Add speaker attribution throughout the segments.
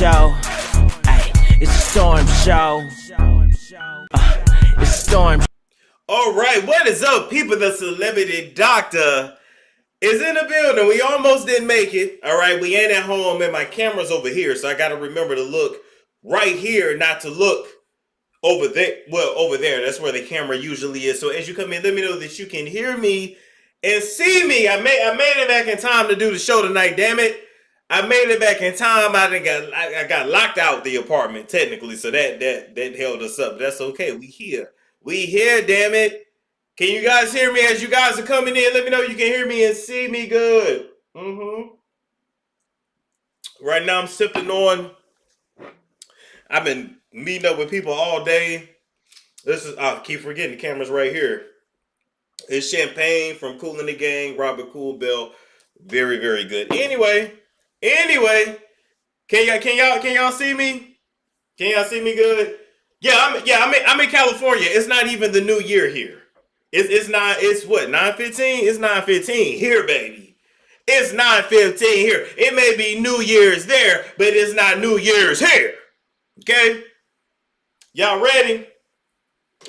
Speaker 1: show. Ay, it's a storm show. It's a storm.
Speaker 2: All right, what is up, people? The celebrity doctor is in the building. We almost didn't make it. All right, we ain't at home, and my camera's over here, so I got to remember to look right here, not to look over there. Well, over there. That's where the camera usually is. So as you come in, let me know that you can hear me and see me. I made it back in time to do the show tonight. Damn it! I made it back in time. I got locked out the apartment technically, so that held us up. That's okay. We here. We here. Damn it! Can you guys hear me as you guys are coming in? Let me know you can hear me and see me good. Right now I'm sipping on. I've been meeting up with people all day. This is, I keep forgetting the camera's right here. It's champagne from Kool and the Gang, Robert Kool Bell. Very, very good. Anyway, can y'all see me? Can y'all see me good? I'm in California. It's not even the new year here. It's what, 9:15? It's 9:15 here, baby. It's 9:15 here. It may be New Year's there, but it's not New Year's here. Okay? Y'all ready?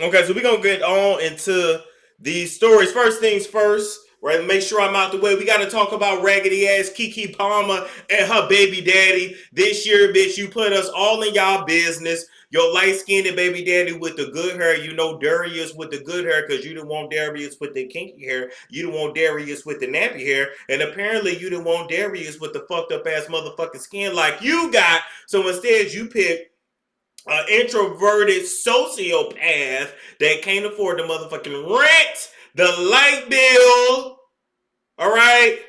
Speaker 2: Okay, so we're going to get on into these stories. First things first, right? Make sure I'm out the way. We got to talk about raggedy ass Keke Palmer and her baby daddy. This year, bitch, you put us all in y'all business. Your light-skinned baby daddy with the good hair. You know Darius with the good hair because you didn't want Darius with the kinky hair. You didn't want Darius with the nappy hair. And apparently you didn't want Darius with the fucked up ass motherfucking skin like you got. So instead you picked an introverted sociopath that can't afford the motherfucking rent, the light bill, all right,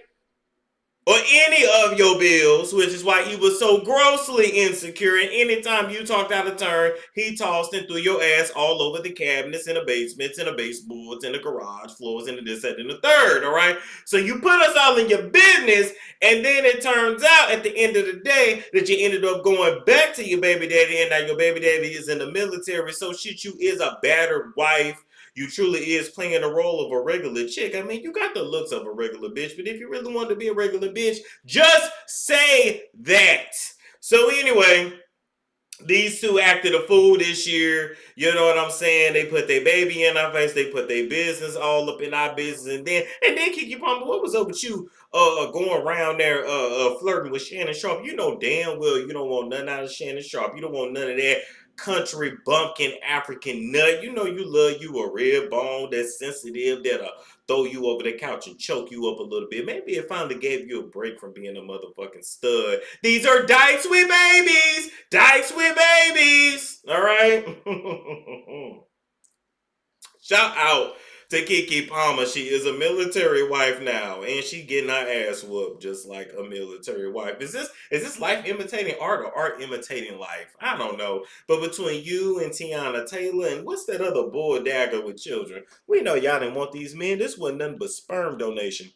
Speaker 2: or any of your bills, which is why he was so grossly insecure. And anytime you talked out of turn, he tossed and threw your ass all over the cabinets, in the basements, in the baseboards, in the garage floors, in the this, that, and the third, all right? So you put us all in your business, and then it turns out at the end of the day that you ended up going back to your baby daddy, and now your baby daddy is in the military. So shit, you is a battered wife. You truly is playing the role of a regular chick. I mean, you got the looks of a regular bitch, but if you really want to be a regular bitch, just say that. So anyway, these two acted a fool this year. You know what I'm saying? They put their baby in our face. They put their business all up in our business. And then Keke Palmer, what was up with you going around there flirting with Shannon Sharpe? You know damn well you don't want nothing out of Shannon Sharpe. You don't want none of that country bumpkin African nut. You know you love you a red bone that's sensitive, that'll throw you over the couch and choke you up a little bit. Maybe it finally gave you a break from being a motherfucking stud. These are dykes with babies. Dykes with babies. All right? Shout out to Keke Palmer. She is a military wife now, and she getting her ass whooped just like a military wife. Is this life imitating art or art imitating life? I don't know. But between you and Tiana Taylor and what's that other bull dagger with children, we know y'all didn't want these men. This wasn't nothing but sperm donation.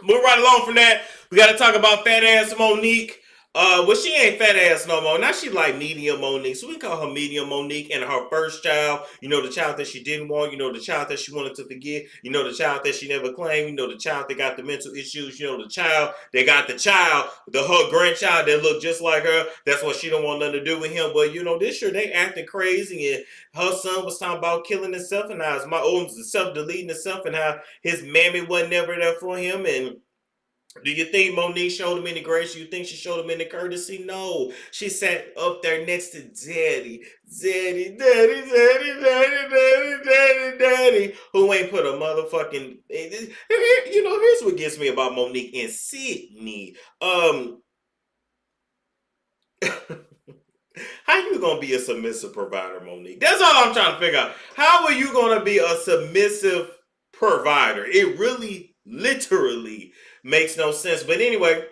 Speaker 2: Move right along from that. We got to talk about fat ass Monique. Well, she ain't fat ass no more. Now she like medium Monique. So we call her medium Monique. And her first child, you know, the child that she didn't want, you know, the child that she wanted to forget, you know, the child that she never claimed, you know, the child that got the mental issues, you know, the child that got her grandchild that looked just like her. That's what she don't want nothing to do with him. But, you know, this year they acting crazy. And her son was talking about killing himself and how self-deleting himself and how his mammy wasn't never there for him. And do you think Monique showed him any grace? You think she showed him any courtesy? No. She sat up there next to Daddy, who ain't put a motherfucking... You know, here's what gets me about Monique and Sydney. How you gonna be a submissive provider, Monique? That's all I'm trying to figure out. How are you gonna be a submissive provider? It really, literally makes no sense. But anyway,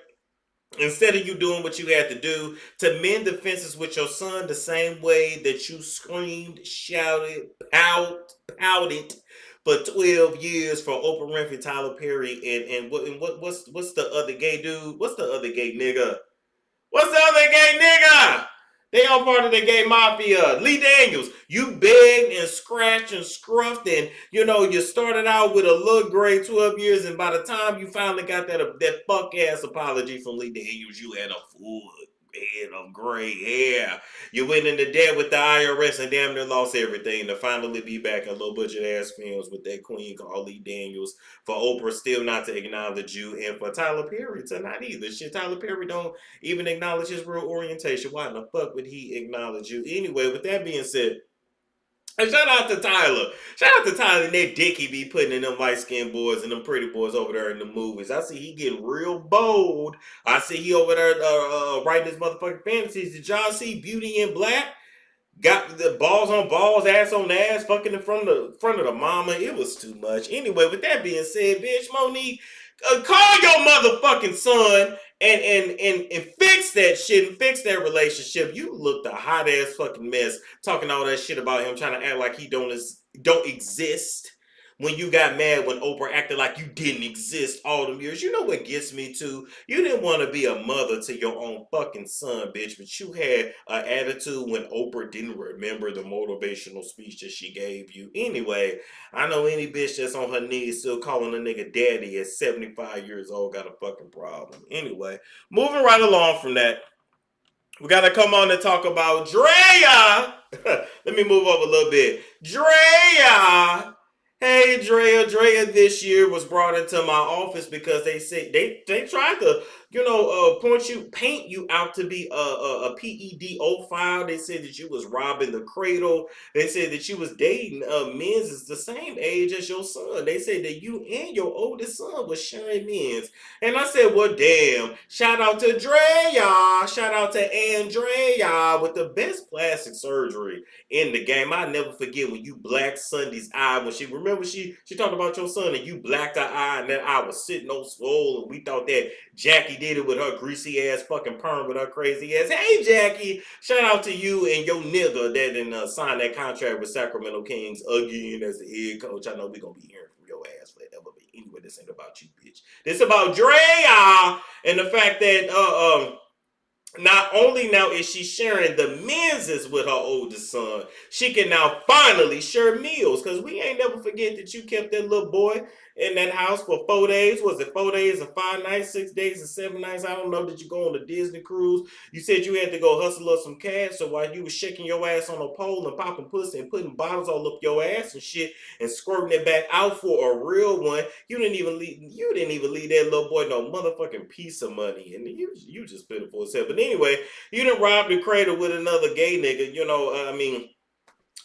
Speaker 2: instead of you doing what you had to do to mend the fences with your son the same way that you screamed, shouted, pouted for 12 years for Oprah Winfrey, Tyler Perry, and what's the other gay dude? What's the other gay nigga? What's the other gay nigga? They all part of the gay mafia. Lee Daniels, you begged and scratched and scruffed, and you know you started out with a little gray 12 years, and by the time you finally got that fuck ass apology from Lee Daniels, you had a full head of gray hair. You went into debt with the IRS and damn near lost everything to finally be back in low budget ass films with that queen Carly Daniels. For Oprah still not to acknowledge you, and for Tyler Perry to not either. Shit, Tyler Perry don't even acknowledge his real orientation. Why in the fuck would he acknowledge you? Anyway, with that being said, and shout out to Tyler. Shout out to Tyler and that dick he be putting in them light-skinned boys and them pretty boys over there in the movies. I see he getting real bold. I see he over there writing his motherfucking fantasies. Did y'all see Beauty in Black? Got the balls on balls, ass on ass, fucking in front of the mama. It was too much. Anyway, with that being said, bitch, Monique, call your motherfucking son and fix that shit and fix that relationship. You looked a hot ass fucking mess talking all that shit about him, trying to act like he don't exist. When you got mad when Oprah acted like you didn't exist all them years. You know what gets me too? You didn't want to be a mother to your own fucking son, bitch, but you had an attitude when Oprah didn't remember the motivational speech that she gave you. Anyway, I know any bitch that's on her knees still calling a nigga daddy at 75 years old got a fucking problem. Anyway, moving right along from that, we got to come on and talk about Drea. Let me move over a little bit. Drea. Hey, Drea this year was brought into my office because they said they tried to, paint you out to be a PEDO file. They said that you was robbing the cradle. They said that you was dating men's is the same age as your son. They said that you and your oldest son was sharing men's. And I said, well, damn. Shout out to Drea. Shout out to Andrea with the best plastic surgery in the game. I never forget when you blacked Sunday's eye when she talked about your son and you blacked her eye and that eye was sitting on swole and we thought that Jackie did it with her greasy ass fucking perm with her crazy ass. Hey Jackie, shout out to you and your nigga that didn't sign that contract with Sacramento Kings again as the head coach. I know we gonna be hearing from your ass forever, but anyway, this ain't about you, bitch. This about Drea and the fact that not only now is she sharing the men's with her oldest son, she can now finally share meals. Because we ain't never forget that you kept that little boy in that house for 4 days. Was it 4 days and 5 nights, 6 days and 7 nights? I don't know. Did you go on a Disney cruise? You said you had to go hustle up some cash. So while you was shaking your ass on a pole and popping pussy and putting bottles all up your ass and shit and squirting it back out for a real one, you didn't even leave that little boy no motherfucking piece of money. And you just pitiful as hell. But anyway, you done robbed the cradle with another gay nigga.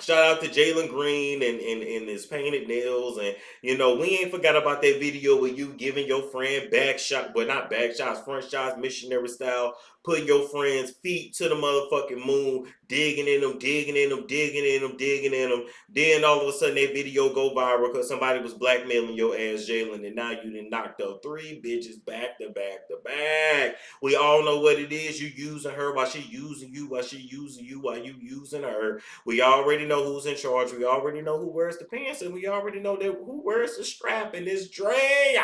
Speaker 2: Shout out to Jalen Green and his painted nails. And, we ain't forgot about that video where you giving your friend front shots, missionary style, putting your friend's feet to the motherfucking moon, digging in them. Then all of a sudden that video go viral because somebody was blackmailing your ass, Jalen, and now you done knocked up 3 bitches back to back. We all know what it is. You using her while she using you, while you using her. We already know who's in charge. We already know who wears the pants, and we already know that who wears the strap, and it's Drea.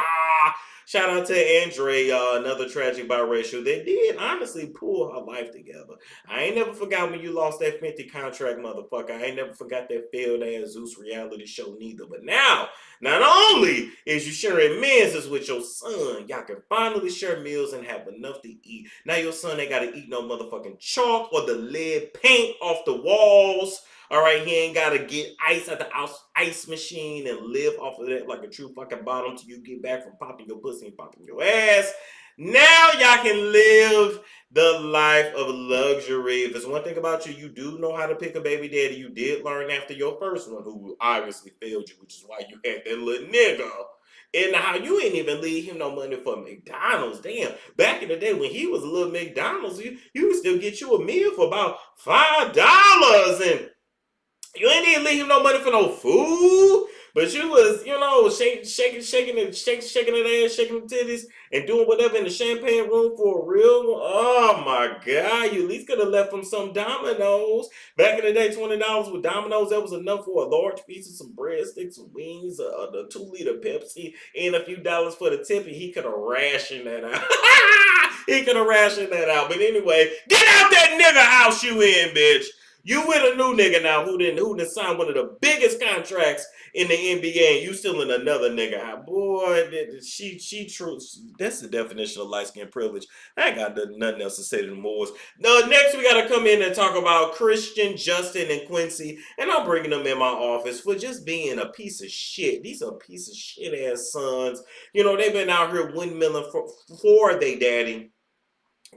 Speaker 2: Shout out to Andrea, another tragic biracial that did honestly pull her life together. I ain't never forgot when you lost that Fenty contract, motherfucker. I ain't never forgot that failed ass Zeus reality show neither. But now, not only is you sharing men's with your son, y'all can finally share meals and have enough to eat. Now your son ain't got to eat no motherfucking chalk or the lead paint off the walls. All right, he ain't got to get ice at the ice machine and live off of that like a true fucking bottom till you get back from popping your pussy and popping your ass. Now y'all can live the life of luxury. If there's one thing about you, you do know how to pick a baby daddy. You did learn after your first one, who obviously failed you, which is why you had that little nigga. And how you ain't even leave him no money for McDonald's. Damn, back in the day when he was a little McDonald's, you would still get you a meal for about $5. And you ain't even leave him no money for no food, but you was, shaking that ass, shaking the titties, and doing whatever in the champagne room for a real one. Oh my God, you at least could have left him some Domino's. Back in the day, $20 with Domino's, that was enough for a large pizza, some breadsticks, some wings, the 2-liter Pepsi, and a few dollars for the tip, and he could have rationed that out. But anyway, get out that nigga house you in, bitch. You with a new nigga now who done signed one of the biggest contracts in the NBA and you still in another nigga. Boy, she true. That's the definition of light skin privilege. I ain't got nothing else to say to the Moors. No, next we gotta come in and talk about Christian, Justin, and Quincy, and I'm bringing them in my office for just being a piece of shit. These are piece of shit ass sons. You know, they've been out here windmilling for they daddy.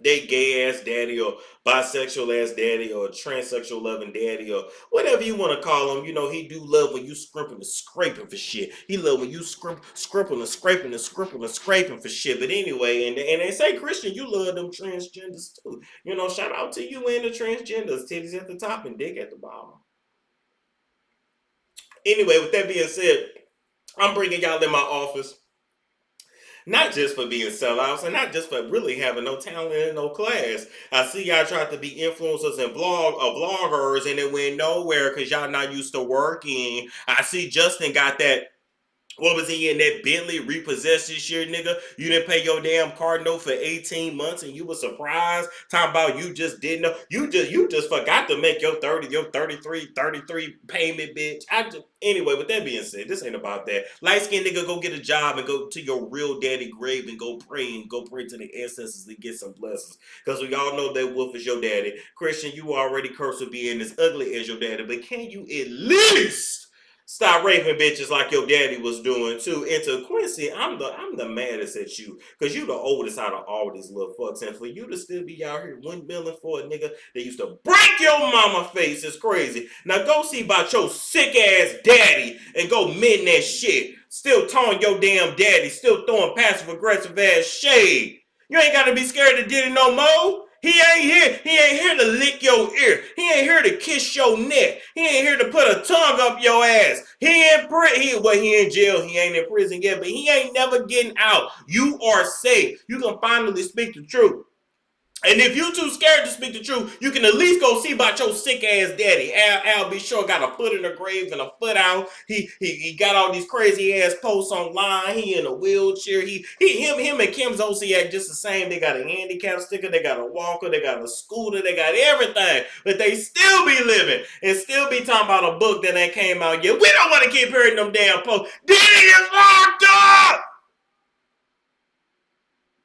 Speaker 2: They gay ass daddy or bisexual ass daddy or transsexual loving daddy or whatever you want to call him. You know, he do love when you scrimping and scraping for shit. He love when you scrimping and scraping and scrimping and scraping for shit. But anyway, and they say, Christian, you love them transgenders too. You know, shout out to you and the transgenders. Titties at the top and dick at the bottom. Anyway, with that being said, I'm bringing y'all in my office. Not just for being sellouts and not just for really having no talent and no class. I see y'all try to be influencers and vloggers and it went nowhere because y'all not used to working. I see Justin got that. What was he in that Bentley repossessed this year, nigga? You didn't pay your damn car note for 18 months and you were surprised? Talking about you just didn't know. You just forgot to make your 33 payment, bitch. Anyway, with that being said, this ain't about that. Light-skinned nigga, go get a job and go to your real daddy grave and go pray to the ancestors and get some blessings. Because we all know that Wolf is your daddy. Christian, you already cursed with being as ugly as your daddy, but can you at least stop raping bitches like your daddy was doing too? And to Quincy, I'm the maddest at you because you the oldest out of all these little fucks. And for you to still be out here windmilling for a nigga that used to break your mama face is crazy. Now go see about your sick ass daddy and go mend that shit. Still towing your damn daddy, still throwing passive aggressive ass shade. You ain't gotta be scared of Diddy no more. He ain't here to lick your ear. He ain't here to kiss your neck. He ain't here to put a tongue up your ass. He in jail. He ain't in prison yet, but he ain't never getting out. You are safe. You can finally speak the truth. And if you too scared to speak the truth, you can at least go see about your sick ass daddy. Al be sure got a foot in the grave and a foot out. He got all these crazy ass posts online. He in a wheelchair. Him and Kim Zolciak just the same. They got a handicap sticker. They got a walker. They got a scooter. They got everything. But they still be living and still be talking about a book that ain't came out yet. We don't want to keep hearing them damn posts. Diddy is locked up.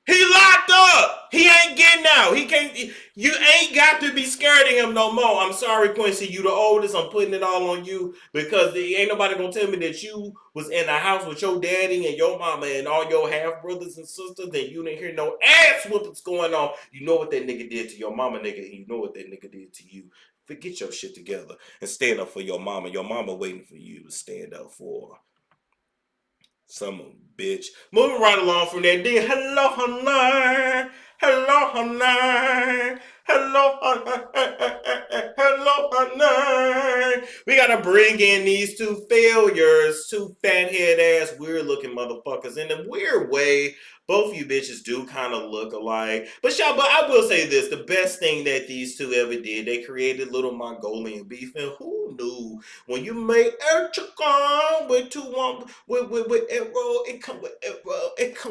Speaker 2: He locked up. He ain't getting out. He can't. You ain't got to be scared of him no more. I'm sorry, Quincy. You the oldest. I'm putting it all on you because there ain't nobody gonna tell me that you was in the house with your daddy and your mama and all your half brothers and sisters and you didn't hear no ass whoopings going on. You know what that nigga did to your mama, nigga, and you know what that nigga did to you. Get your shit together and stand up for your mama. Your mama waiting for you to stand up for her. Some bitch. Moving right along from there. Hello, honey. Hello, honey. Hello, honey. We gotta bring in these two failures, two fathead ass weird looking motherfuckers. In a weird way, both you bitches do kind of look alike. But I will say this, the best thing that these two ever did, they created little Mongolian beef. And who knew when you make a chicken with egg roll, it come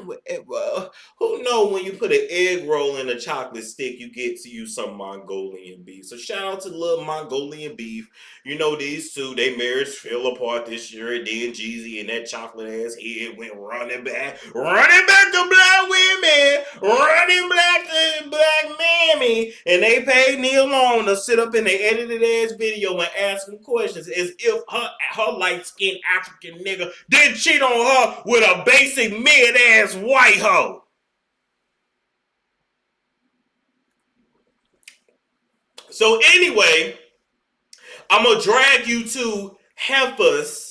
Speaker 2: with egg roll. Who know when you put an egg roll in a chocolate stick, you get to use some Mongolian beef. So shout out to little Mongolian beef. You know these two, they marriage fell apart this year. And then Jeezy and that chocolate ass head went running back to black women, running back to black mammy. And they paid Neil Long to sit up in the edited ass video and ask him questions as if her light-skinned African nigga didn't cheat on her with a basic mid-ass white hoe. So anyway, I'm going to drag you to heifers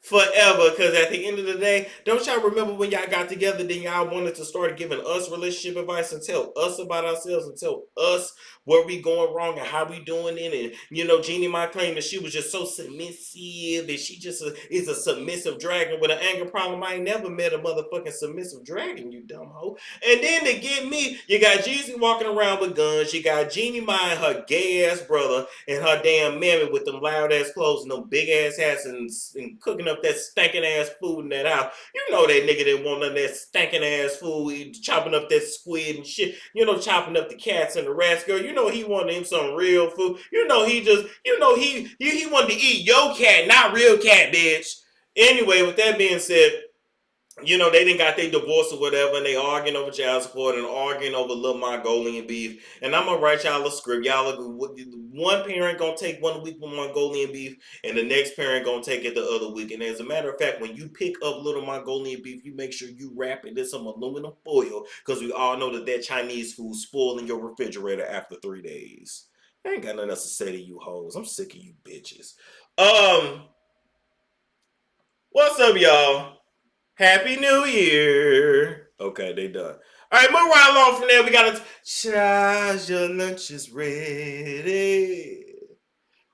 Speaker 2: forever, because at the end of the day, don't y'all remember when y'all got together, then y'all wanted to start giving us relationship advice and tell us about ourselves and tell us where we going wrong and how we doing it. And you know, Jeannie Mai claimed that she was just so submissive and she just is a submissive dragon with an anger problem. I ain't never met a motherfucking submissive dragon, you dumb hoe. And then to get me, you got Jeezy walking around with guns. You got Jeannie Mai and her gay ass brother and her damn mammy with them loud ass clothes and them big ass hats and cooking up that stinking ass food in that house. You know that nigga didn't want none of that stinking ass food, chopping up that squid and shit. You know, chopping up the cats and the rats, girl. You know he wanted him some real food. You know he wanted to eat your cat, not real cat, bitch. Anyway, with that being said, you know, they didn't got their divorce or whatever, and they arguing over child support and arguing over little Mongolian beef. And I'm gonna write y'all a script. One parent gonna take 1 week with Mongolian beef, and the next parent gonna take it the other week. And as a matter of fact, when you pick up little Mongolian beef, you make sure you wrap it in some aluminum foil, because we all know that Chinese food spoil in your refrigerator after 3 days. I ain't got nothing else to say to you hoes. I'm sick of you bitches. What's up, y'all? Happy New Year. Okay, they done. All right, move right along from there. We got to charge your lunch is ready.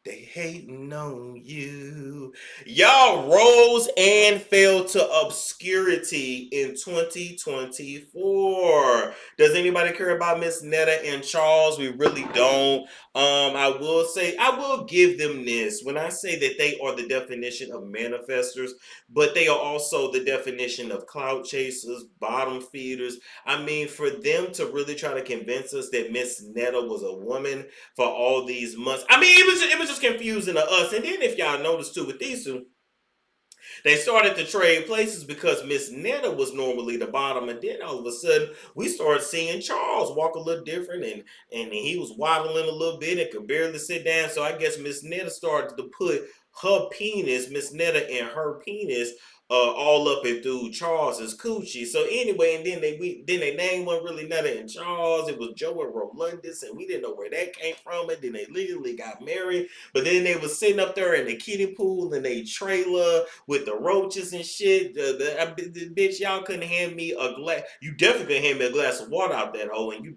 Speaker 2: They hating on you. Y'all rose and fell to obscurity in 2024. Does anybody care about Miss Netta and Charles? We really don't. I will give them this when I say that they are the definition of manifestors, but they are also the definition of clout chasers, bottom feeders. I mean, for them to really try to convince us that Miss Netta was a woman for all these months. I mean, it was just confusing to us. And then if y'all notice too with these two, they started to trade places because Miss Netta was normally the bottom, and then all of a sudden we started seeing Charles walk a little different, and he was waddling a little bit and could barely sit down. So I guess Miss Netta started to put her penis, Miss Netta and her penis, all up and through Charles's coochie. So anyway, and then they named one really Netta and Charles. It was Joe and Rolundis, and we didn't know where that came from. And then they legally got married. But then they was sitting up there in the kiddie pool in a trailer with the roaches and shit. Bitch, y'all couldn't hand me a glass. You definitely couldn't hand me a glass of water out that hole, and you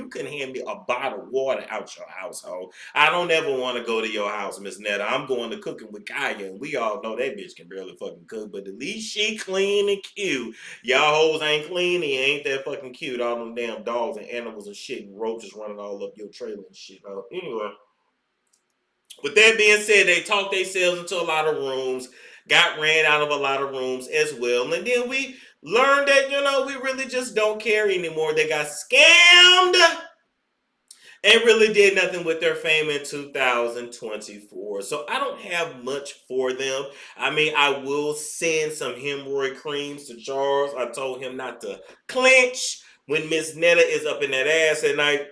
Speaker 2: couldn't hand me a bottle of water out your household. I don't ever want to go to your house, Miss Netta. I'm going to cooking with Kaya, and we all know that bitch can barely fucking cook, but at least she clean and cute. Y'all hoes ain't clean and ain't that fucking cute. All them damn dogs and animals and shit and roaches running all up your trailer and shit. Anyway, with that being said, they talked themselves into a lot of rooms, got ran out of a lot of rooms as well, and then we learned that, you know, we really just don't care anymore. They got scammed and really did nothing with their fame in 2024. So I don't have much for them. I mean, I will send some hemorrhoid creams to Charles. I told him not to clench when Miss Netta is up in that ass at night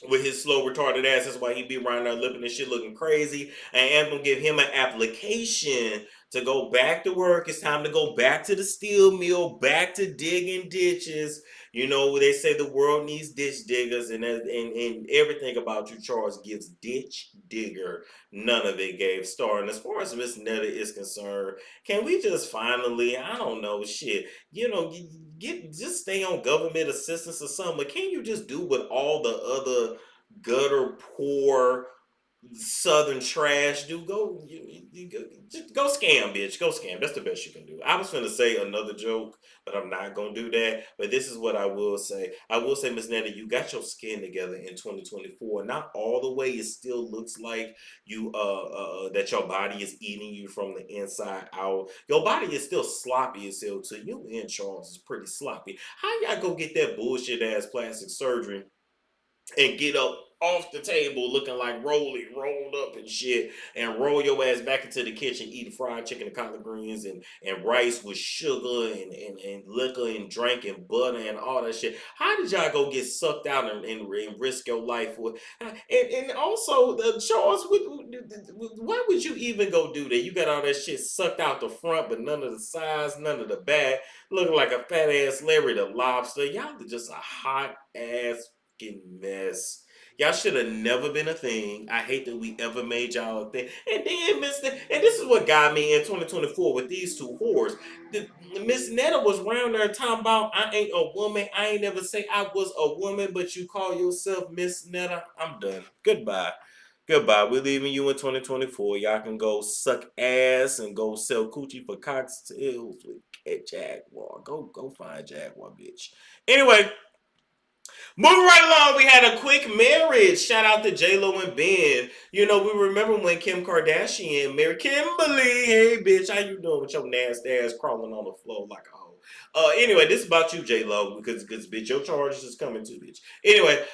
Speaker 2: with his slow retarded ass. That's why he be around there lipping and shit looking crazy. I am going to give him an application to go back to work. It's time to go back to the steel mill, back to digging ditches. You know, they say the world needs ditch diggers, and everything about you, Charles, gives ditch digger. None of it gave star. And as far as Miss Netta is concerned, can we just finally, I don't know, shit, you know, just stay on government assistance or something? But can you just do what all the other gutter poor Southern trash do? Just go scam, bitch. Go scam. That's the best you can do. I was gonna say another joke, but I'm not gonna do that. But this is what I will say. I will say, Miss Netta, you got your skin together in 2024. Not all the way. It still looks like you that your body is eating you from the inside out. Your body is still sloppy as hell too. You and Charles is pretty sloppy. How y'all go get that bullshit ass plastic surgery and get up off the table looking like rolled up and shit, and roll your ass back into the kitchen eating fried chicken and collard greens and rice with sugar and liquor and drink and butter and all that shit? How did y'all go get sucked out and risk your life for? And also, Charles, why would you even go do that? You got all that shit sucked out the front, but none of the sides, none of the back, looking like a fat ass Larry the Lobster. Y'all are just a hot ass mess. Y'all should have never been a thing. I hate that we ever made y'all a thing. And then and this is what got me in 2024 with these two whores. Miss Netta was around there talking about, I ain't a woman. I ain't never say I was a woman, but you call yourself Miss Netta. I'm done. Goodbye. We're leaving you in 2024. Y'all can go suck ass and go sell coochie for cocktails with Jaguar. Go find Jaguar, bitch. Anyway, moving right along, we had a quick marriage. Shout out to JLo and Ben. You know, we remember when Kim Kardashian married Kimberly. Hey, bitch, how you doing with your nasty ass crawling on the floor like a hoe? Anyway, this is about you, JLo, because bitch, your charges is coming too, bitch. Anyway,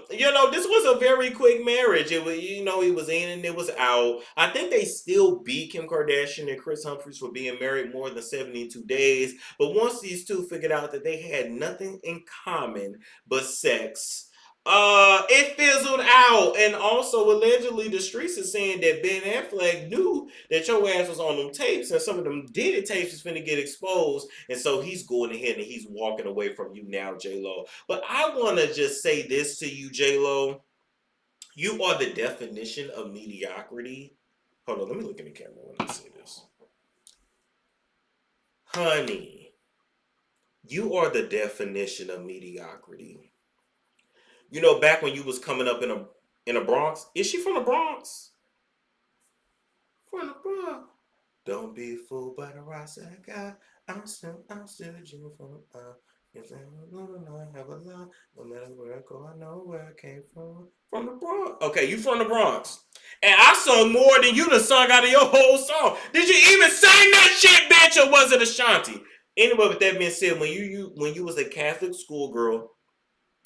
Speaker 2: this was a very quick marriage. It was, it was in and it was out. I think they still beat Kim Kardashian and Chris Humphries for being married more than 72 days. But once these two figured out that they had nothing in common but sex, it fizzled out. And also, allegedly, the streets are saying that Ben Affleck knew that your ass was on them tapes, and some of them Diddy tapes was finna get exposed, and so he's going ahead and he's walking away from you now, JLo. But I want to just say this to you, JLo. You are the definition of mediocrity. Hold on, let me look in the camera when I say this. Honey, you are the definition of mediocrity. Back when you was coming up in a Bronx. Is she from the Bronx? From the Bronx. Don't be fooled by the rocks I got. I'm still a Jimmy from the if I have a lot, no matter where I go, I know where I came from. From the Bronx. Okay, you from the Bronx. And I sung more than you done sung out of your whole song. Did you even sing that shit, bitch, or was it Ashanti? Anyway, with that being said, when you was a Catholic schoolgirl,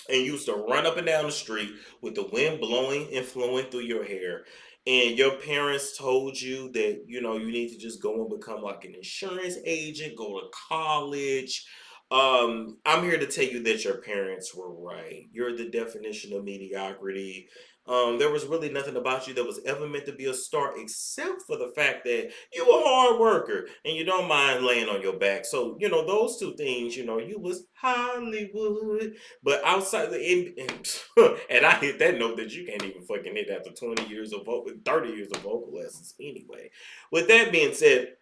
Speaker 2: and you used to run up and down the street with the wind blowing and flowing through your hair, and your parents told you that, you need to just go and become like an insurance agent, go to college. I'm here to tell you that your parents were right. You're the definition of mediocrity. There was really nothing about you that was ever meant to be a star, except for the fact that you a hard worker and you don't mind laying on your back. So, those two things, you was Hollywood. But outside and I hit that note that you can't even fucking hit after 30 years of vocal lessons anyway. With that being said,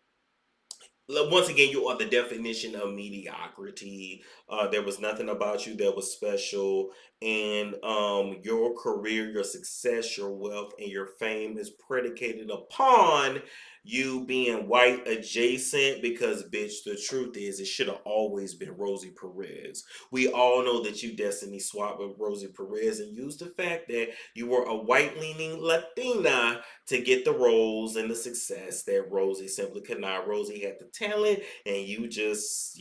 Speaker 2: once again, you are the definition of mediocrity. There was nothing about you that was special, and your career, your success, your wealth, and your fame is predicated upon you being white adjacent. Because, bitch, the truth is, it should have always been Rosie Perez. We all know that you destiny swapped with Rosie Perez and used the fact that you were a white-leaning Latina to get the roles and the success that Rosie simply could not. Rosie had the talent, and you just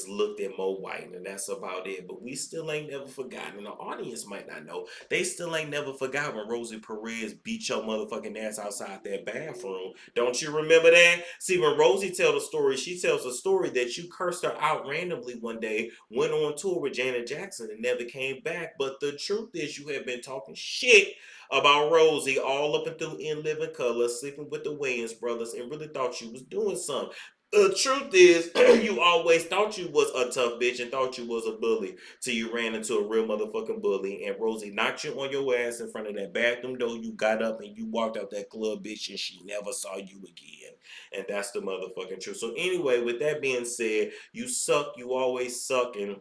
Speaker 2: looked at Mo White, and that's about it. But we still ain't never forgotten, and the audience might not know, they still ain't never forgot when Rosie Perez beat your motherfucking ass outside that bathroom. Don't you remember that? See, when Rosie tells the story, she tells a story that you cursed her out randomly one day, went on tour with Janet Jackson, and never came back. But the truth is, you have been talking shit about Rosie all up and through In Living Color, sleeping with the Wayans brothers, and really thought you was doing something. The truth is, you always thought you was a tough bitch and thought you was a bully till you ran into a real motherfucking bully, and Rosie knocked you on your ass in front of that bathroom door. You got up and you walked out that club, bitch, and she never saw you again. And that's the motherfucking truth. So anyway, with that being said, you suck. You always suck, and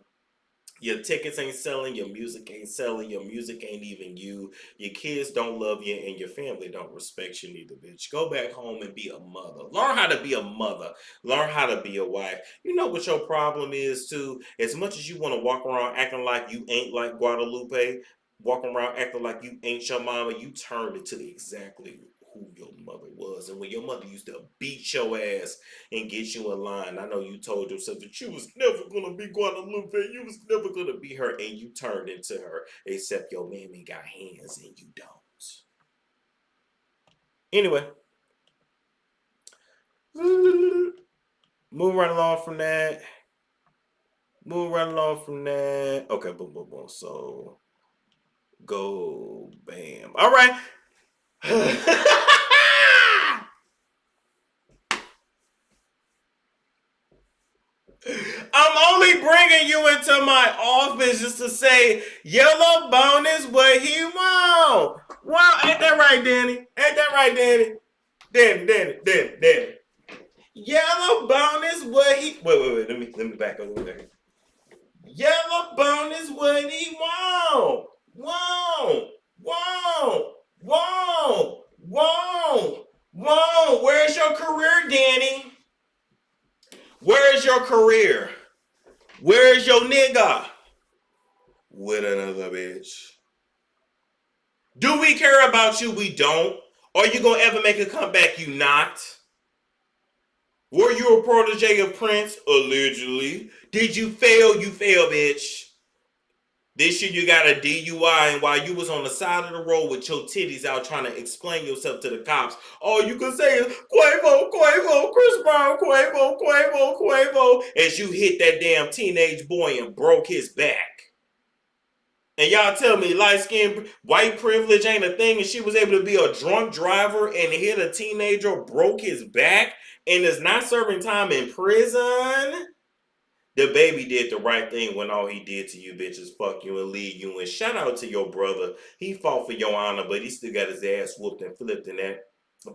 Speaker 2: your tickets ain't selling, your music ain't selling, your music ain't even you. Your kids don't love you, and your family don't respect you neither, bitch. Go back home and be a mother. Learn how to be a mother. Learn how to be a wife. You know what your problem is, too? As much as you want to walk around acting like you ain't like Guadalupe, walking around acting like you ain't your mama, you turned it to exactly who your mother was. And when your mother used to beat your ass and get you in line, I know you told yourself that you was never gonna be Guadalupe, you was never gonna be her, and you turned into her, except your mammy got hands and you don't. Anyway, move right along from that. Okay, boom, boom, boom. So, go, bam. All right. I'm only bringing you into my office just to say yellow bone is what he want. Wow, ain't that right, Danny? Ain't that right, Danny? Danny. Yellow bone is what he. Wait. Let me back up. Yellow bone is what he want. Where's your career, Danny? Where's your career? Where's your nigga? With another bitch. Do we care about you? We don't. Are you gonna ever make a comeback? You not. Were you a protege of Prince? Allegedly. Did you fail? You fail, bitch. This year you got a DUI, and while you was on the side of the road with your titties out trying to explain yourself to the cops, all you could say is Quavo, Quavo, Chris Brown, Quavo, Quavo, Quavo, as you hit that damn teenage boy and broke his back. And y'all tell me light-skinned white privilege ain't a thing, and she was able to be a drunk driver and hit a teenager, broke his back, and is not serving time in prison? The baby did the right thing when all he did to you bitches fuck you and leave you. And shout out to your brother. He fought for your honor, but he still got his ass whooped and flipped in that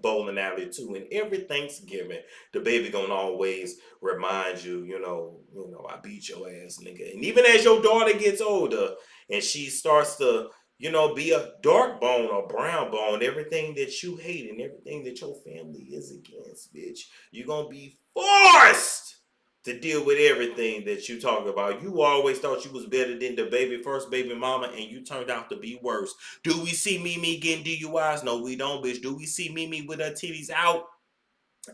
Speaker 2: bowling alley too. And every Thanksgiving, the baby gonna always remind you, I beat your ass, nigga. And even as your daughter gets older and she starts to, be a dark bone or brown bone, everything that you hate and everything that your family is against, bitch, you're gonna be forced to deal with everything that you talk about. You always thought you was better than the first baby mama, and you turned out to be worse. Do we see Mimi getting DUIs? No, we don't, bitch. Do we see Mimi with her titties out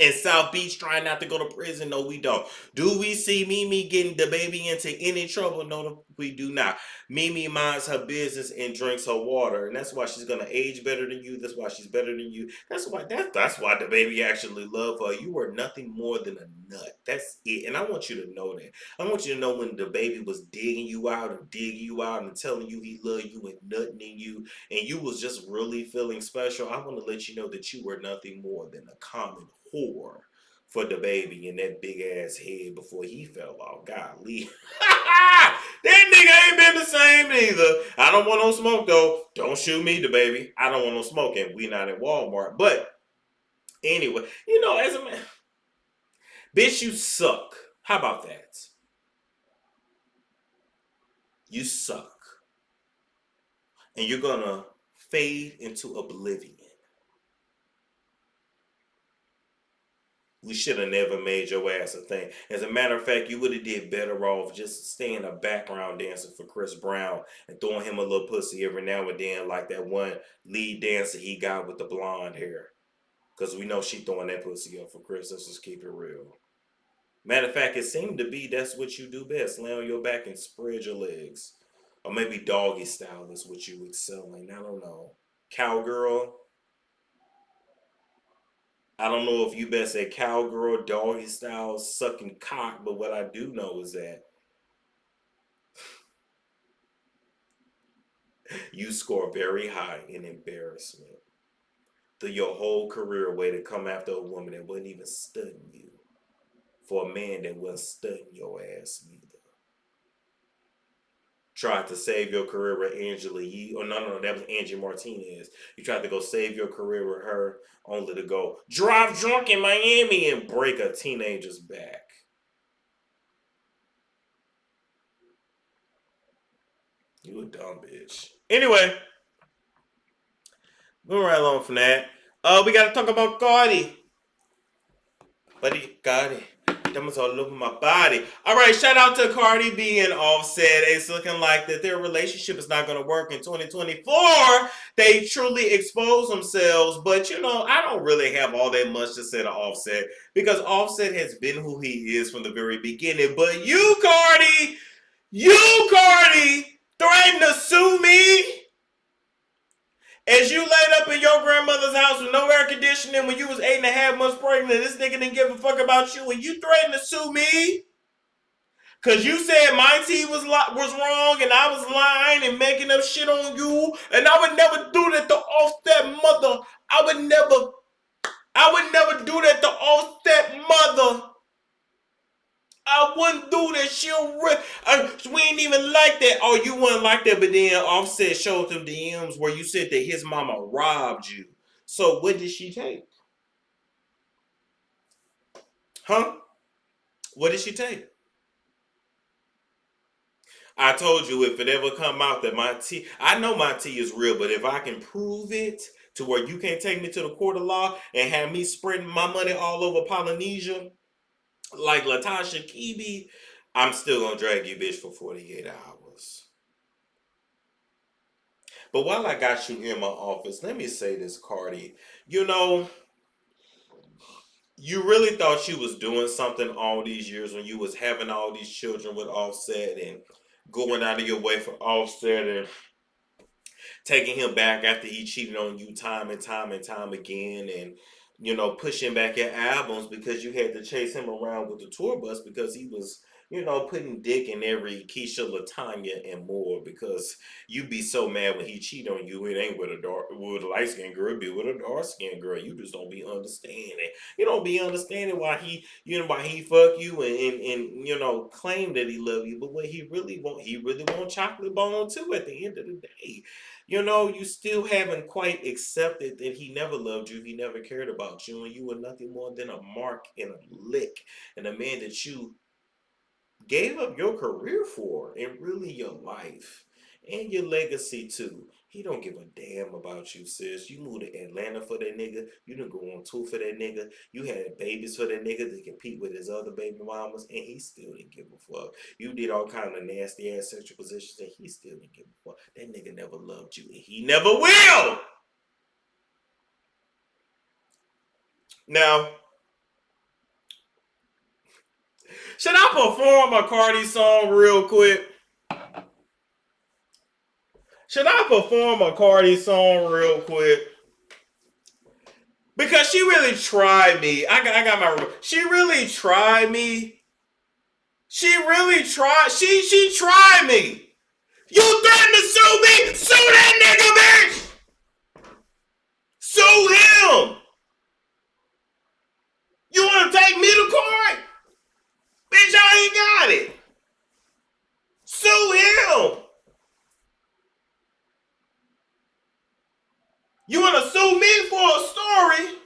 Speaker 2: in South Beach trying not to go to prison? No, we don't. Do we see Mimi getting the baby into any trouble? No, we do not. Mimi minds her business and drinks her water, and that's why she's gonna age better than you. That's why she's better than you. That's why the baby actually loved her. You were nothing more than a nut. That's it. And I want you to know that. I want you to know when the baby was digging you out and telling you he loved you and nutting in you, and you was just really feeling special. I want to let you know that you were nothing more than a common whore for the baby in that big ass head before he fell off. Golly. That nigga ain't been the same neither. I don't want no smoke though. Don't shoot me, the baby. I don't want no smoke, and we not at Walmart. But anyway, as a man, bitch, you suck. How about that? You suck. And you're gonna fade into oblivion. We should have never made your ass a thing. As a matter of fact, you would have did better off just staying a background dancer for Chris Brown and throwing him a little pussy every now and then, like that one lead dancer he got with the blonde hair. Because we know she throwing that pussy up for Chris. Let's just keep it real. Matter of fact, it seemed to be that's what you do best. Lay on your back and spread your legs. Or maybe doggy style is what you excel in. I don't know. Cowgirl. I don't know if you best at cowgirl, doggy style, sucking cock, but what I do know is that you score very high in embarrassment through your whole career way to come after a woman that wasn't even studying you for a man that wasn't studying your ass either. Tried to save your career with Angela Yee. Oh, no, that was Angie Martinez. You tried to go save your career with her only to go drive drunk in Miami and break a teenager's back. You a dumb bitch. Anyway, moving right along from that. We got to talk about Cardi. Cardi. That was all over my body. All right, shout out to Cardi B and Offset. It's looking like that their relationship is not going to work in 2024. They truly expose themselves, but I don't really have all that much to say to Offset because Offset has been who he is from the very beginning. But you, Cardi, threatened to sue me as you laid up in your grandmother's house with no air conditioning when you was 8.5 months pregnant. This nigga didn't give a fuck about you, and you threatened to sue me because you said my tea was wrong and I was lying and making up shit on you, and I would never do that to Offset mother. I would never do that to Offset mother. I wouldn't do that. We ain't even like that. Oh, you wouldn't like that, but then Offset showed them DMs where you said that his mama robbed you. So what did she take? Huh? What did she take? I told you if it ever come out that my tea, I know my tea is real, but if I can prove it to where you can't take me to the court of law and have me spreading my money all over Polynesia, like Latasha Kibi, I'm still gonna drag you bitch for 48 hours. But while I got you in my office, let me say this, Cardi. You really thought you was doing something all these years when you was having all these children with Offset and going out of your way for Offset and taking him back after he cheated on you time and time and time again, and pushing back your albums because you had to chase him around with the tour bus because he was putting dick in every Keisha, Latanya, and more, because you be so mad when he cheat on you. It ain't with a light skinned girl, it be with a dark skinned girl. You just don't be understanding. You don't be understanding why he fuck you and claim that he love you, but what he really want chocolate bone too at the end of the day. You still haven't quite accepted that he never loved you, he never cared about you, and you were nothing more than a mark and a lick, and a man that you gave up your career for, and really your life and your legacy too. He don't give a damn about you, sis. You moved to Atlanta for that nigga. You didn't go on tour for that nigga. You had babies for that nigga to compete with his other baby mamas, and he still didn't give a fuck. You did all kind of nasty ass sexual positions, and he still didn't give a fuck. That nigga never loved you, and he never will. Now, should I perform a Cardi song real quick? Should I perform a Cardi song real quick? Because she really tried me. I got my. She really tried me. She really tried. She tried me. You threatened to sue me? Sue that nigga, bitch. Sue him. You want to take me to court? Bitch, I ain't got it. Sue him. You want to sue me for a story,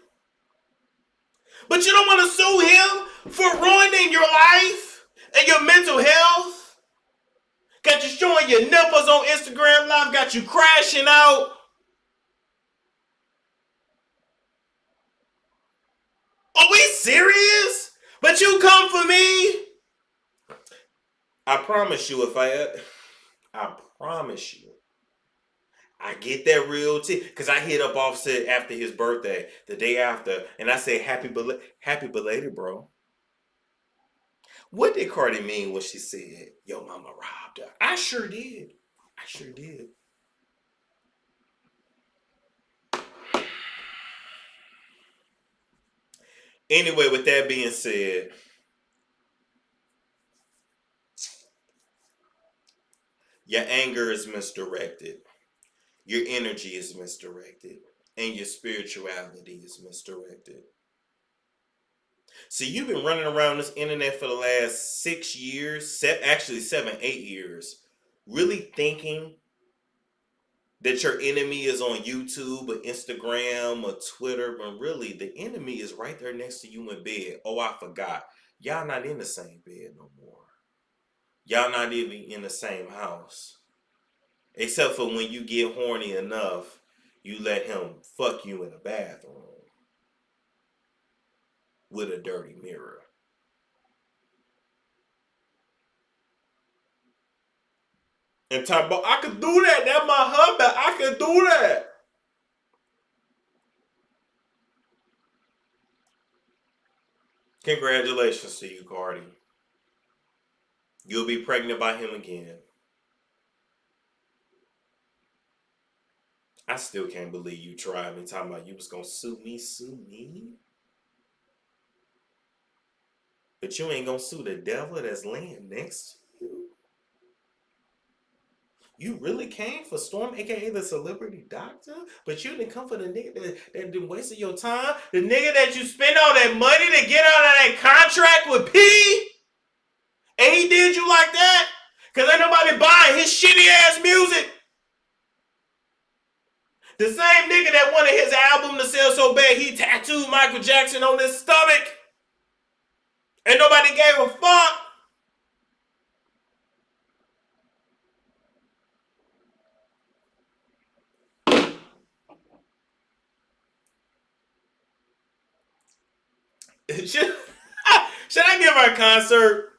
Speaker 2: but you don't want to sue him for ruining your life and your mental health? Got you showing your nipples on Instagram Live, got you crashing out. Are we serious? But you come for me? I promise you, I promise you, I get that real because I hit up Offset after his birthday, the day after, and I say happy belated, bro. What did Cardi mean when she said, "Yo, mama robbed her"? I sure did. I sure did. Anyway, with that being said, your anger is misdirected, your energy is misdirected, and your spirituality is misdirected. See, you've been running around this internet for the last 6 years, actually 7, 8 years, really thinking that your enemy is on YouTube or Instagram or Twitter, but really the enemy is right there next to you in bed. Oh, I forgot. Y'all not in the same bed no more. Y'all not even in the same house. Except for when you get horny enough, you let him fuck you in the bathroom with a dirty mirror. And talk about, I could do that. That's my husband. I could do that. Congratulations to you, Cardi. You'll be pregnant by him again. I still can't believe you tried me talking about you was gonna sue me. But you ain't gonna sue the devil that's laying next to you. You really came for Storm, aka the celebrity doctor, but you didn't come for the nigga that didn't waste your time. The nigga that you spent all that money to get out of that contract with P, and he did you like that? Cause ain't nobody buying his shitty ass music. The same nigga that wanted his album to sell so bad, he tattooed Michael Jackson on his stomach. And nobody gave a fuck. Should I give her a concert?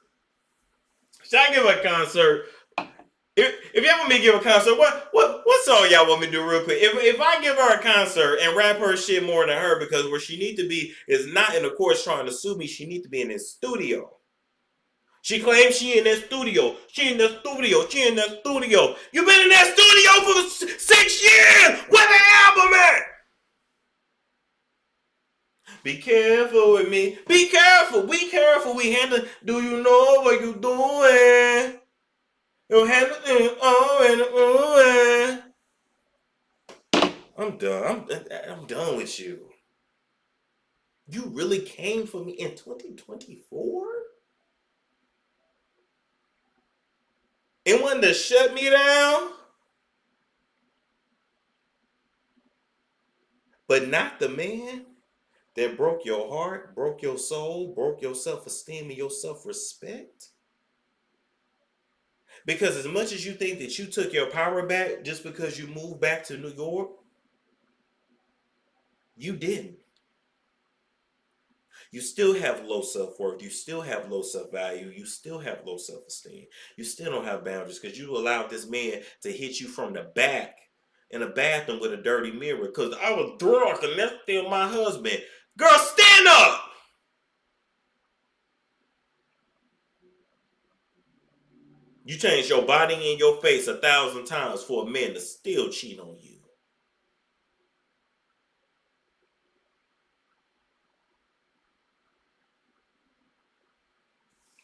Speaker 2: Should I give her a concert? If y'all want me to give a concert, what song y'all want me to do real quick? If I give her a concert and rap her shit more than her, because where she need to be is not in the courts trying to sue me. She need to be in this studio. She claims she in that studio. She in the studio. She in the studio. You been in that studio for 6 years. Where the album at? Be careful with me. Be careful. Be careful. We handle. Do you know what you doing? You handle it all and I'm done. I'm done with you. You really came for me in 2024? It wanted to shut me down? But not the man that broke your heart, broke your soul, broke your self-esteem and your self-respect? Because as much as you think that you took your power back just because you moved back to New York, you didn't. You still have low self-worth. You still have low self-value. You still have low self-esteem. You still don't have boundaries because you allowed this man to hit you from the back in a bathroom with a dirty mirror because I was drunk and that's still my husband. Girl, stand up! You changed your body and your face 1,000 times for a man to still cheat on you.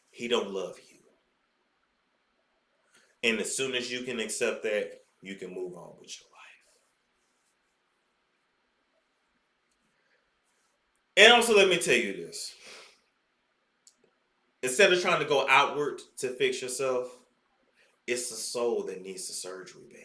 Speaker 2: He don't love you. And as soon as you can accept that, you can move on with your life. And also, let me tell you this. Instead of trying to go outward to fix yourself, it's the soul that needs the surgery, baby.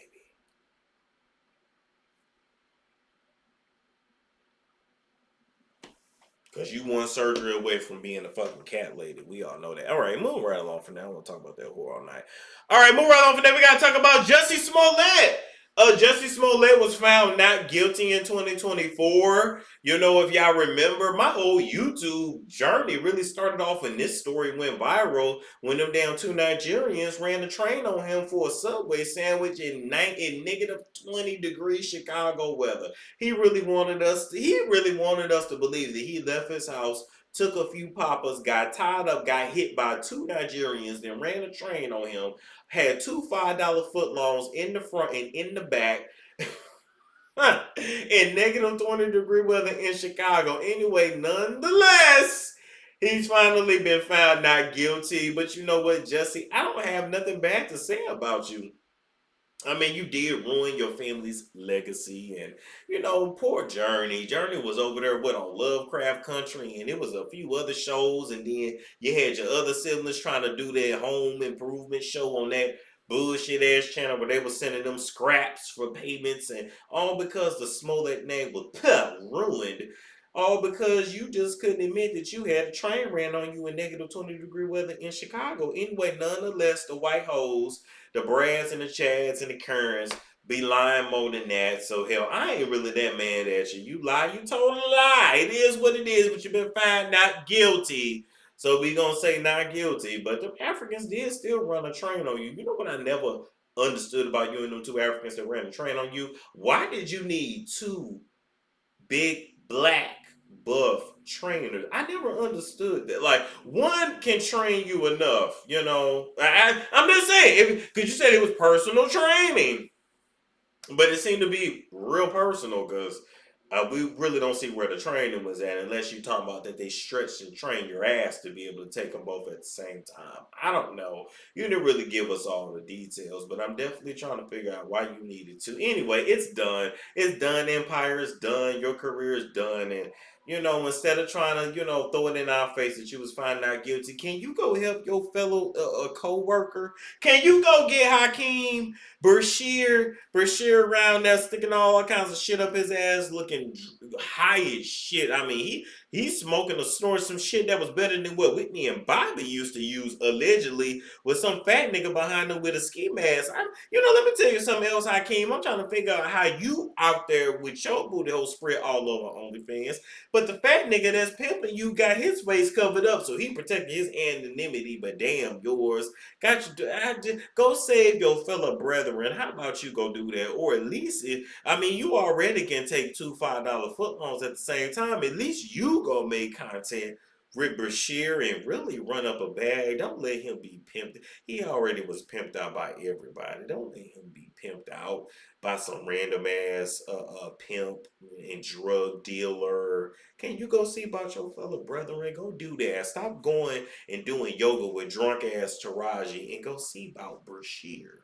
Speaker 2: Because you one surgery away from being a fucking cat lady. We all know that. All right, move right along from now. I want to talk about that whore all night. All right, move right along from there. We got to talk about Jussie Smollett. Jussie Smollett was found not guilty in 2024. You know, if y'all remember, my whole YouTube journey really started off when this story went viral when them damn two Nigerians ran the train on him for a Subway sandwich in negative 20 degrees Chicago weather. He really wanted us to believe that he left his house, took a few poppers, got tied up, got hit by two Nigerians, then ran a train on him, had two $5 footlongs in the front and in the back, in negative 20 degree weather in Chicago. Anyway, nonetheless, he's finally been found not guilty. But you know what, Jussie? I don't have nothing bad to say about you. I mean, you did ruin your family's legacy, and you know, poor Journey. Journey was over there on Lovecraft Country, and it was a few other shows, and then you had your other siblings trying to do their home improvement show on that bullshit ass channel where they were sending them scraps for payments, and all because the Smollett name was ruined. All because you just couldn't admit that you had a train ran on you in negative 20 degree weather in Chicago. Anyway, nonetheless, the white hoes, the Brads and the Chads and the Kerns be lying more than that. So hell, I ain't really that mad at you. You lie, you told a lie. It is what it is, but you've been found not guilty. So we gonna say not guilty. But the Africans did still run a train on you. You know what I never understood about you and them two Africans that ran a train on you? Why did you need two big black buff trainers? I never understood that. Like, one can train you enough, you know. I'm just saying, because you said it was personal training, but it seemed to be real personal because we really don't see where the training was at unless you're talking about that they stretched and trained your ass to be able to take them both at the same time. I don't know. You didn't really give us all the details, but I'm definitely trying to figure out why you needed to. Anyway, it's done. It's done. Empire is done. Your career is done. And, you know, instead of trying to, you know, throw it in our face that you was found not guilty, can you go help your fellow co-worker? Can you go get Hakeem Bashir around there sticking all kinds of shit up his ass, looking fucking high as shit. I mean, he's smoking or snorting some shit that was better than what Whitney and Bobby used to use, allegedly, with some fat nigga behind them with a ski mask. Let me tell you something else, Hakeem. I'm trying to figure out how you out there with your booty hole spread all over OnlyFans, but the fat nigga that's pimping you got his face covered up, so he protected his anonymity, but damn, yours got you. Go save your fellow brethren. How about you go do that? Or at least, you already can take two $5 footlongs at the same time. At least you go make content with Bashir and really run up a bag. Don't let him be pimped. He already was pimped out by everybody. Don't let him be pimped out by some random ass pimp and drug dealer. Can you go see about your fellow brethren? Go do that. Stop going and doing yoga with drunk ass Taraji and go see about Bashir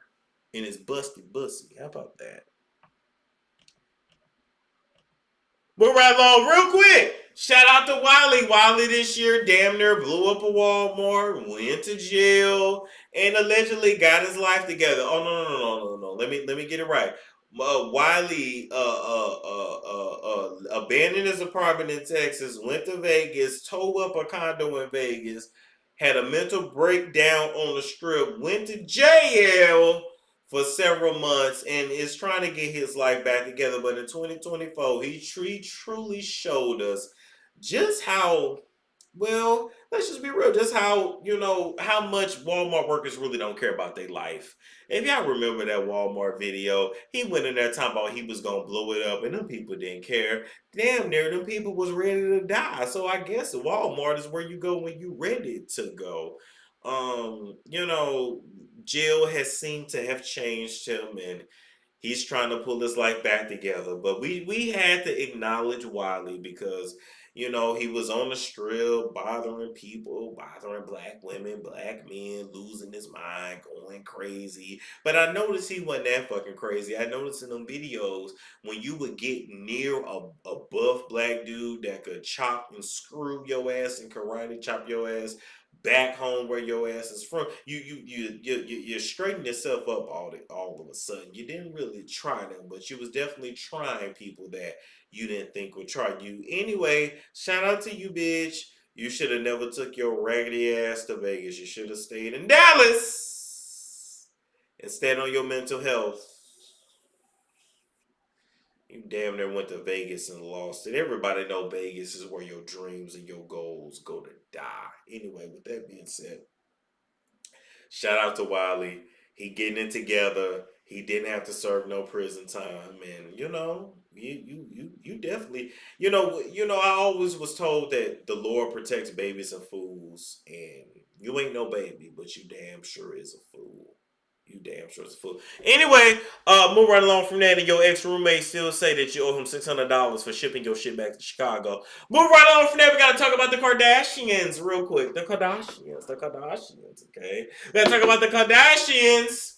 Speaker 2: and his busty bussy. How about that? We'll right along real quick. Shout out to Wiley. Wiley this year damn near blew up a Walmart, went to jail, and allegedly got his life together. Oh no. Let me get it right. Wiley abandoned his apartment in Texas, went to Vegas, towed up a condo in Vegas, had a mental breakdown on the strip, went to jail for several months and is trying to get his life back together. But in 2024, he truly showed us just how, well, let's just be real, just how, how much Walmart workers really don't care about their life. If y'all remember that Walmart video, he went in there talking about he was going to blow it up and them people didn't care. Damn near, them people was ready to die. So I guess Walmart is where you go when you ready to go. Jill has seemed to have changed him and he's trying to pull his life back together. But we had to acknowledge Wiley because, he was on the strip, bothering people, bothering black women, black men, losing his mind, going crazy. But I noticed he wasn't that fucking crazy. I noticed in them videos, when you would get near a buff black dude that could chop and screw your ass and karate chop your ass back home where your ass is from, you straighten yourself up all of a sudden. You didn't really try them, but you was definitely trying people that you didn't think would try you. Anyway, shout out to you, bitch. You should have never took your raggedy ass to Vegas. You should have stayed in Dallas and stayed on your mental health. You damn near went to Vegas and lost it. Everybody know Vegas is where your dreams and your goals go to die. Anyway, with that being said, shout out to Wiley. He getting it together. He didn't have to serve no prison time. And, you definitely, I always was told that the Lord protects babies and fools. And you ain't no baby, but you damn sure is a fool. You damn sure is a fool. Anyway, move right along from that, and your ex-roommate still say that you owe him $600 for shipping your shit back to Chicago. Move right along from that, we gotta talk about the Kardashians real quick. The Kardashians, okay? We gotta talk about the Kardashians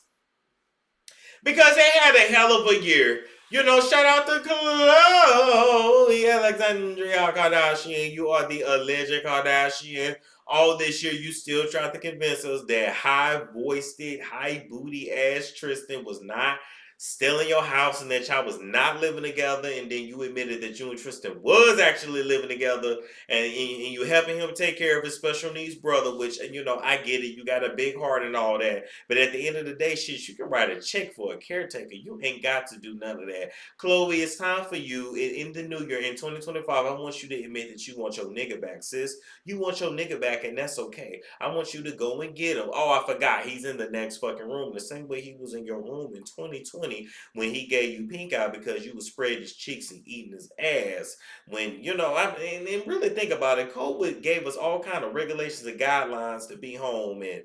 Speaker 2: because they had a hell of a year. Shout out to Khloe Alexandria Kardashian. You are the alleged Kardashian. All this year, you still tried to convince us that high-voiced, high-booty ass Tristan was not still in your house and that y'all was not living together, and then you admitted that you and Tristan was actually living together, and you helping him take care of his special needs brother, which, I get it, you got a big heart and all that, but at the end of the day, shit, you can write a check for a caretaker. You ain't got to do none of that. Khloe, it's time for you, in the new year, in 2025, I want you to admit that you want your nigga back, sis. You want your nigga back, and that's okay. I want you to go and get him. Oh, I forgot, he's in the next fucking room, the same way he was in your room in 2020, when he gave you pink eye because you was spreading his cheeks and eating his ass. When, and really think about it, COVID gave us all kind of regulations and guidelines to be home. And,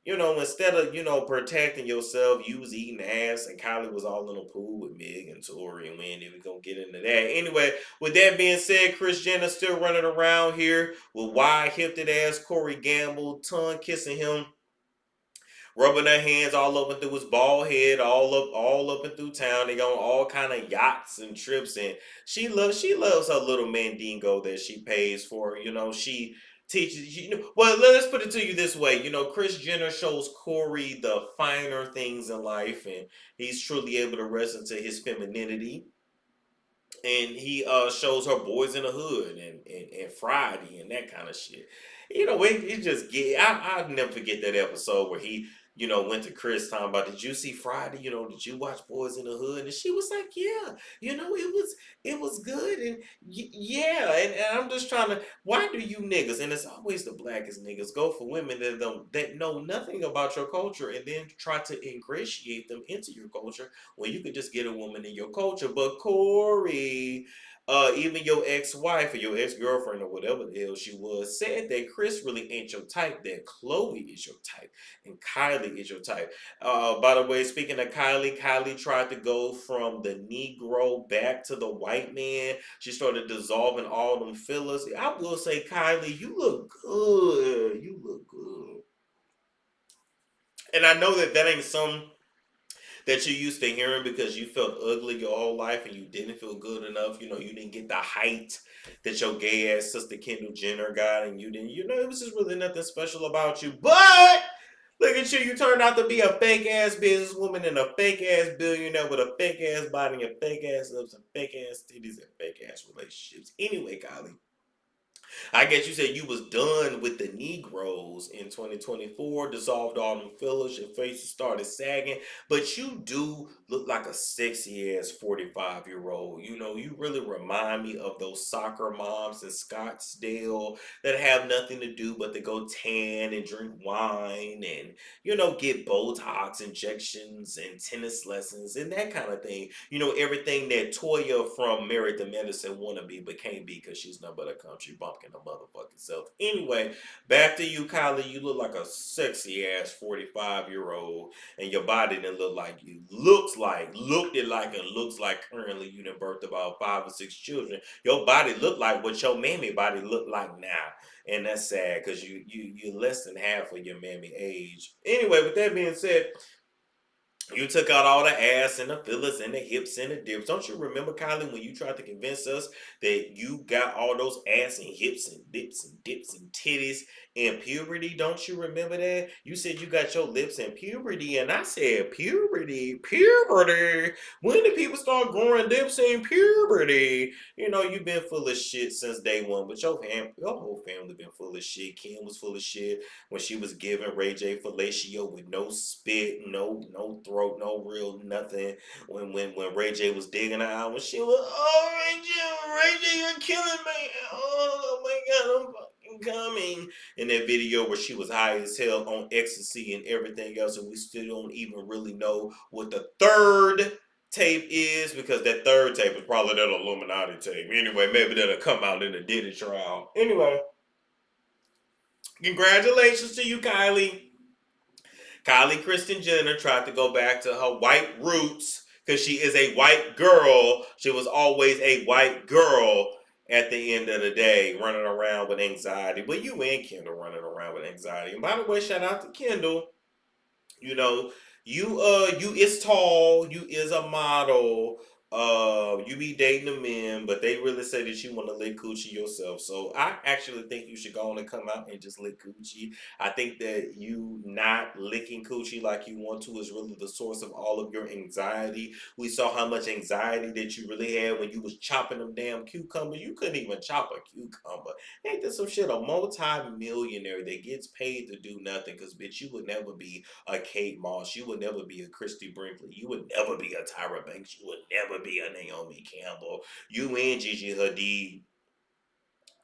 Speaker 2: instead of, protecting yourself, you was eating ass and Kylie was all in the pool with Meg and Tori, and we ain't even gonna get into that. Anyway, with that being said, Kris Jenner still running around here with wide-hipped ass Corey Gamble, tongue kissing him, rubbing their hands all up and through his bald head, all up and through town. They on all kind of yachts and trips, and she loves her little mandingo that she pays for. She teaches. Well, let's put it to you this way. Kris Jenner shows Corey the finer things in life, and he's truly able to rest into his femininity. and he shows her Boys in the Hood and Friday and that kind of shit. It just I'll never forget that episode where he, went to Chris talking about, did you see Friday? Did you watch Boys in the Hood? And she was like, yeah, it was good, and yeah, and I'm just trying to, why do you niggas, and it's always the blackest niggas, go for women that know nothing about your culture and then try to ingratiate them into your culture when you could just get a woman in your culture? But Corey, even your ex-wife or your ex-girlfriend or whatever the hell she was, said that Chris really ain't your type, that Chloe is your type and Kylie is your type. By the way, speaking of Kylie tried to go from the Negro back to the white man. She started dissolving all them fillers. I will say, Kylie, you look good. You look good. And I know that ain't some that you used to hearing because you felt ugly your whole life and you didn't feel good enough. You didn't get the height that your gay ass sister Kendall Jenner got, and you didn't, it was just really nothing special about you. But look at you turned out to be a fake ass businesswoman and a fake ass billionaire with a fake ass body and fake ass lips and fake ass titties and fake ass relationships. Anyway, Kylie, I guess you said you was done with the Negroes in 2024, dissolved all them fillers, your faces started sagging, but you do look like a sexy ass 45-year-old. You really remind me of those soccer moms in Scottsdale that have nothing to do but to go tan and drink wine and, get Botox injections and tennis lessons and that kind of thing. Everything that Toya from Married to Medicine wanna be but can't be because she's nothing but a country bumpkin her motherfucking self. Anyway, back to you, Kylie. You look like a sexy ass 45-year-old, and your body didn't look like you. Looked it like, and looks like currently you done birthed about 5 or 6 children. Your body looked like what your mammy body look like now. And that's sad because you're less than half of your mammy age. Anyway, with that being said, you took out all the ass and the fillers and the hips and the dips. Don't you remember, Kylie, when you tried to convince us that you got all those ass and hips and dips and titties in puberty? Don't you remember that? You said you got your lips in puberty, and I said, puberty? When did people start growing lips in puberty? You've been full of shit since day one, but your whole family been full of shit. Kim was full of shit when she was giving Ray J fellatio with no spit, no throat, no real nothing. When Ray J was digging her out, when she was, oh Ray J, you're killing me. Oh my God, I'm fucking coming. In that video where she was high as hell on ecstasy and everything else, and we still don't even really know what the third tape is, because that third tape is probably that Illuminati tape. Anyway, maybe that'll come out in the Diddy trial. Anyway, congratulations to you, Kylie. Kylie Kristen Jenner tried to go back to her white roots because she is a white girl. She was always a white girl at the end of the day, running around with anxiety. But you and Kendall running around with anxiety. And by the way, shout out to Kendall. You is tall, you is a model, you be dating the men, but they really say that you want to lick coochie yourself. So I actually think you should go on and come out and just lick coochie. I think that you not licking coochie like you want to is really the source of all of your anxiety. We saw how much anxiety that you really had when you was chopping them damn cucumbers. You couldn't even chop a cucumber. Ain't this some shit? A multi-millionaire that gets paid to do nothing, because bitch, you would never be a Kate Moss. You would never be a Christy Brinkley. You would never be a Tyra Banks. You would never be a Naomi Campbell. You and Gigi Hadid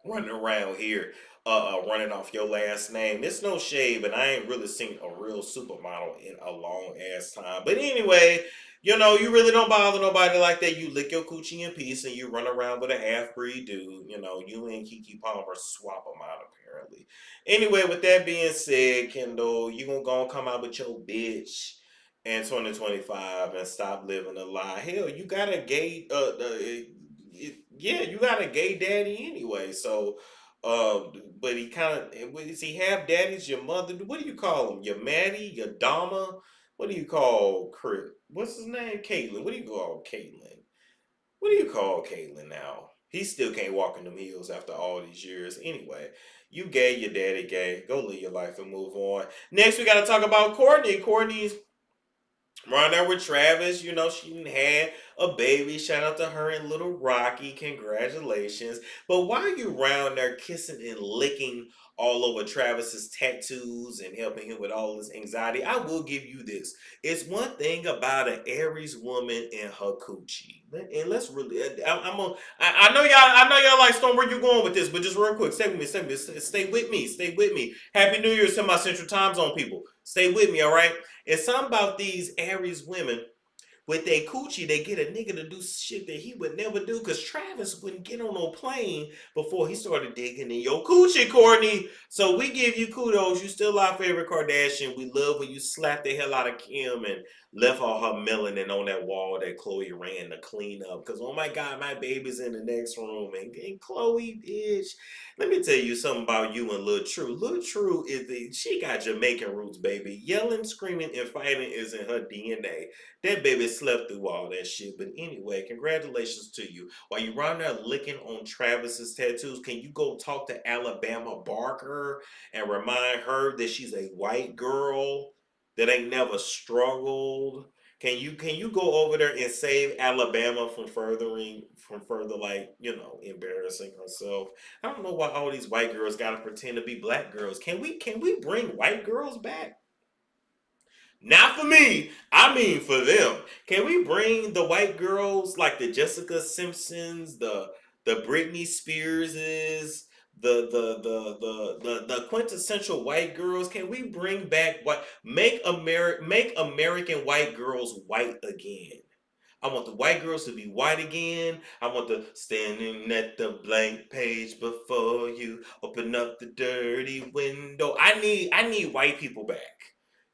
Speaker 2: running around here, running off your last name. It's no shade, but I ain't really seen a real supermodel in a long ass time. But anyway, you really don't bother nobody like that. You lick your coochie in peace and you run around with a half-breed dude. You and Keke Palmer swap them out, apparently. Anyway, with that being said, Kendall, you gonna go and come out with your bitch in 2025 and stop living a lie. Hell, you got a gay, yeah, you got a gay daddy anyway. So, but he kind of, is he half daddy's your mother? What do you call him? Your Maddie, your Dama? What do you call Chris? What's his name? Caitlyn. What do you call Caitlyn? What do you call Caitlyn now? He still can't walk in them heels after all these years. Anyway, you gay, your daddy gay. Go live your life and move on. Next, we got to talk about Courtney. Courtney's running there with Travis. She didn't have a baby. Shout out to her and little Rocky. Congratulations. But while you around there kissing and licking all over Travis's tattoos and helping him with all his anxiety, I will give you this. It's one thing about an Aries woman and her coochie. And let's really, I know y'all like Storm, where you going with this, but just real quick, stay with me, stay with me. Happy New Year to my Central Time Zone people. Stay with me, all right? It's something about these Aries women. With their coochie, they get a nigga to do shit that he would never do, because Travis wouldn't get on no plane before he started digging in your coochie, Courtney. So we give you kudos. You still our favorite Kardashian. We love when you slap the hell out of Kim and left all her melanin on that wall that Khloe ran to clean up. Because, oh my God, my baby's in the next room. And Khloe, bitch, let me tell you something about you and Lil True. Lil True, she got Jamaican roots, baby. Yelling, screaming, and fighting is in her DNA. That baby slept through all that shit. But anyway, congratulations to you. While you around there licking on Travis's tattoos, can you go talk to Alabama Barker and remind her that she's a white girl that ain't never struggled? Can you go over there and save Alabama from further like, embarrassing herself? I don't know why all these white girls gotta pretend to be black girls. Can we bring white girls back? Not for me. I mean for them. Can we bring the white girls like the Jessica Simpsons, the Britney Spearses, the quintessential white girls? Can we bring back make American white girls white again? I want the white girls to be white again. I want the standing at the blank page before you open up the dirty window. I need white people back.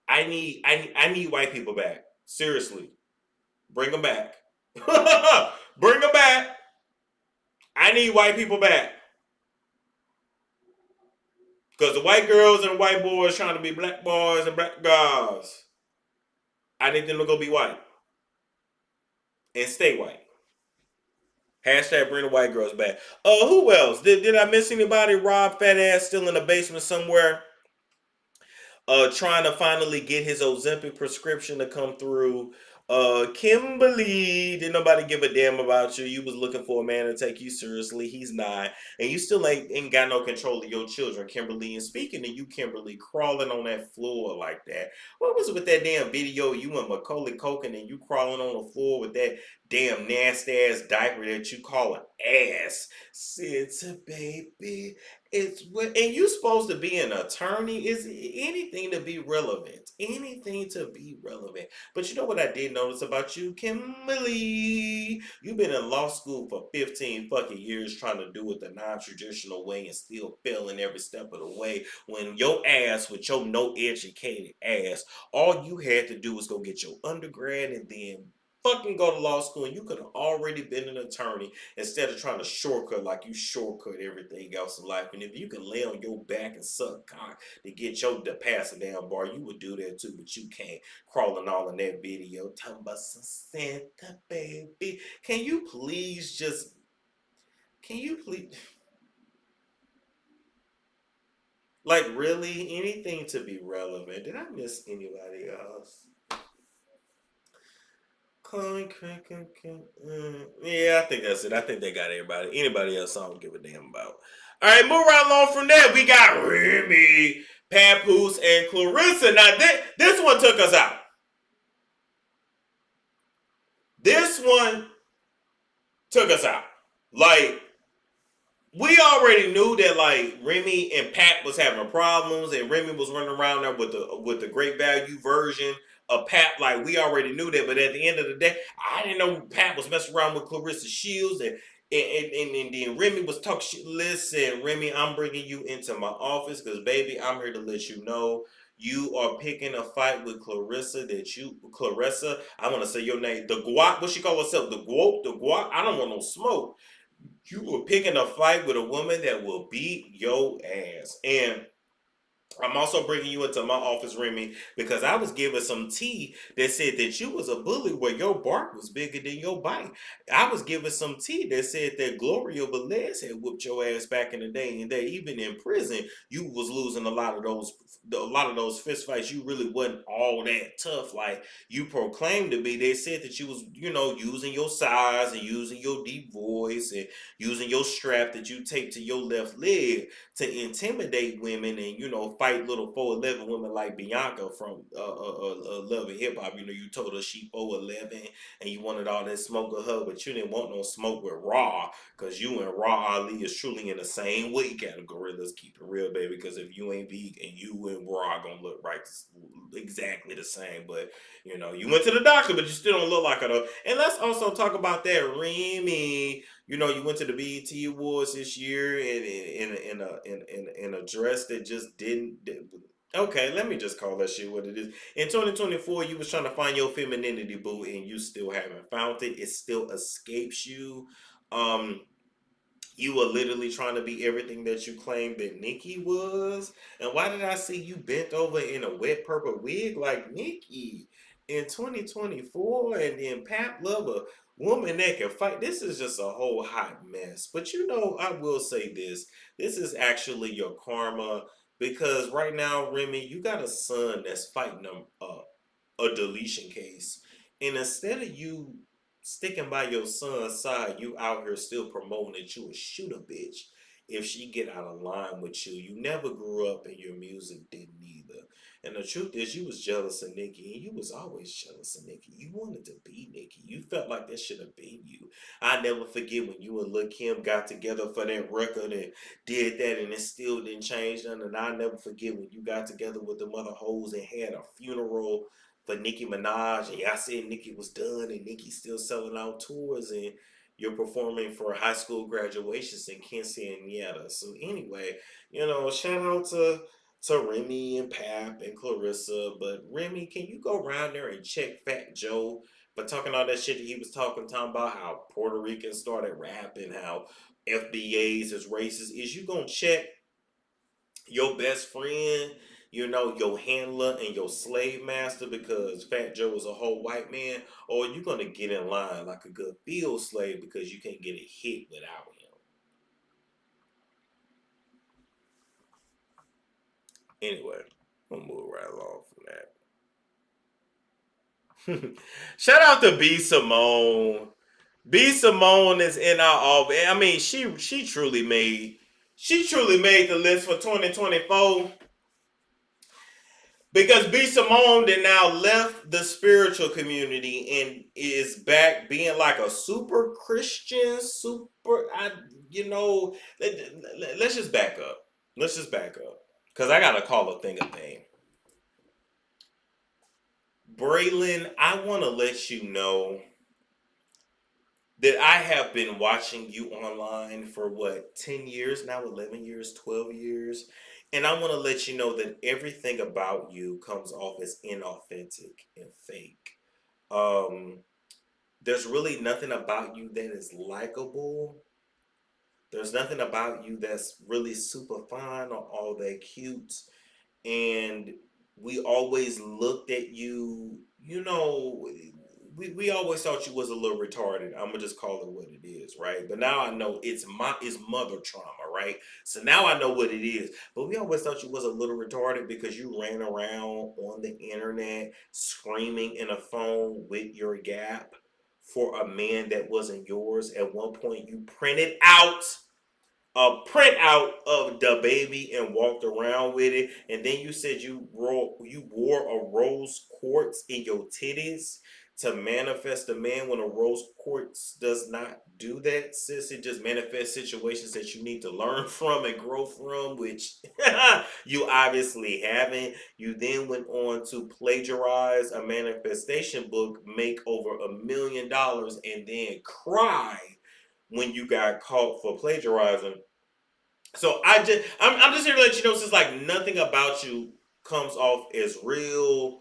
Speaker 2: I need white people back. Seriously. Bring them back. Bring them back. I need white people back. Because the white girls and white boys trying to be black boys and black guys, I need them to go be white. And stay white. Hashtag bring the white girls back. Who else? Did I miss anybody? Rob fat ass still in the basement somewhere. Trying to finally get his Ozempic prescription to come through. Kimberly, didn't nobody give a damn about you. You was looking for a man to take you seriously. He's not. And you still ain't got no control of your children, Kimberly. And speaking of you, Kimberly, crawling on that floor like that. What was it with that damn video? You and Macaulay Culkin and you crawling on the floor with that damn nasty ass diaper that you call an ass. It's a baby. It's what, and you supposed to be an attorney. Is anything to be relevant? Anything to be relevant. But you know what I did notice about you, Kimberly? You've been in law school for 15 fucking years trying to do it the non-traditional way and still failing every step of the way. When your ass, with your no-educated ass, all you had to do was go get your undergrad and then fucking go to law school, and you could have already been an attorney instead of trying to shortcut like you shortcut everything else in life. And if you can lay on your back and suck cock to pass a damn bar, you would do that too, but you can't. Crawling all in that video, talking about some Santa baby. Can you please like, really, anything to be relevant? Did I miss anybody else? Yeah, I think that's it. I think they got everybody. Anybody else I don't give a damn about. All right, move right along from that. We got Remy, Papoose, and Clarissa. Now, this one took us out. This one took us out. Like, we already knew that, like, Remy and Paak was having problems, and Remy was running around there with the great value version of Paak. Like, we already knew that, but at the end of the day, I didn't know Paak was messing around with Clarissa Shields, and then Remy was talking shit. Listen, Remy, I'm bringing you into my office because, baby, I'm here to let you know you are picking a fight with Clarissa Clarissa, I want to say your name, the Guap, what she call herself, the Guap, I don't want no smoke. You were picking a fight with a woman that will beat your ass. And I'm also bringing you into my office, Remy, because I was given some tea that said that you was a bully where your bark was bigger than your bite. I was given some tea that said that Gloria Velez had whooped your ass back in the day, and that even in prison, you was losing a lot of those fist fights. You really wasn't all that tough like you proclaimed to be. They said that you was, using your size and using your deep voice and using your strap that you tape to your left leg to intimidate women and fight little 4'11" women like Bianca from Love and Hip Hop. You told her she 4'11" and you wanted all that smoke with her, but you didn't want no smoke with Raw because you and Raw Ali is truly in the same weight category. Let's keep it real, baby. Because if you ain't vegan, you and Raw are gonna look right exactly the same. But you went to the doctor, but you still don't look like her though. And let's also talk about that Remy. You went to the BET Awards this year in a dress that just didn't. Okay, let me just call that shit what it is. In 2024, you was trying to find your femininity, boo, and you still haven't found it. It still escapes you. Um, you were literally trying to be everything that you claimed that Nikki was. And why did I see you bent over in a wet purple wig like Nikki in 2024? And then Pap love a woman that can fight. This is just a whole hot mess. But I will say this. This is actually your karma. Because right now, Remy, you got a son that's fighting a deletion case. And instead of you sticking by your son's side, you out here still promoting that you would shoot a bitch if she get out of line with you. You never grew up and your music didn't either. And the truth is you was jealous of Nicki, and you was always jealous of Nicki. You wanted to be Nicki. You felt like that should have been you. I never forget when you and Lil Kim got together for that record and did that, and it still didn't change nothing. And I never forget when you got together with the mother hoes and had a funeral for Nicki Minaj, and y'all said Nicki was done, and Nicki's still selling out tours, and you're performing for high school graduations in Quincy and Netta. So anyway, shout out to Remy and Pap and Clarissa. But Remy, can you go around there and check Fat Joe for talking all that shit that he was talking about how Puerto Ricans started rapping, how FBAs is racist? Is you gonna check your best friend, your handler and your slave master because Fat Joe is a whole white man, or are you gonna get in line like a good field slave because you can't get a hit without him? Anyway, we'll move right along from that. Shout out to B Simone. B Simone is in our office. I mean, she truly made the list for 2024. Because B Simone then now left the spiritual community and is back being like a super Christian, let's just back up. Let's just back up. Because I got to call a thing a thing. Braylon, I want to let you know that I have been watching you online for 10 years now, 11 years, 12 years. And I want to let you know that everything about you comes off as inauthentic and fake. Um, there's really nothing about you that is likable. There's nothing about you that's really super fine or all that cute. And we always looked at you, we always thought you was a little retarded. I'm gonna just call it what it is, right? But now I know it's mother trauma, right? So now I know what it is. But we always thought you was a little retarded because you ran around on the internet screaming in a phone with your gap for a man that wasn't yours. At one point, you printed out a printout of the baby and walked around with it, and then you said you wore a rose quartz in your titties to manifest a man when a rose quartz does not do that, sis. It just manifests situations that you need to learn from and grow from, which you obviously haven't. You then went on to plagiarize a manifestation book, make over $1 million, and then cry when you got caught for plagiarizing. So I'm just here to let you know, since like nothing about you comes off as real,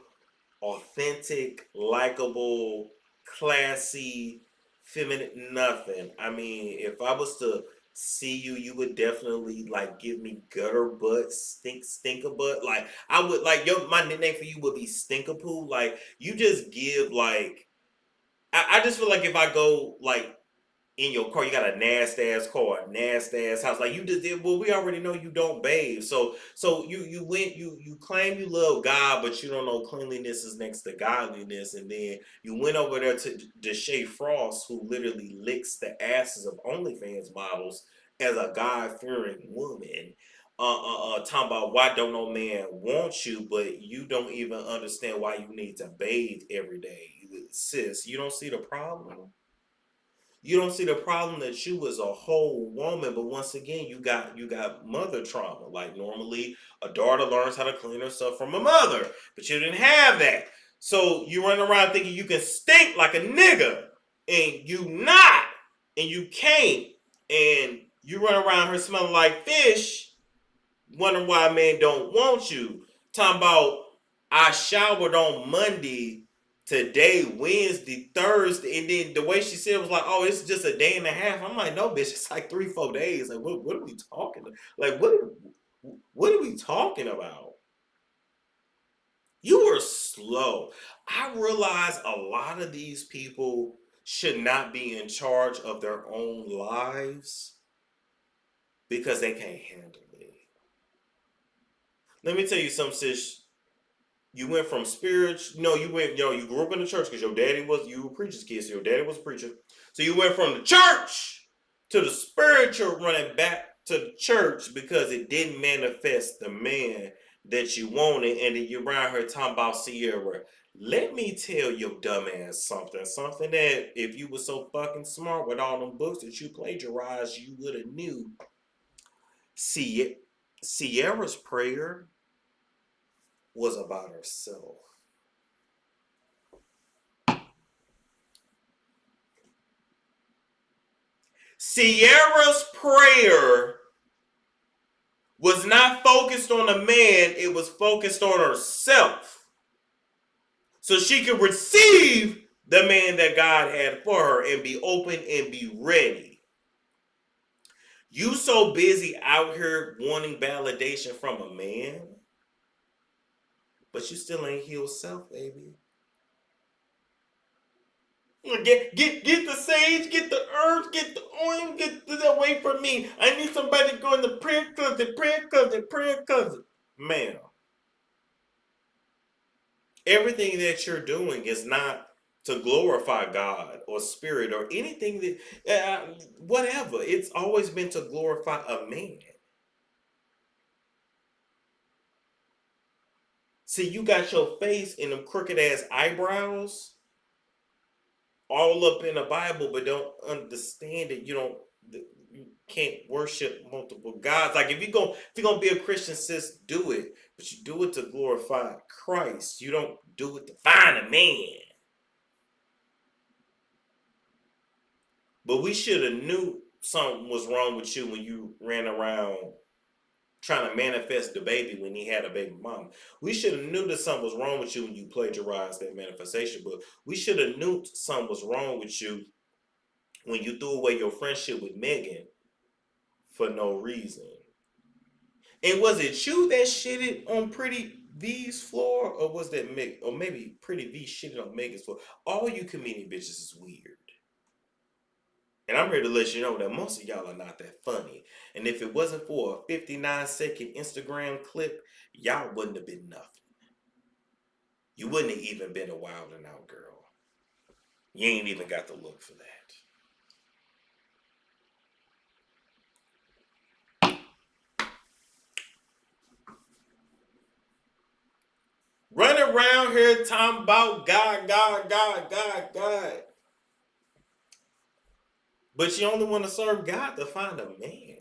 Speaker 2: authentic, likable, classy, feminine, nothing. I mean, if I was to see you, you would definitely like give me gutter butt, stinker butt. Like I would like my nickname for you would be stinker poo. Like you just give like I just feel like if I go like in your car, you got a nasty ass car, nasty ass house. Like you just did. Well, we already know you don't bathe. So you went you claim you love God, but you don't know cleanliness is next to godliness. And then you went over there to Deshae Frost, who literally licks the asses of OnlyFans models as a God fearing woman. Talking about why don't no man want you, but you don't even understand why you need to bathe every day, sis. You don't see the problem. You don't see the problem that you was a whole woman, but once again, you got mother trauma. Like normally, a daughter learns how to clean herself from a mother, but you didn't have that. So you run around thinking you can stink like a nigga, and you not, and you can't, and you run around her smelling like fish, wondering why a man don't want you. Talking about I showered on Monday. Today, Wednesday, Thursday, and then the way she said it was like, "Oh, it's just a day and a half." I'm like, "No, bitch, it's like 3-4 days." Like, what are we talking? Like, what are we talking about? You were slow. I realize a lot of these people should not be in charge of their own lives because they can't handle it. Let me tell you something, sis. You went from you grew up in the church because you were a preacher's kid, so your daddy was a preacher. So you went from the church to the spiritual, running back to the church because it didn't manifest the man that you wanted, and then you around here talking about Sierra. Let me tell your dumb ass something that if you were so fucking smart with all them books that you plagiarized, you would have knew. Sierra's prayer was about herself. Sierra's prayer was not focused on a man, it was focused on herself. So she could receive the man that God had for her and be open and be ready. You so busy out here wanting validation from a man, but you still ain't healed self, baby. Get the sage, get the herbs, get the oil, get that away from me. I need somebody to go in the prayer closet. Man, everything that you're doing is not to glorify God or spirit or anything that, whatever. It's always been to glorify a man. See, you got your face in them crooked ass eyebrows all up in the Bible, but don't understand it. You can't worship multiple gods. Like if you're gonna be a Christian, sis, do it. But you do it to glorify Christ. You don't do it to find a man. But we should have knew something was wrong with you when you ran around trying to manifest the baby when he had a baby mama. We should have knew that something was wrong with you when you plagiarized that manifestation book. We should have knew something was wrong with you when you threw away your friendship with Megan for no reason. And was it you that shitted on Pretty V's floor, or was that Meg? Or maybe Pretty V shitted on Megan's floor? All you comedian bitches is weird. And I'm here to let you know that most of y'all are not that funny. And if it wasn't for a 59-second Instagram clip, y'all wouldn't have been nothing. You wouldn't have even been a Wild and Out girl. You ain't even got the look for that. Running around here talking about God. But you only want to serve God to find a man.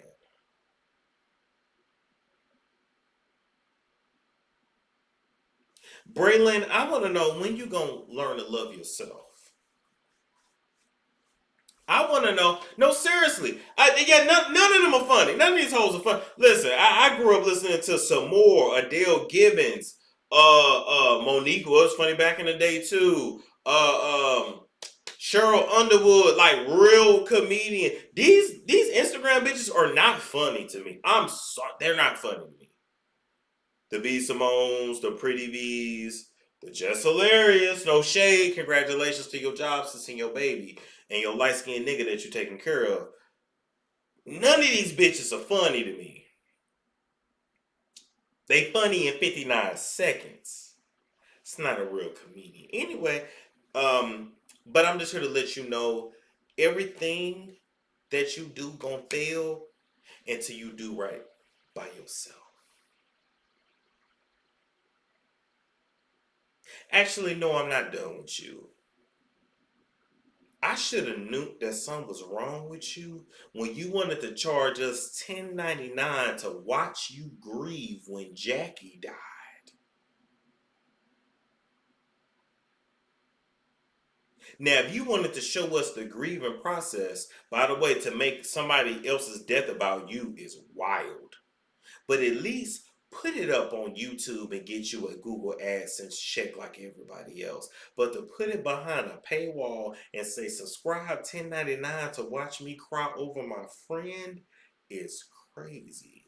Speaker 2: Braylon, I want to know when you going to learn to love yourself. I want to know. No, seriously. None of them are funny. None of these hoes are funny. Listen, I grew up listening to some more Adele Givens. Monique was funny back in the day too. Cheryl Underwood, like real comedian. These Instagram bitches are not funny to me. I'm sorry, they're not funny to me. The B Simones, the Pretty V's, the Just Hilarious, no shade. Congratulations to your job, sis, and your baby, and your light skinned nigga that you're taking care of. None of these bitches are funny to me. They funny in 59 seconds. It's not a real comedian. Anyway, but I'm just here to let you know everything that you do gonna fail until you do right by yourself. Actually, no, I'm not done with you. I should have knew that something was wrong with you when you wanted to charge us $10.99 to watch you grieve when Jackie died. Now, if you wanted to show us the grieving process, by the way, to make somebody else's death about you is wild. But at least put it up on YouTube and get you a Google AdSense check like everybody else. But to put it behind a paywall and say subscribe $10.99 to watch me cry over my friend is crazy.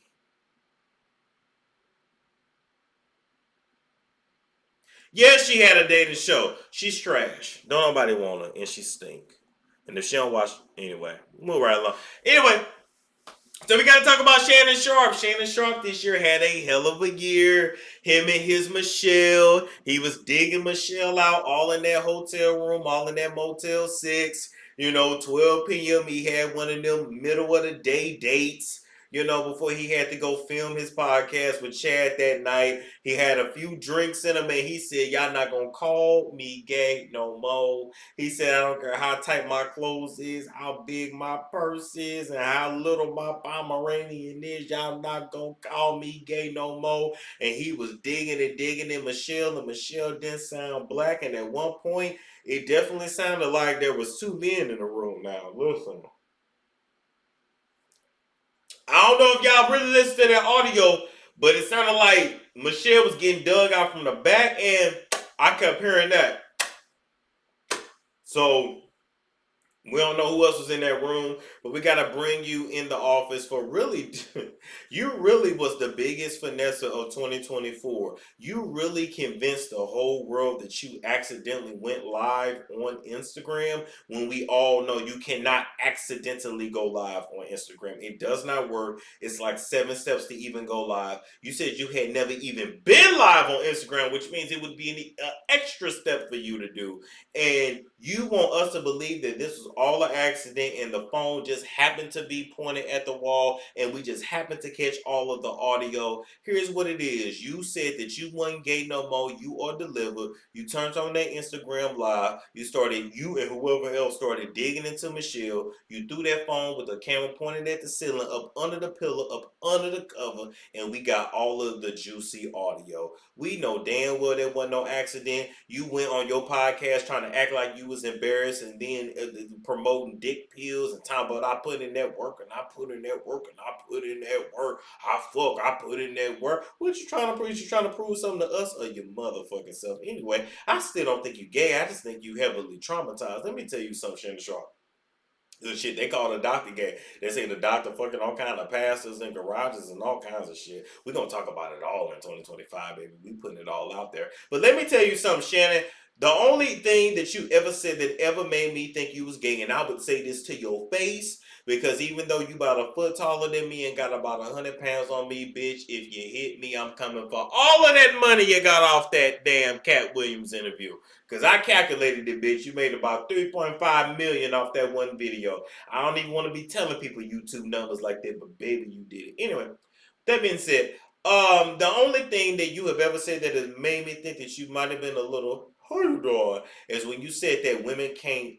Speaker 2: Yeah, she had a dating show. She's trash. Don't nobody want her, and she stink. And if she don't watch, anyway, move right along. Anyway, so we got to talk about Shannon Sharpe. Shannon Sharpe this year had a hell of a year. Him and his Michelle. He was digging Michelle out all in that hotel room, all in that Motel 6. 12 p.m. he had one of them middle of the day dates. Before he had to go film his podcast with Chad that night. He had a few drinks in him and he said, y'all not gonna call me gay no more. He said, I don't care how tight my clothes is, how big my purse is, and how little my Pomeranian is. Y'all not gonna call me gay no more. And he was digging in Michelle, and Michelle didn't sound black. And at one point, it definitely sounded like there was two men in the room. Now, listen. I don't know if y'all really listened to that audio, but it sounded like Michelle was getting dug out from the back, and I kept hearing that. So we don't know who else was in that room, but we got to bring you in the office for really, you really was the biggest finesse of 2024. You really convinced the whole world that you accidentally went live on Instagram when we all know you cannot accidentally go live on Instagram. It does not work. It's like 7 steps to even go live. You said you had never even been live on Instagram, which means it would be an extra step for you to do. And you want us to believe that this was all an accident and the phone just happened to be pointed at the wall and we just happened to catch all of the audio. Here's what it is. You said that you wasn't gay no more. You are delivered. You turned on that Instagram live. You and whoever else started digging into Michelle. You threw that phone with the camera pointed at the ceiling, up under the pillow, up under the cover, and we got all of the juicy audio. We know damn well there wasn't no accident. You went on your podcast trying to act like you was embarrassed and then promoting dick pills and talking about I put in that work and I put in that work and I put in that work. I put in that work. What you trying to prove? You trying to prove something to us or your motherfucking self? Anyway, I still don't think you gay. I just think you heavily traumatized. Let me tell you something, Shannon Sharpe. The shit they call the doctor gay. They say the doctor fucking all kind of pastors and garages and all kinds of shit. We're gonna talk about it all in 2025, baby. We putting it all out there. But let me tell you something, Shannon. The only thing that you ever said that ever made me think you was gay, and I would say this to your face, because even though you about a foot taller than me and got about 100 pounds on me, bitch, if you hit me, I'm coming for all of that money you got off that damn Cat Williams interview. Because I calculated it, bitch. You made about $3.5 million off that one video. I don't even want to be telling people YouTube numbers like that, but baby, you did it. Anyway, that being said, the only thing that you have ever said that has made me think that you might have been a little hard on is when you said that women can't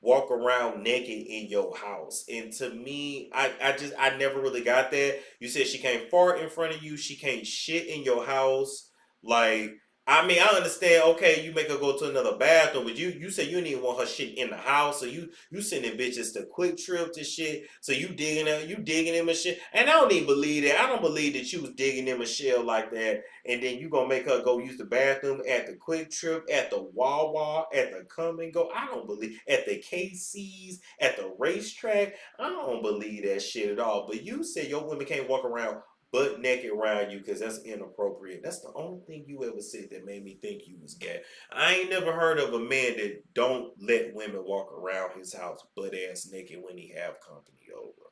Speaker 2: walk around naked in your house. And to me, I never really got that. You said she can't fart in front of you. She can't shit in your house. Like, I mean, I understand. Okay, you make her go to another bathroom, but you said you didn't even want her shit in the house, so you sending bitches to Quick Trip to shit. So you digging in Michelle, and I don't even believe that. I don't believe that you was digging in Michelle like that, and then you gonna make her go use the bathroom at the Quick Trip, at the Wawa, at the Come and Go. I don't believe at the KC's, at the racetrack. I don't believe that shit at all. But you said your women can't walk around butt naked around you because that's inappropriate. That's the only thing you ever said that made me think you was gay. I ain't never heard of a man that don't let women walk around his house butt ass naked when he have company over.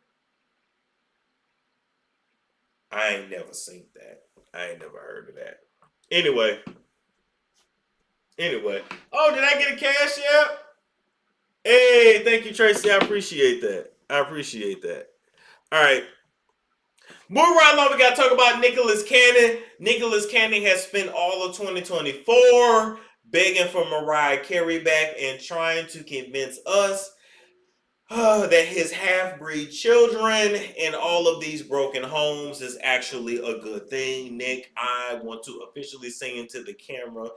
Speaker 2: I ain't never seen that. I ain't never heard of that. Anyway. Oh, did I get a cash app? Hey, thank you, Tracy. I appreciate that. All right. Moving right along, we got to talk about Nicholas Cannon. Nicholas Cannon has spent all of 2024 begging for Mariah Carey back and trying to convince us that his half-breed children and all of these broken homes is actually a good thing. Nick, I want to officially say into the camera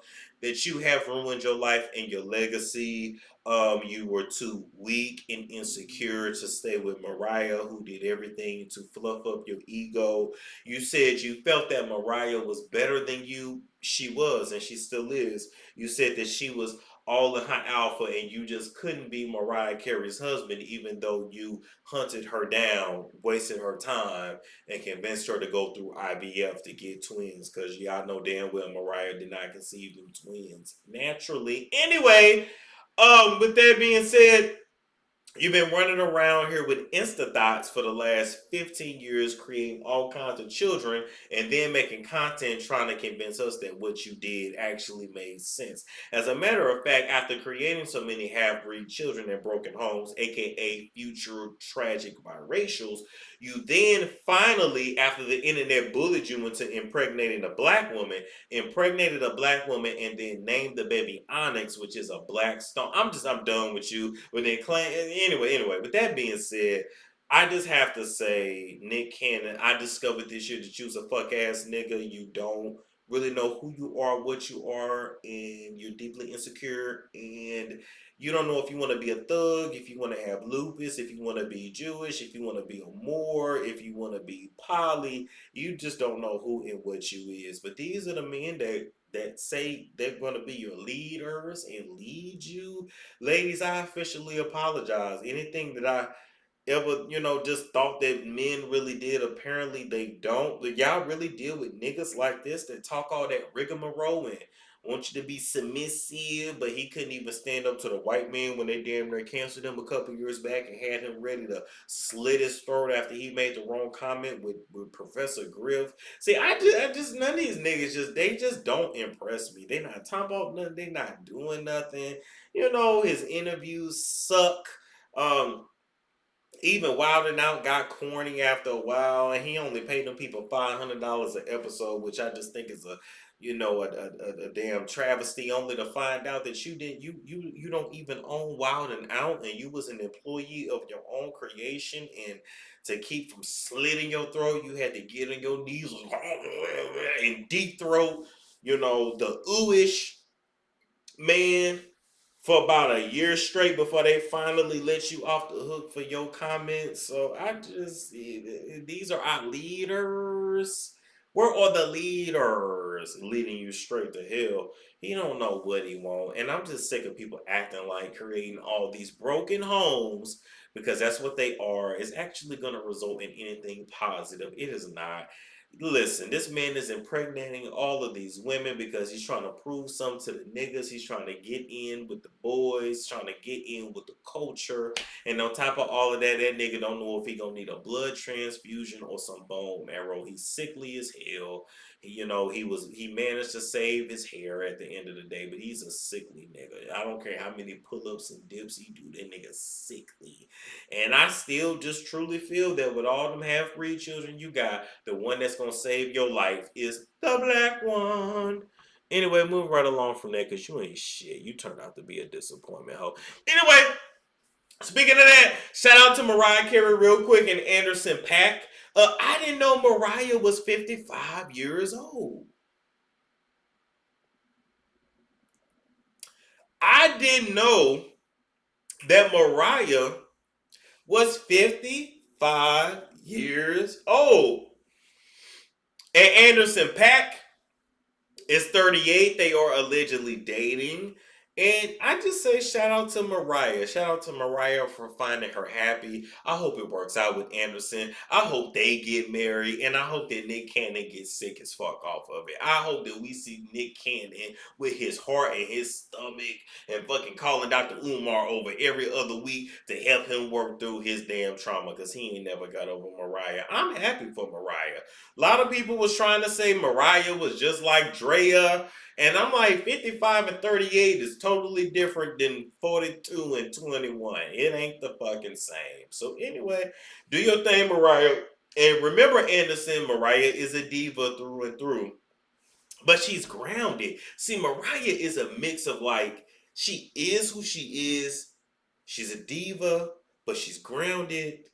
Speaker 2: that you have ruined your life and your legacy. You were too weak and insecure to stay with Mariah, who did everything to fluff up your ego. You said you felt that Mariah was better than you. She was, and she still is. You said that she was all in her alpha and you just couldn't be Mariah Carey's husband, even though you hunted her down, wasted her time, and convinced her to go through IVF to get twins, because y'all know damn well Mariah did not conceive them twins naturally. Anyway, with that being said, you've been running around here with Insta Thoughts for the last 15 years, creating all kinds of children, and then making content trying to convince us that what you did actually made sense. As a matter of fact, after creating so many half-breed children in broken homes, aka future tragic biracials, you then finally, after the internet bullied you into impregnating a black woman, and then named the baby Onyx, which is a black stone. I'm done with you. But then claim anyway. With that being said, I just have to say, Nick Cannon, I discovered this year that you's a fuck ass nigga. You don't really know who you are, what you are, and you're deeply insecure, and you don't know if you want to be a thug, if you want to have lupus, if you want to be Jewish, if you want to be a Moor, if you want to be poly. You just don't know who and what you is. But these are the men that say they're going to be your leaders and lead you. Ladies, I officially apologize. Anything that I ever, just thought that men really did, apparently they don't. But y'all really deal with niggas like this that talk all that rigmarole and want you to be submissive, but he couldn't even stand up to the white man when they damn near canceled him a couple years back and had him ready to slit his throat after he made the wrong comment with Professor Griff. See, I just none of these niggas they just don't impress me. They not talking about nothing. They not doing nothing. His interviews suck. Even Wild 'N Out got corny after a while, and he only paid them people $500 an episode, which I just think is a damn travesty. Only to find out that you don't even own Wild 'N Out, and you was an employee of your own creation, and to keep from slitting your throat, you had to get on your knees and deep throat, the ooish man for about a year straight before they finally let you off the hook for your comments. So these are our leaders. Where are the leaders leading you straight to hell? He don't know what he want. And I'm just sick of people acting like creating all these broken homes, because that's what they are, is actually going to result in anything positive. It is not. Listen, this man is impregnating all of these women because he's trying to prove something to the niggas. He's trying to get in with the boys, trying to get in with the culture. And on top of all of that, that nigga don't know if he gonna need a blood transfusion or some bone marrow. He's sickly as hell. He managed to save his hair at the end of the day, but he's a sickly nigga. I don't care how many pull-ups and dips he do, that nigga's sickly. And I still just truly feel that with all them half-breed children you got, the one that's gonna save your life is the black one. Anyway, move right along from that, because you ain't shit. You turned out to be a disappointment, ho. Anyway, speaking of that, shout out to Mariah Carey real quick and Anderson .Paak. I didn't know Mariah was 55 years old. I didn't know that Mariah was 55 years old. And Anderson .Paak is 38. They are allegedly dating. And I just say shout out to Mariah. Shout out to Mariah for finding her happy. I hope it works out with Anderson. I hope they get married. And I hope that Nick Cannon gets sick as fuck off of it. I hope that we see Nick Cannon with his heart and his stomach and fucking calling Dr. Umar over every other week to help him work through his damn trauma because he ain't never got over Mariah. I'm happy for Mariah. A lot of people was trying to say Mariah was just like Drea. And I'm like, 55 and 38 is totally different than 42 and 21. It ain't the fucking same. So anyway, do your thing, Mariah. And remember, Anderson, Mariah is a diva through and through. But she's grounded. See, Mariah is a mix of like, she is who she is. She's a diva, but she's grounded.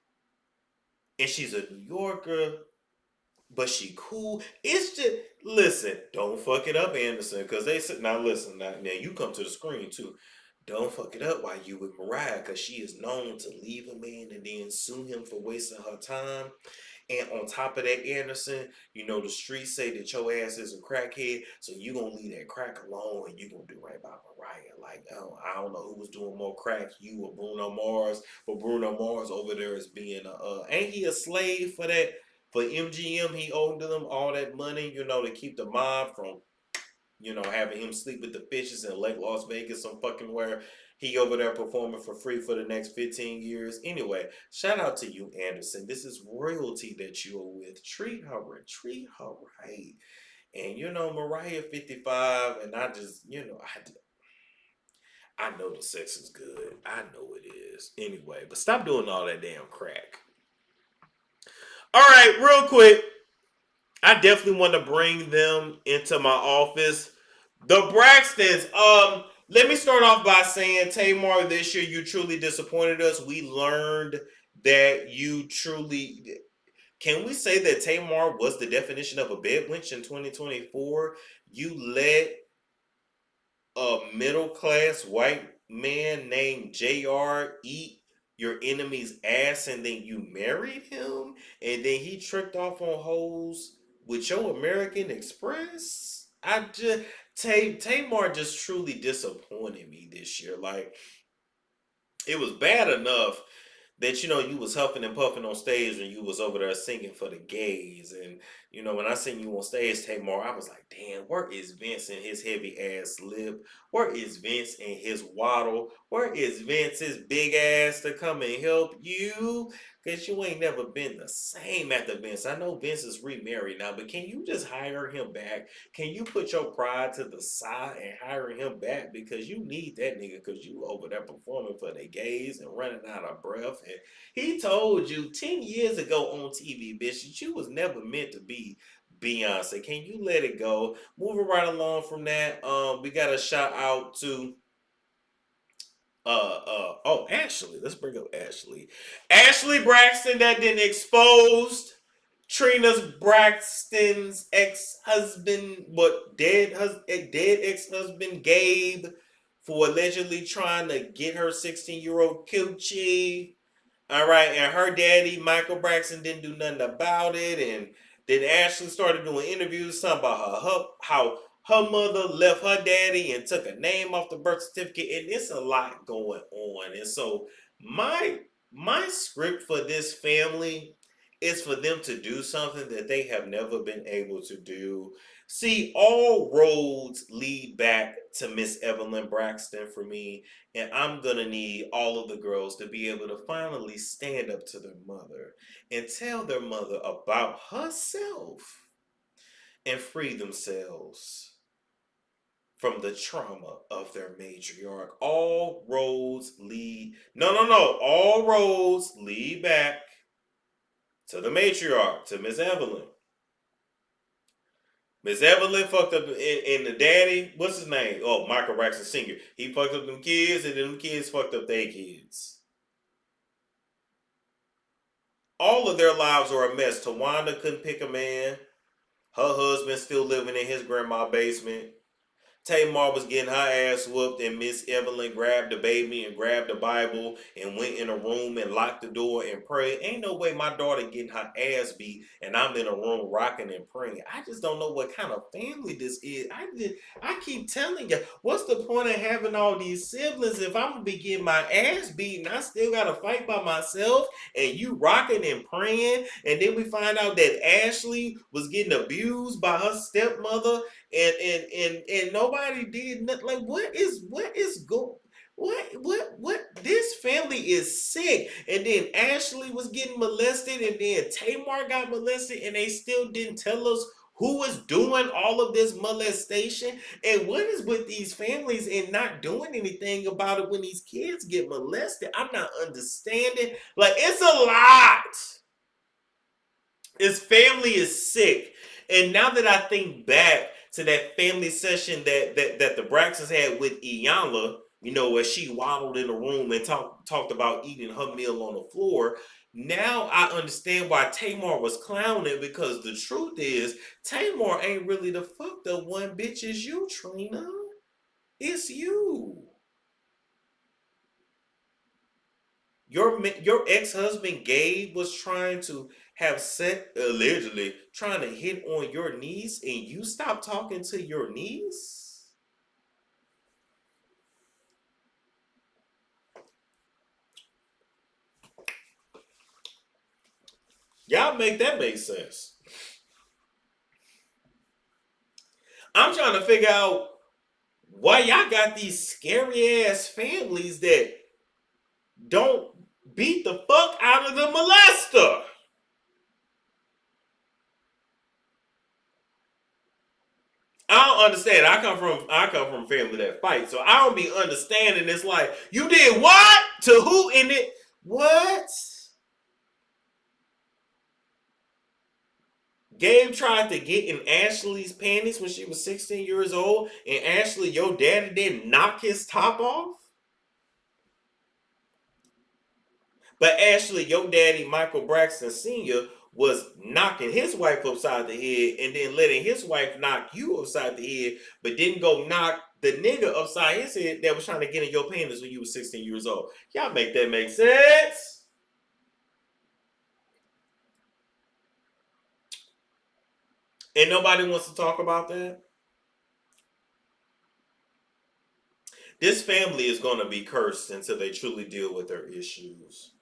Speaker 2: And she's a New Yorker. But she cool. It's just, listen, don't fuck it up, Anderson, because they said, now listen, now you come to the screen too. Don't fuck it up while you with Mariah, because she is known to leave a man and then sue him for wasting her time. And on top of that, Anderson, you know the streets say that your ass is a crackhead, so you gonna leave that crack alone and you gonna do right by Mariah. Like, I don't know who was doing more crack, you or Bruno Mars, but Bruno Mars over there is being ain't he a slave for that? For MGM, he owed them all that money, you know, to keep the mob from, you know, having him sleep with the fishes in Lake Las Vegas, some fucking where he over there performing for free for the next 15 years. Anyway, shout out to you, Anderson. This is royalty that you're with. Treat her right. And, you know, Mariah 55, and I just, you know, I know the sex is good. I know it is. Anyway, but stop doing all that damn crack. All right, real quick. I definitely want to bring them into my office. The Braxtons. Let me start off by saying, Tamar, this year you truly disappointed us. We learned that you truly. Can we say that Tamar was the definition of a bedwench in 2024? You let a middle class white man named JR eat your enemy's ass and then you married him and then he tricked off on hoes with your American Express. Tamar just truly disappointed me this year. Like, it was bad enough that, you know, you was huffing and puffing on stage when you was over there singing for the gays. And, you know, when I seen you on stage, Tamar, I was like, damn, where is Vince and his heavy ass lip? Where is Vince and his waddle? Where is Vince's big ass to come and help you? Because you ain't never been the same after Vince. I know Vince is remarried now, but can you just hire him back? Can you put your pride to the side and hire him back? Because you need that nigga because you over there performing for the gays and running out of breath. And he told you 10 years ago on TV, bitch, that you was never meant to be Beyonce. Can you let it go? Moving right along from that, we got a shout out to Ashley. Let's bring up Ashley. Ashley Braxton that then exposed Braxton's ex-husband, dead ex-husband Gabe for allegedly trying to get her 16-year-old coochie. All right, and her daddy, Michael Braxton, didn't do nothing about it. And then Ashley started doing interviews, talking about how her mother left her daddy and took a name off the birth certificate, and it's a lot going on. And so my script for this family is for them to do something that they have never been able to do. See, all roads lead back to Miss Evelyn Braxton for me, and I'm gonna need all of the girls to be able to finally stand up to their mother and tell their mother about herself and free themselves from the trauma of their matriarch. All roads lead... No. All roads lead back to the matriarch, to Miss Evelyn. Miss Evelyn fucked up, and the daddy, what's his name? Oh, Michael Braxton Sr. He fucked up them kids, and then them kids fucked up their kids. All of their lives are a mess. Tawanda couldn't pick a man. Her husband still living in his grandma's basement. Tamar was getting her ass whooped, and Miss Evelyn grabbed the baby and grabbed the Bible and went in a room and locked the door and prayed. Ain't no way my daughter getting her ass beat and I'm in a room rocking and praying. I just don't know what kind of family this is. I keep telling you, what's the point of having all these siblings if I'm gonna be getting my ass beat and I still gotta fight by myself and you rocking and praying, and then we find out that Ashley was getting abused by her stepmother and nobody did nothing. Like what is this family is sick. And then Ashley was getting molested, and then Tamar got molested, and they still didn't tell us who was doing all of this molestation. And what is with these families and not doing anything about it when these kids get molested? I'm not understanding. Like, it's a lot. His family is sick. And now that I think back to that family session that the Braxtons had with Iyanla, you know, where she waddled in the room and talked about eating her meal on the floor. Now I understand why Tamar was clowning, because the truth is Tamar ain't really the fucked up one. Bitch, is you, Trina. It's you. Your ex-husband Gabe was trying to have sex, allegedly trying to hit on your niece, and you stopped talking to your niece? Y'all make that make sense. I'm trying to figure out why y'all got these scary ass families that don't beat the fuck out of the molester. I don't understand. I come from a family that fights, so I don't be understanding. It's like, you did what to who in it? What? Gabe tried to get in Ashley's panties when she was 16 years old, and Ashley, your daddy, didn't knock his top off. But Ashley, your daddy, Michael Braxton Sr., was knocking his wife upside the head and then letting his wife knock you upside the head, but didn't go knock the nigga upside his head that was trying to get in your panties when you were 16 years old. Y'all make that make sense? And nobody wants to talk about that? This family is going to be cursed until they truly deal with their issues.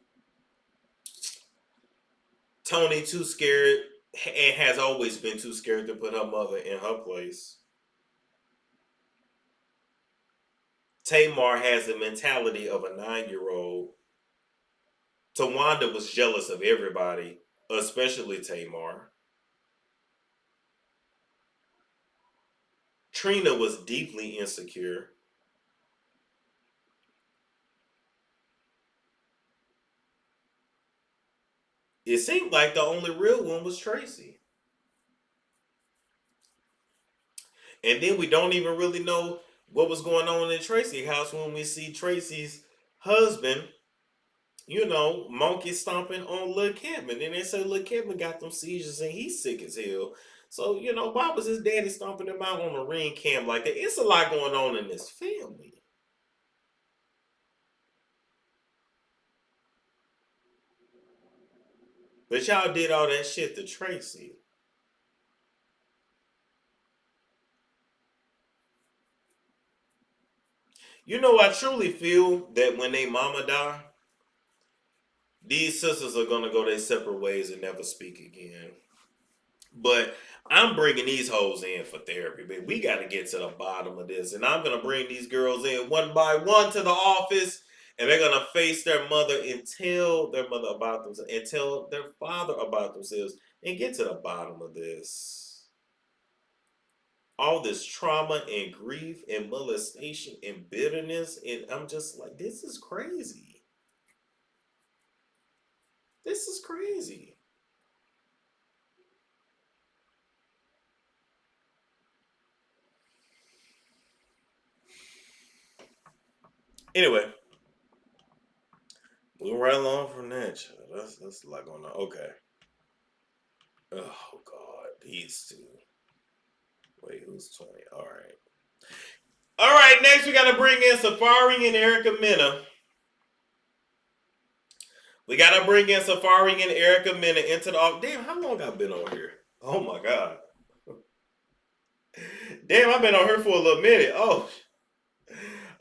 Speaker 2: Tony too scared and has always been too scared to put her mother in her place. Tamar has the mentality of a 9-year-old. Tawanda was jealous of everybody, especially Tamar. Trina was deeply insecure. It seemed like the only real one was Tracy. And then we don't even really know what was going on in Tracy's house when we see Tracy's husband, you know, monkey stomping on Lil' Kevin. And they say Lil' Kevin got them seizures and he's sick as hell. So, you know, why was his daddy stomping him out on a ring cam like that? It's a lot going on in this family. But y'all did all that shit to Tracy. You know, I truly feel that when they mama die, these sisters are gonna go their separate ways and never speak again. But I'm bringing these hoes in for therapy, but we got to get to the bottom of this. And I'm gonna bring these girls in one by one to the office, and they're gonna face their mother and tell their mother about themselves, and tell their father about themselves, and get to the bottom of this. All this trauma and grief and molestation and bitterness, and I'm just like, this is crazy. This is crazy. Anyway, moving right along from that. That's a lot going on. Okay. Oh God, these two. Wait, who's 20? All right. All right, next we got to bring in Safaree and Erica Mena. We got to bring in Safaree and Erica Mena into the... Damn, how long I've been on here? Oh, my God. Damn, I've been on here for a little minute. Oh,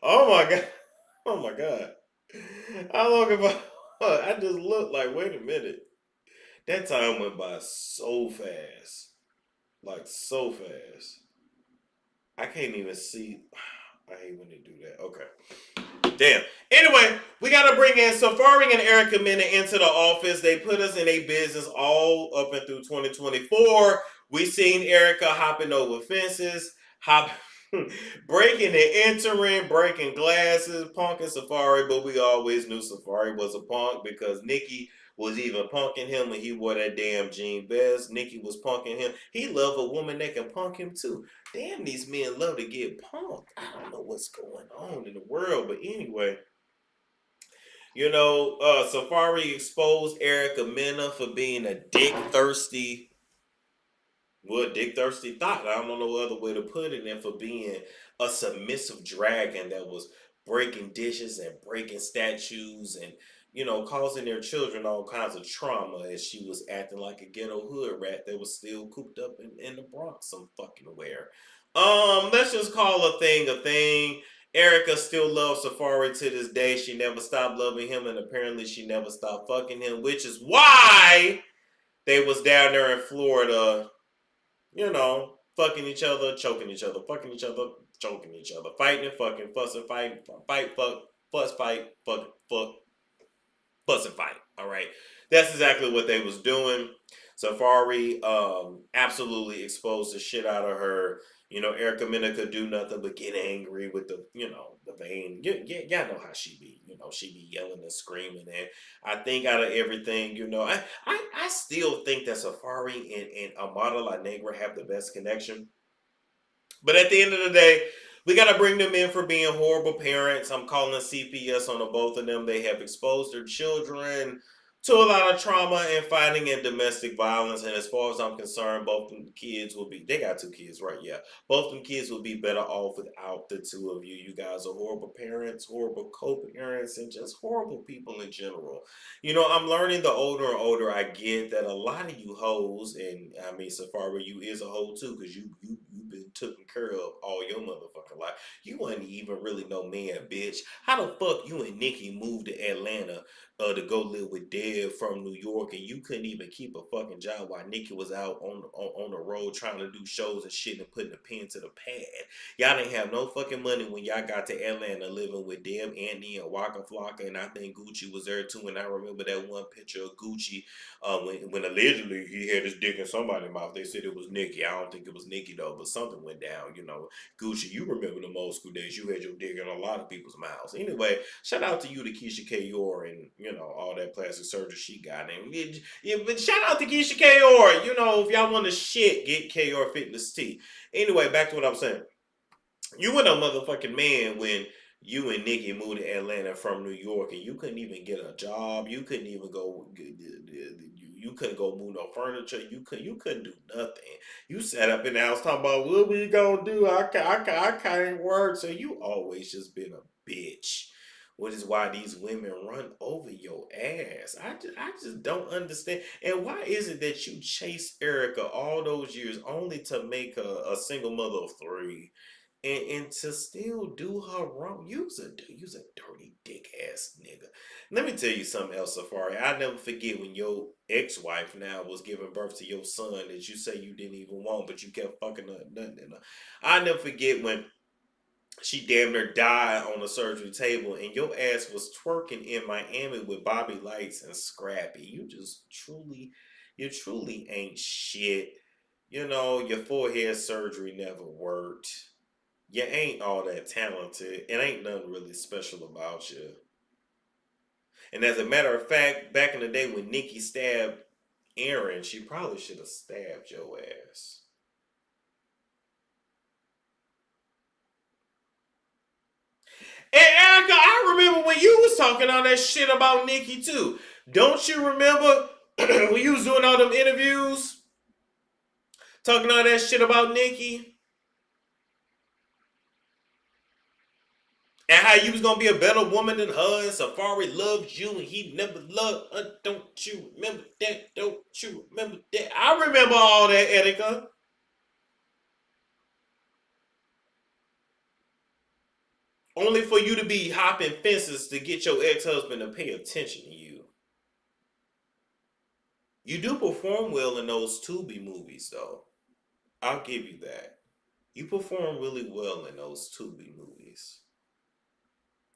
Speaker 2: my God. Oh, my God. How long have I just looked like, wait a minute. That time went by so fast. Like, so fast. I can't even see. I hate when they do that. Okay. Damn. Anyway, we got to bring in Safaree and Erica Mena into the office. They put us in a business all up and through 2024. We seen Erica hopping over fences, breaking and entering, breaking glasses, punking Safaree, but we always knew Safaree was a punk because Nicki was even punking him when he wore that damn jean vest. Nicki was punking him. He loved a woman that can punk him too. Damn, these men love to get punked. I don't know what's going on in the world, but anyway, Safaree exposed Erica Mena for being a dick thirsty thought. I don't know no other way to put it than for being a submissive dragon that was breaking dishes and breaking statues and, causing their children all kinds of trauma as she was acting like a ghetto hood rat that was still cooped up in the Bronx some fucking where. Let's just call a thing a thing. Erica still loves Safaree to this day. She never stopped loving him, and apparently she never stopped fucking him, which is why they was down there in Florida, fucking each other, choking each other, fucking each other, choking each other, fighting and fucking, fussing, fight, fuck, fuss, fight, fuck, fuss and fight. All right, that's exactly what they was doing. Safaree absolutely exposed the shit out of her. Erica Mena could do nothing but get angry with the vein. Y'all know how she be. She be yelling and screaming. And I think out of everything, I still think that Safaree and Amara La Negra have the best connection. But at the end of the day, we got to bring them in for being horrible parents. I'm calling CPS on the both of them. They have exposed their children to a lot of trauma and fighting and domestic violence. And as far as I'm concerned, both them kids will be, they got 2 kids, right? Yeah. Both them kids will be better off without the 2 of you. You guys are horrible parents, horrible co-parents, and just horrible people in general. I'm learning the older and older I get that a lot of you hoes, and I mean, Safaree, you is a hoe too, because you've been taken care of all your motherfucking life. You wasn't even really no man, bitch. How the fuck you and Nicki moved to Atlanta to go live with Deb from New York, and you couldn't even keep a fucking job while Nicki was out on the road trying to do shows and shit and putting a pen to the pad. Y'all didn't have no fucking money when y'all got to Atlanta living with Deb, Andy, and Waka Flocka, and I think Gucci was there too. And I remember that one picture of Gucci when allegedly he had his dick in somebody's mouth. They said it was Nicki. I don't think it was Nicki though, but something went down. Gucci, you remember the old school days? You had your dick in a lot of people's mouths. Anyway, shout out to you to Keisha Kayor and all that plastic surgery she got. And but shout out to Keisha Kayor. If y'all want to shit, get Kayor Fitness Tea. Anyway, back to what I'm saying. You were a motherfucking man when you and Nicki moved to Atlanta from New York, and you couldn't even get a job. You couldn't even go. You couldn't go move no furniture. You couldn't do nothing. You sat up in the house talking about what we gonna do. I can't work. So you always just been a bitch. Which is why these women run over your ass. I just don't understand. And why is it that you chased Erica all those years only to make a single mother of 3? And to still do her wrong, you's a dirty dick ass nigga. Let me tell you something else, Safaree. I never forget when your ex-wife now was giving birth to your son that you say you didn't even want, but you kept fucking her nothing. I never forget when she damn near died on the surgery table and your ass was twerking in Miami with Bobby Lights and Scrappy. You truly ain't shit. Your forehead surgery never worked. You ain't all that talented. It ain't nothing really special about you. And as a matter of fact, back in the day when Nicki stabbed Aaron, she probably should have stabbed your ass. And Erica, I remember when you was talking all that shit about Nicki too. Don't you remember when you was doing all them interviews? Talking all that shit about Nicki? And how you was gonna be a better woman than her, and Safaree loves you, and he never loved her. Don't you remember that? Don't you remember that? I remember all that, Etika. Only for you to be hopping fences to get your ex-husband to pay attention to you. You do perform well in those Tubi movies, though. I'll give you that. You perform really well in those Tubi movies.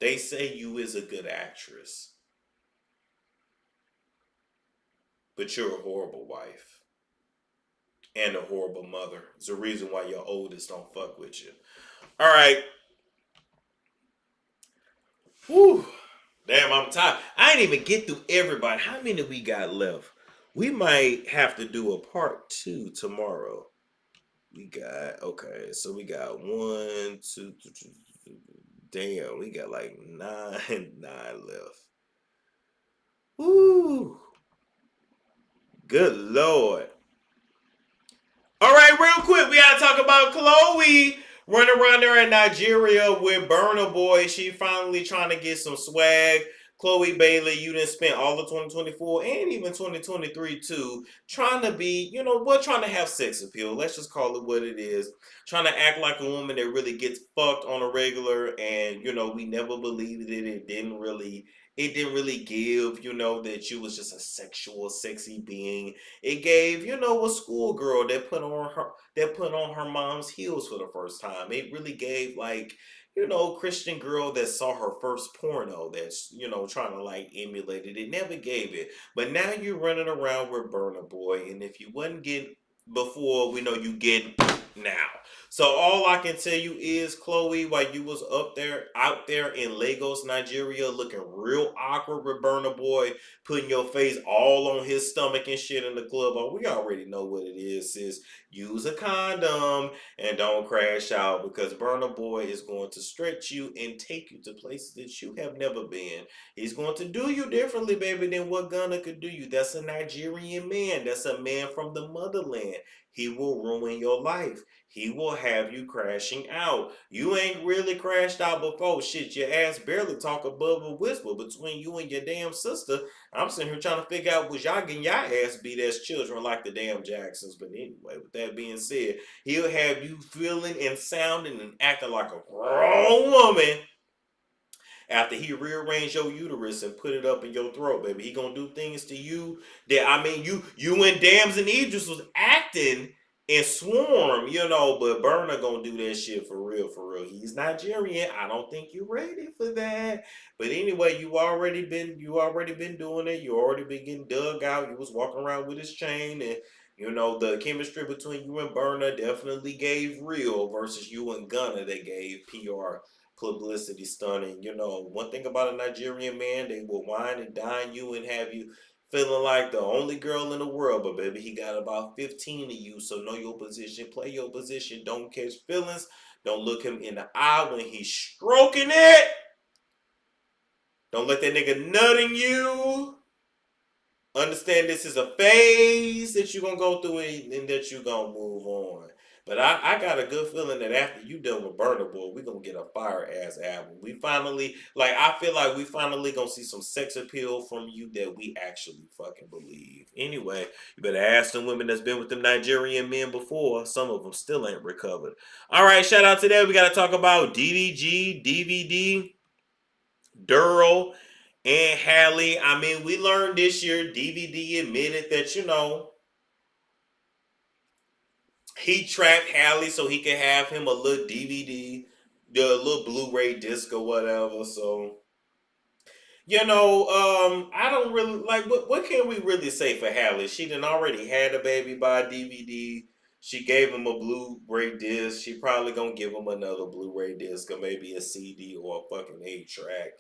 Speaker 2: They say you is a good actress, but you're a horrible wife and a horrible mother. It's the reason why your oldest don't fuck with you. All right. Whew. Damn, I'm tired. I ain't even get through everybody. How many we got left? We might have to do a part 2 tomorrow. We got, okay, so we got 1, 2, 3, damn, we got like nine left. Woo. Good Lord. All right, real quick, we gotta talk about Chloe running around there in Nigeria with Burna Boy. She finally trying to get some swag. Chloe Bailey, you done spent all of 2024 and even 2023 too, trying to be, you know what, trying to have sex appeal. Let's just call it what it is. Trying to act like a woman that really gets fucked on a regular, and you know, we never believed it. It didn't really give, you know, that you was just a sexual, sexy being. It gave, you know, a schoolgirl that put on her mom's heels for the first time. It really gave like, you know, Christian girl that saw her first porno that's, you know, trying to like emulate it. It never gave it. But now you're running around with Burna Boy, and if you wasn't getting before, we know you get now. So all I can tell you is, Chloe, while you was out there in Lagos, Nigeria, looking real awkward with Burna Boy, putting your face all on his stomach and shit in the club. Oh, we already know what it is, sis. Use a condom and don't crash out, because Burna Boy is going to stretch you and take you to places that you have never been. He's going to do you differently, baby, than what Gunna could do you. That's a Nigerian man. That's a man from the motherland. He will ruin your life. He will have you crashing out. You ain't really crashed out before. Shit, your ass barely talk above a whisper between you and your damn sister. I'm sitting here trying to figure out, was y'all getting y'all ass beat as children like the damn Jacksons. But anyway, with that being said, he'll have you feeling and sounding and acting like a grown woman after he rearranged your uterus and put it up in your throat, baby. He gonna do things to you that, I mean, you and Dams and Idris was acting and Swarm, you know, but Burna gonna do that shit for real, for real. He's Nigerian. I don't think you're ready for that. But anyway, you already been doing it. You already been getting dug out. You was walking around with his chain, and you know the chemistry between you and Burna definitely gave real versus you and Gunna that gave PR publicity stunning. You know, one thing about a Nigerian man, they will wine and dine you and have you feeling like the only girl in the world. But baby, he got about 15 of you, so know your position, play your position, don't catch feelings, don't look him in the eye when he's stroking it. Don't let that nigga nut in you. Understand this is a phase that you're gonna go through, and that you're gonna move on. But I got a good feeling that after you done with Burna Boy, we're gonna get a fire ass album. We finally, like, I feel like we finally gonna see some sex appeal from you that we actually fucking believe. Anyway, you better ask them women that's been with them Nigerian men before. Some of them still ain't recovered. All right, shout out to that. We gotta talk about DDG, DVD, Duro, and Halle. I mean, we learned this year, DVD admitted that, you know, he tracked Halle so he could have him a little DVD, the little Blu-ray disc or whatever. So, you know, I don't really like, what can we really say for Halle? She done already had a baby by DVD. She gave him a Blu-ray disc. She probably gonna give him another Blu-ray disc, or maybe a CD or a fucking 8-track.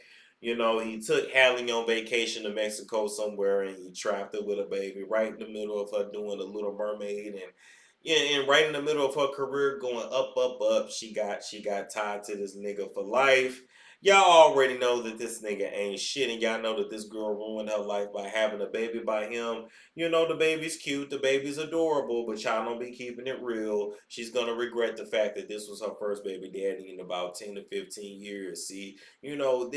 Speaker 2: You know, he took Halle on vacation to Mexico somewhere, and he trapped her with a baby right in the middle of her doing a Little Mermaid, and yeah, and right in the middle of her career going up, up, up. She got tied to this nigga for life. Y'all already know that this nigga ain't shit, and y'all know that this girl ruined her life by having a baby by him. You know, the baby's cute, the baby's adorable, but y'all don't be keeping it real. She's gonna regret the fact that this was her first baby daddy in about 10 to 15 years. See, you know,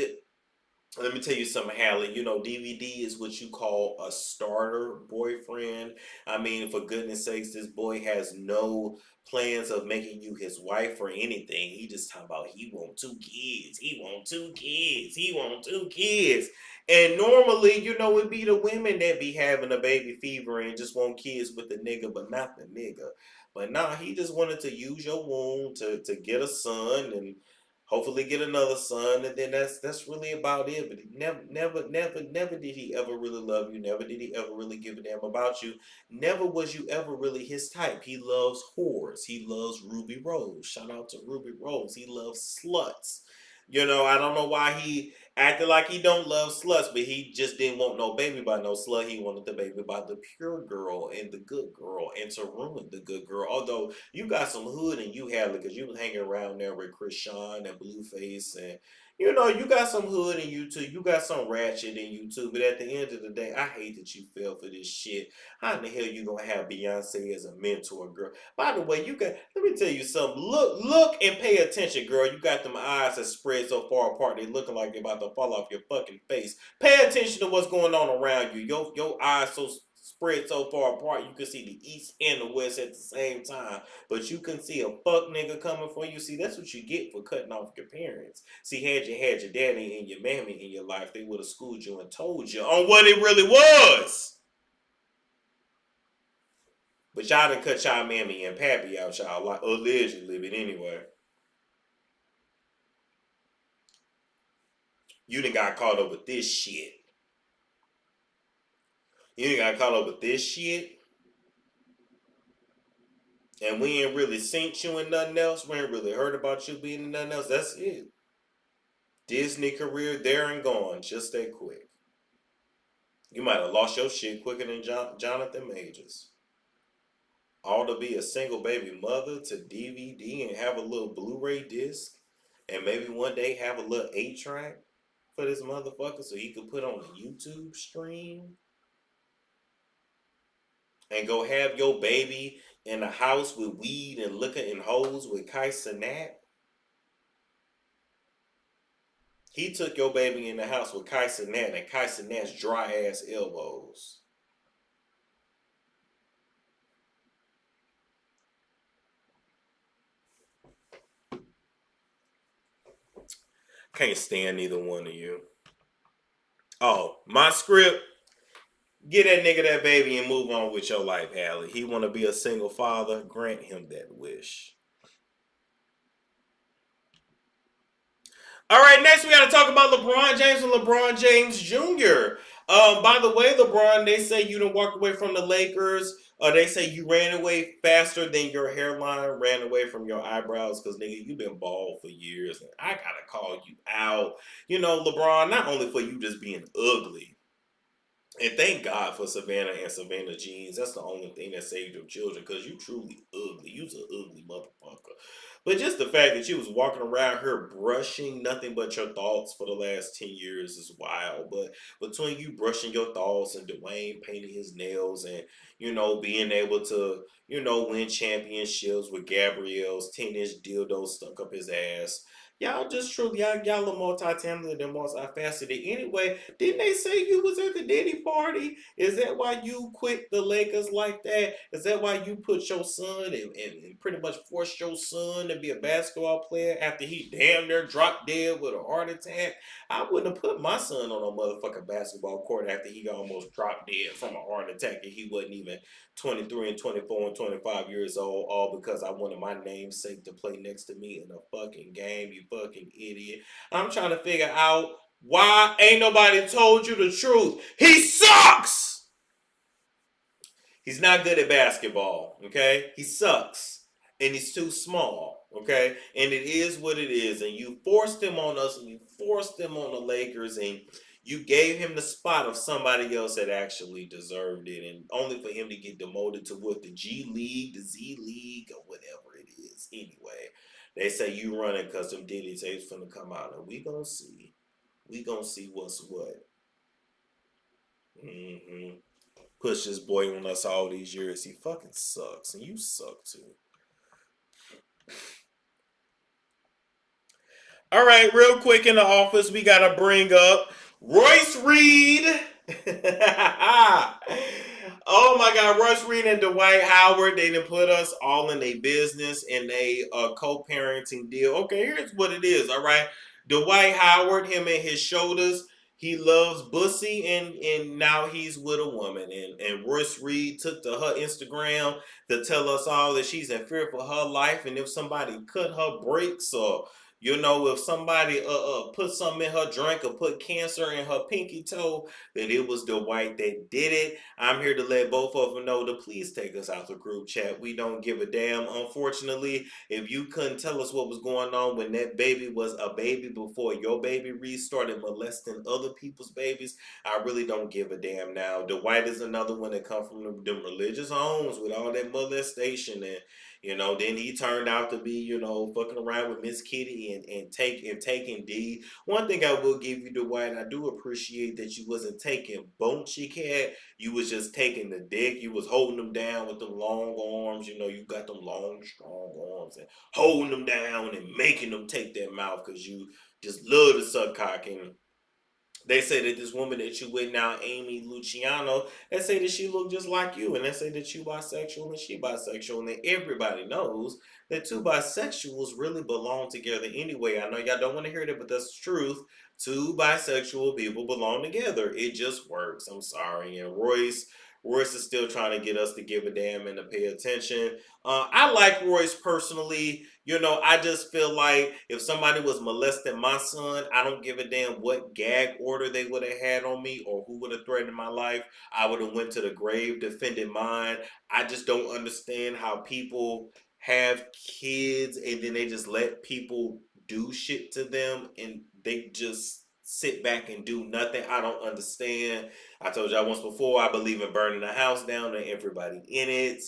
Speaker 2: let me tell you something, Halle. You know, DVD is what you call a starter boyfriend. I mean, for goodness sakes, this boy has no plans of making you his wife or anything. He just talking about he want 2 kids. He want 2 kids. He want 2 kids. And normally, you know, it be the women that be having a baby fever and just want kids with the nigga, but not the nigga. But nah, he just wanted to use your womb to get a son and hopefully get another son, and then that's really about it. But he never did he ever really love you. Never did he ever really give a damn about you. Never was you ever really his type. He loves whores. He loves Ruby Rose. Shout out to Ruby Rose. He loves sluts. You know, I don't know why he acted like he don't love sluts, but he just didn't want no baby by no slut. He wanted the baby by the pure girl and the good girl, and to ruin the good girl. Although you got some hood and you have it because you was hanging around there with Chris Sean and Blueface, and you know you got some hood in you too. You got some ratchet in you too. But at the end of the day, I hate that you fell for this shit. How in the hell you gonna have Beyonce as a mentor, girl? By the way, you got. Let me tell you something. Look, and pay attention, girl. You got them eyes that spread so far apart they looking like they're about to fall off your fucking face. Pay attention to what's going on around you. Your eyes so spread so far apart you can see the east and the west at the same time. But you can see a fuck nigga coming for you. See, that's what you get for cutting off your parents. See, had you had your daddy and your mammy in your life, they would have schooled you and told you on what it really was. But y'all done cut y'all mammy and pappy out y'all like allegedly, but anyway. You done got caught up with this shit. You done got caught up with this shit. And we ain't really seen you in nothing else. We ain't really heard about you being in nothing else. That's it. Disney career there and gone. Just that quick. You might have lost your shit quicker than Jonathan Majors. All to be a single baby mother to DVD and have a little Blu-ray disc. And maybe one day have a little 8-track for this motherfucker so he could put on a YouTube stream. And go have your baby in a house with weed and liquor and hoes with Kai Cenat. He took your baby in the house with Kai Cenat and Kai Cenat's dry ass elbows. Can't stand neither one of you. Oh, my script. Get that nigga that baby and move on with your life, Halle. He want to be a single father. Grant him that wish. All right, next we got to talk about LeBron James and LeBron James Jr. By the way, LeBron, they say you done walked away from the Lakers. They say you ran away faster than your hairline ran away from your eyebrows because, nigga, you been bald for years. And I got to call you out. You know, LeBron, not only for you just being ugly, and thank God for Savannah and Savannah jeans. That's the only thing that saved your children because you truly ugly. You's an ugly motherfucker. But just the fact that you was walking around here brushing nothing but your thoughts for the last 10 years is wild. But between you brushing your thoughts and Dwayne painting his nails and, you know, being able to, you know, win championships with Gabrielle's 10-inch dildo stuck up his ass. Y'all just truly, y'all are multi-talented and multifaceted. Anyway, didn't they say you was at the Diddy party? Is that why you quit the Lakers like that? Is that why you put your son and pretty much forced your son to be a basketball player after he damn near dropped dead with a heart attack? I wouldn't have put my son on a motherfucking basketball court after he almost dropped dead from a heart attack and he wasn't even 23 and 24 and 25 years old, all because I wanted my namesake to play next to me in a fucking game, you fucking idiot. I'm trying to figure out why ain't nobody told you the truth. He sucks! He's not good at basketball, okay? He sucks. And he's too small, okay? And it is what it is. And you forced him on us, and you forced him on the Lakers, and you gave him the spot of somebody else that actually deserved it, and only for him to get demoted to what, the G League, the Z League, or whatever it is. Anyway, They say you running because them Diddy tapes finna come out, and we gonna see. We gonna see what's what. Mm-hmm. Push this boy on us all these years. He fucking sucks, and you suck too. All right, real quick in the office, we gotta bring up Royce Reed. Oh my God, Royce Reed and Dwight Howard, they done put us all in a business in a co-parenting deal. Okay, here's what it is, all right? Dwight Howard, him and his shoulders, he loves Bussy and now he's with a woman. And Royce Reed took to her Instagram to tell us all that she's in fear for her life, and if somebody cut her brakes or if somebody put something in her drink or put cancer in her pinky toe, that it was Dwight that did it. I'm here to let both of them know to please take us out the group chat. We don't give a damn. Unfortunately, if you couldn't tell us what was going on when that baby was a baby before your baby restarted molesting other people's babies, I really don't give a damn now. Dwight is another one that come from them religious homes with all that molestation and then he turned out to be, fucking around with Miss Kitty and taking D. One thing I will give you, Dwight, I do appreciate that you wasn't taking bone chick cat. You was just taking the dick. You was holding them down with them long arms. You got them long, strong arms and holding them down and making them take their mouth because you just love to suck cock. And they say that this woman that you with now, Amy Luciano, they say that she look just like you, and they say that you bisexual and she bisexual, and everybody knows that two bisexuals really belong together anyway. I know y'all don't want to hear that, but that's the truth. Two bisexual people belong together. It just works. I'm sorry. And Royce is still trying to get us to give a damn and to pay attention. I like Royce personally. I just feel like if somebody was molesting my son, I don't give a damn what gag order they would have had on me or who would have threatened my life. I would have went to the grave defending mine. I just don't understand how people have kids and then they just let people do shit to them and they just sit back and do nothing. I don't understand. I told y'all once before, I believe in burning the house down and everybody in it.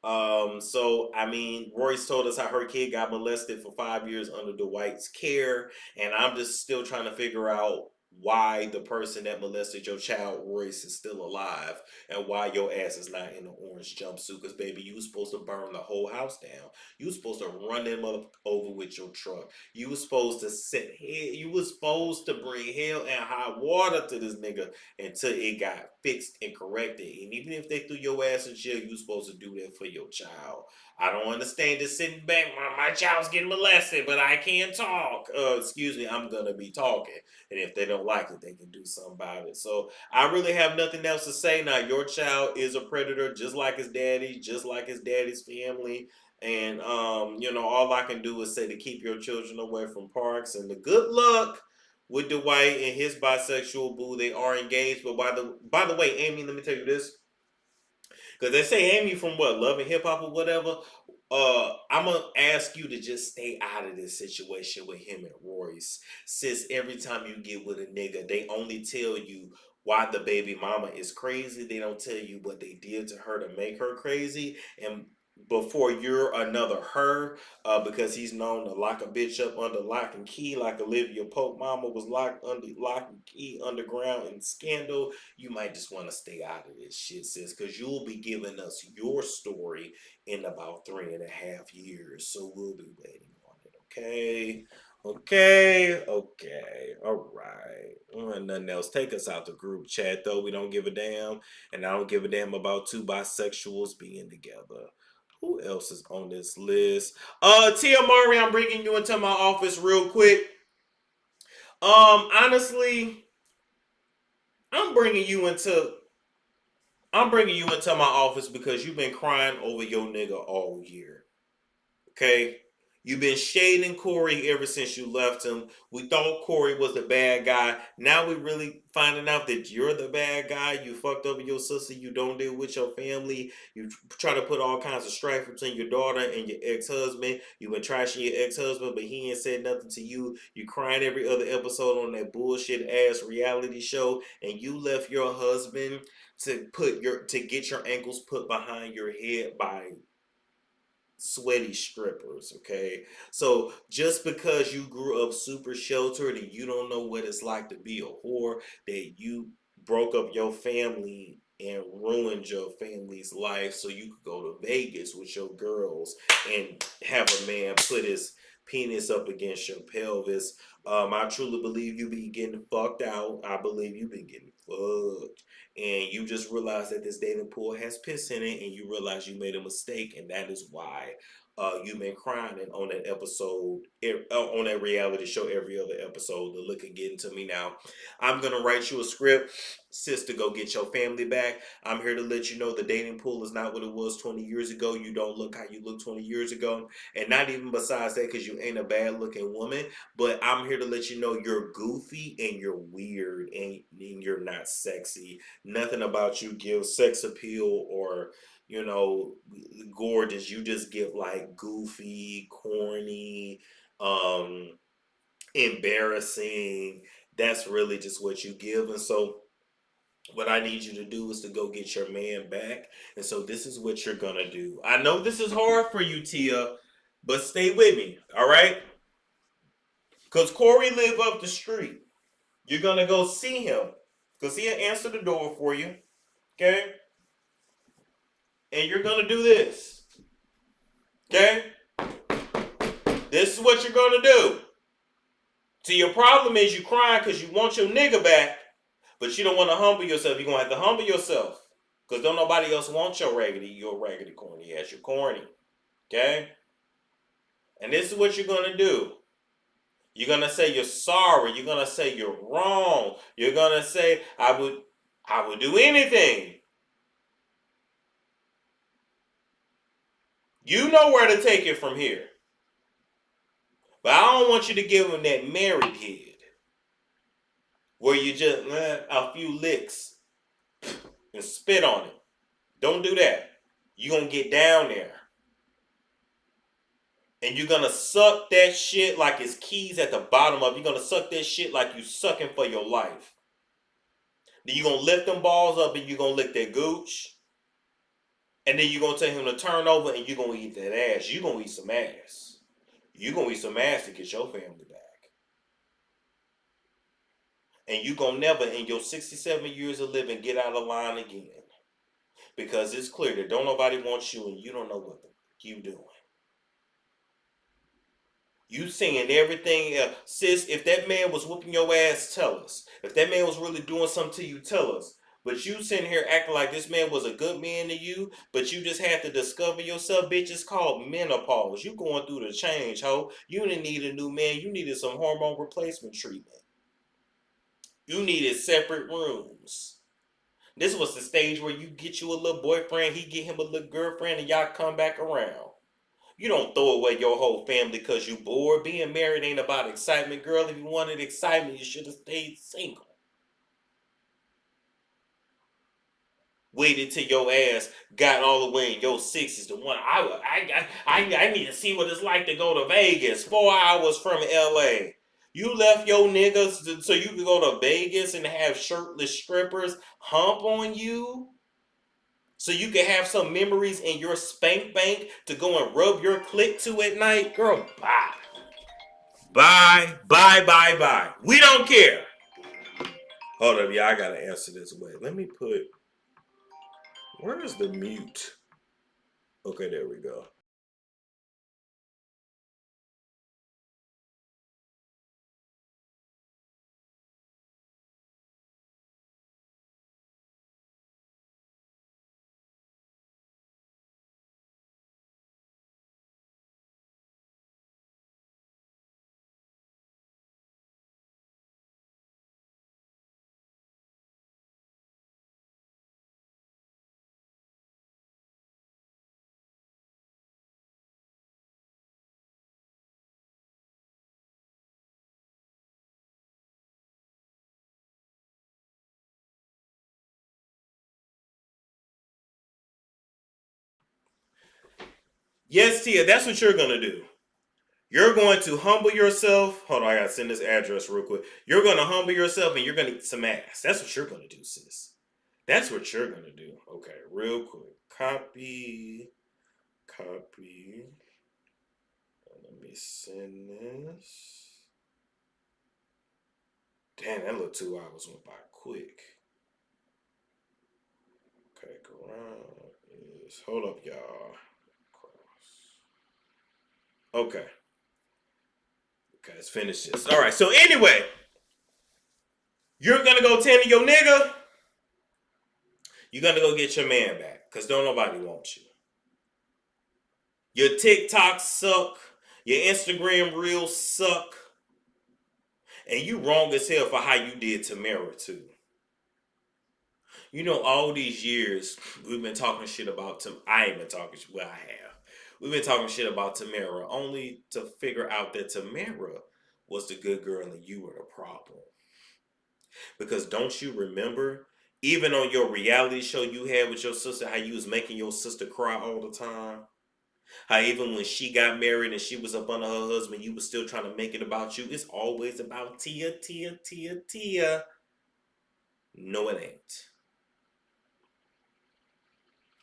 Speaker 2: So I mean, Royce told us how her kid got molested for 5 years under Dwight's care, and I'm just still trying to figure out why the person that molested your child, Royce, is still alive, and why your ass is not in the orange jumpsuit. Because baby, you was supposed to burn the whole house down. You was supposed to run them up over with your truck. You was supposed to You was supposed to bring hell and high water to this nigga until it got fixed and corrected. And even if they threw your ass in jail, you supposed to do that for your child. I don't understand just sitting back. My child's getting molested, but I can't talk. Excuse me, I'm gonna be talking. And if they don't like it, they can do something about it. So I really have nothing else to say. Now, your child is a predator, just like his daddy, just like his daddy's family. And all I can do is say to keep your children away from parks and the good luck with Dwight and his bisexual boo. They are engaged. But by the way, Amy, let me tell you this. Because they say Amy from what, Love and Hip Hop or whatever. I'm gonna ask you to just stay out of this situation with him and Royce. Since every time you get with a nigga, they only tell you why the baby mama is crazy. They don't tell you what they did to her to make her crazy. And before you're another her, because he's known to lock a bitch up under lock and key, like Olivia Pope mama was locked under lock and key underground in Scandal. You might just want to stay out of this shit, sis, because you'll be giving us your story in about 3.5 years. So we'll be waiting on it, okay? Okay. All right. Nothing else. Take us out the group chat, though. We don't give a damn. And I don't give a damn about two bisexuals being together. Who else is on this list? Tia Murray, I'm bringing you into my office real quick. Honestly, I'm bringing you into my office because you've been crying over your nigga all year. Okay? You've been shading Corey ever since you left him. We thought Corey was the bad guy. Now we really finding out that you're the bad guy. You fucked over your sister. You don't deal with your family. You try to put all kinds of strife between your daughter and your ex-husband. You've been trashing your ex-husband, but he ain't said nothing to you. You crying every other episode on that bullshit ass reality show, and you left your husband to get your ankles put behind your head by sweaty strippers, okay? So just because you grew up super sheltered and you don't know what it's like to be a whore, that you broke up your family and ruined your family's life so you could go to Vegas with your girls and have a man put his penis up against your pelvis. I truly believe you be getting fucked out. I believe you been getting fucked. And you just realize that this dating pool has piss in it, and you realize you made a mistake, and that is why you've been crying on that episode, on that reality show every other episode. The look at getting to me now. I'm going to write you a script, sis, to go get your family back. I'm here to let you know the dating pool is not what it was 20 years ago. You don't look how you looked 20 years ago. And not even besides that, because you ain't a bad looking woman. But I'm here to let you know you're goofy and you're weird and you're not sexy. Nothing about you gives sex appeal or, you know, gorgeous. You just give like goofy, corny, embarrassing. That's really just what you give. And so what I need you to do is to go get your man back. And so this is what you're gonna do. I know this is hard for you, Tia, but stay with me, all right? Because Corey live up the street. You're gonna go see him because he'll answer the door for you, okay? And you're gonna do this, okay? This is what you're gonna do. See, your problem is you crying because you want your nigga back, but you don't want to humble yourself. You're gonna have to humble yourself because don't nobody else want your raggedy, corny ass. You're corny, okay? And this is what you're gonna do. You're gonna say you're sorry. You're gonna say you're wrong. You're gonna say I would do anything. You know where to take it from here. But I don't want you to give him that married head where you just a few licks and spit on it. Don't do that. You're gonna get down there. And you're gonna suck that shit like it's keys at the bottom of it. You're gonna suck that shit like you sucking for your life. Then you're gonna lift them balls up and you're gonna lick that gooch. And then you're gonna tell him to turn over and you're gonna eat that ass. You're gonna eat some ass. You're gonna eat some ass to get your family back. And you're gonna never in your 67 years of living get out of line again. Because it's clear that don't nobody want you and you don't know what you doing. You saying everything else. Sis, if that man was whooping your ass, tell us. If that man was really doing something to you, tell us. But you sitting here acting like this man was a good man to you, but you just had to discover yourself, bitch. It's called menopause. You going through the change, ho. You didn't need a new man. You needed some hormone replacement treatment. You needed separate rooms. This was the stage where you get you a little boyfriend, he get him a little girlfriend, and y'all come back around. You don't throw away your whole family because you bored. Being married ain't about excitement, girl. If you wanted excitement, you should have stayed single. Waited till your ass got all the way in your 60s. The one I need to see what it's like to go to Vegas. 4 hours from LA. You left your niggas so you could go to Vegas and have shirtless strippers hump on you? So you can have some memories in your spank bank to go and rub your clit to at night? Girl, bye. Bye, bye, bye, bye. We don't care. Hold up, yeah, I gotta answer this way. Let me put, where is the mute? Okay, there we go. Yes, Tia, that's what you're gonna do. You're going to humble yourself. Hold on, I gotta send this address real quick. You're gonna humble yourself and you're gonna eat some ass. That's what you're gonna do, sis. That's what you're gonna do. Okay, real quick. Copy. Let me send this. Damn, that little 2 hours went by quick. Okay, around is. Hold up, y'all. Okay. Okay, let's finish this. All right, so anyway, you're going to go tend to your nigga. You're going to go get your man back because don't nobody want you. Your TikToks suck. Your Instagram reels suck. And you wrong as hell for how you did Tamara too. You know, all these years, we've been talking shit about I ain't been talking shit. Well, I have. We've been talking shit about Tamara only to figure out that Tamara was the good girl and you were the problem. Because don't you remember, even on your reality show you had with your sister, how you was making your sister cry all the time? How even when she got married and she was up under her husband, you was still trying to make it about you. It's always about Tia, Tia, Tia, Tia. No, it ain't.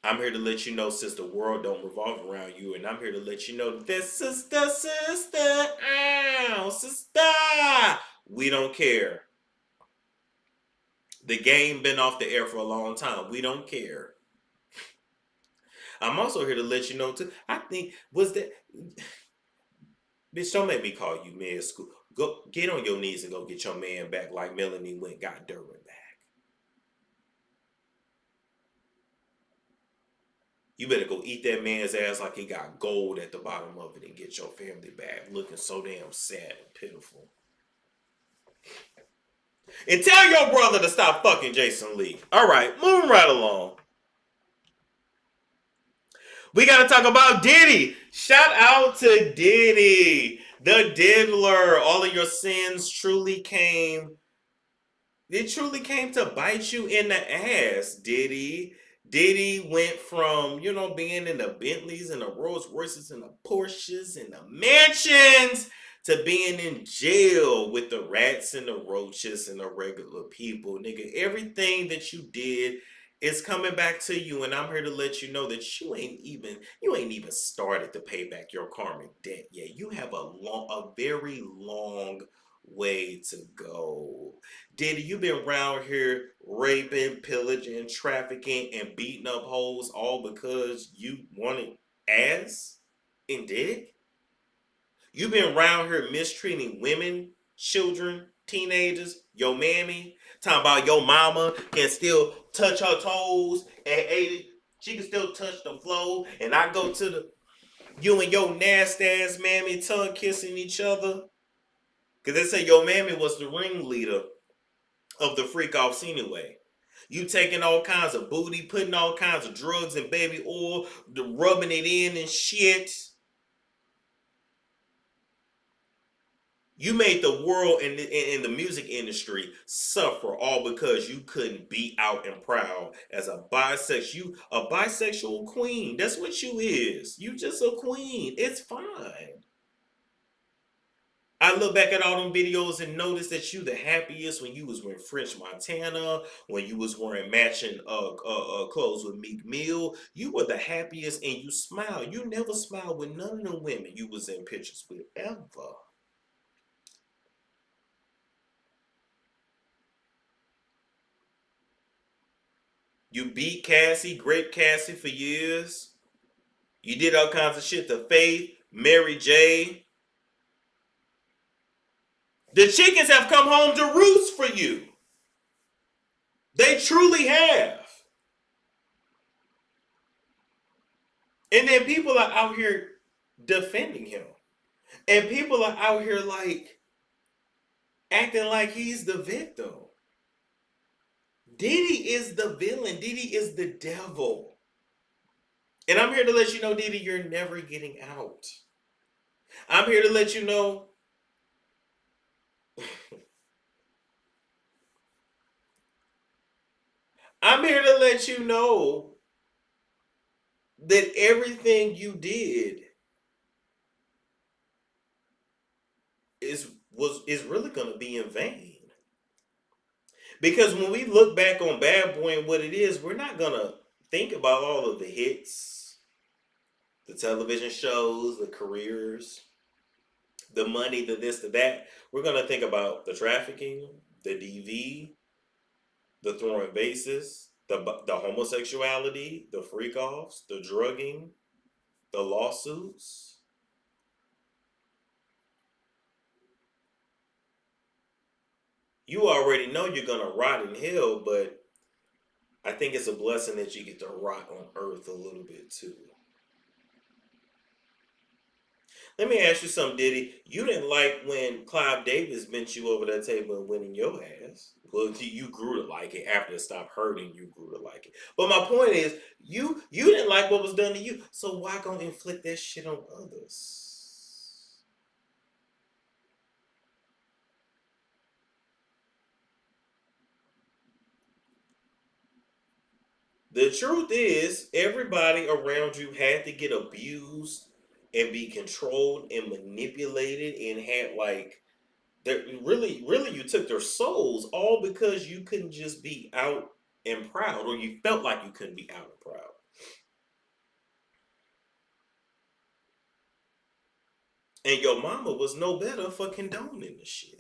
Speaker 2: I'm here to let you know, sis, the world don't revolve around you. And I'm here to let you know that sister, ow, sister. We don't care. The game been off the air for a long time. We don't care. I'm also here to let you know, too. I think, was that... Bitch, don't make me call you mid school. Go get on your knees and go get your man back like Melanie went got Derwin back. You better go eat that man's ass like he got gold at the bottom of it and get your family back looking so damn sad and pitiful. And tell your brother to stop fucking Jason Lee. All right, moving right along. We got to talk about Diddy. Shout out to Diddy, the diddler. All of your sins truly came. It truly came to bite you in the ass, Diddy. Diddy went from, being in the Bentleys and the Rolls Royces and the Porsches and the mansions to being in jail with the rats and the roaches and the regular people. Nigga, everything that you did is coming back to you, and I'm here to let you know that you ain't even started to pay back your karmic debt yet. You have a very long way to go. Diddy, you been around here raping, pillaging, trafficking, and beating up hoes all because you wanted ass and dick? You been around here mistreating women, children, teenagers, your mammy, talking about your mama can still touch her toes at 80. She can still touch the floor, and I go to you and your nasty ass mammy tongue kissing each other. Because they say your mammy was the ringleader of the freak offs anyway. You taking all kinds of booty, putting all kinds of drugs and baby oil, rubbing it in and shit. You made the world and in the music industry suffer all because you couldn't be out and proud as a bisexual queen. That's what you is. You just a queen. It's fine. I look back at all them videos and notice that you the happiest when you was wearing French Montana, when you was wearing matching clothes with Meek Mill. You were the happiest and you smiled. You never smiled with none of them women you was in pictures with ever. You beat Cassie, Grape Cassie for years. You did all kinds of shit to Faith, Mary J. The chickens have come home to roost for you. They truly have. And then people are out here defending him. And people are out here acting like he's the victim. Diddy is the villain. Diddy is the devil. And I'm here to let you know, Diddy, you're never getting out. I'm here to let you know. I'm here to let you know that everything you did is really going to be in vain. Because when we look back on Bad Boy and what it is, we're not going to think about all of the hits, The television shows, the careers, the money, the this, the that. We're going to think about the trafficking, the DV, the throwing bases, the homosexuality, the freak offs, the drugging, the lawsuits. You already know you're going to rot in hell, but I think it's a blessing that you get to rot on earth a little bit too. Let me ask you something, Diddy. You didn't like when Clive Davis bent you over that table and winning your ass. Well, you grew to like it after it stopped hurting. You grew to like it. But my point is, you didn't like what was done to you, so why gonna inflict that shit on others? The truth is, everybody around you had to get abused and be controlled and manipulated and had like really you took their souls all because you couldn't just be out and proud, or you felt like you couldn't be out and proud. And your mama was no better for condoning the shit.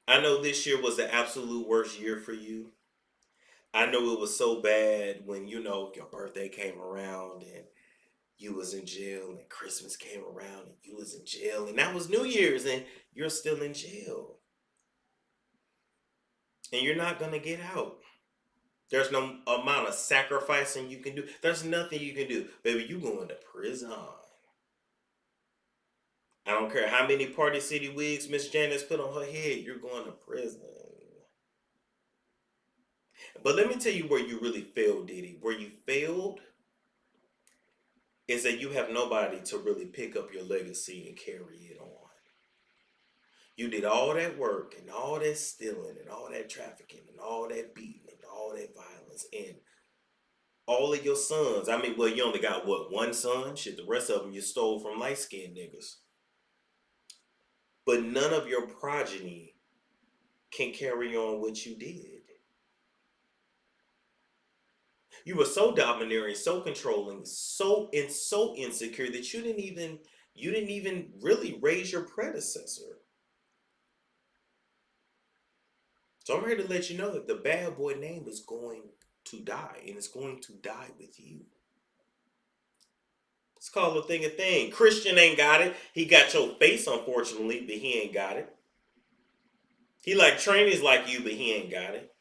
Speaker 2: I know this year was the absolute worst year for you. I know it was so bad when your birthday came around and you was in jail, and Christmas came around and you was in jail, and that was New Year's and you're still in jail. And you're not gonna get out. There's no amount of sacrificing you can do. There's nothing you can do. Baby, you going to prison. I don't care how many Party City wigs Miss Janice put on her head, you're going to prison. But let me tell you where you really failed, Diddy. Where you failed is that you have nobody to really pick up your legacy and carry it on. You did all that work and all that stealing and all that trafficking and all that beating and all that violence, and all of your sons. I mean, well, you only got what, one son? Shit, the rest of them you stole from light-skinned niggas. But none of your progeny can carry on what you did. You were so domineering, so controlling, so insecure that you didn't even really raise your predecessor. So I'm here to let you know that the bad boy name is going to die, and it's going to die with you. Let's call a thing a thing. Christian ain't got it. He got your face, unfortunately, but he ain't got it. He like trainees like you, but he ain't got it.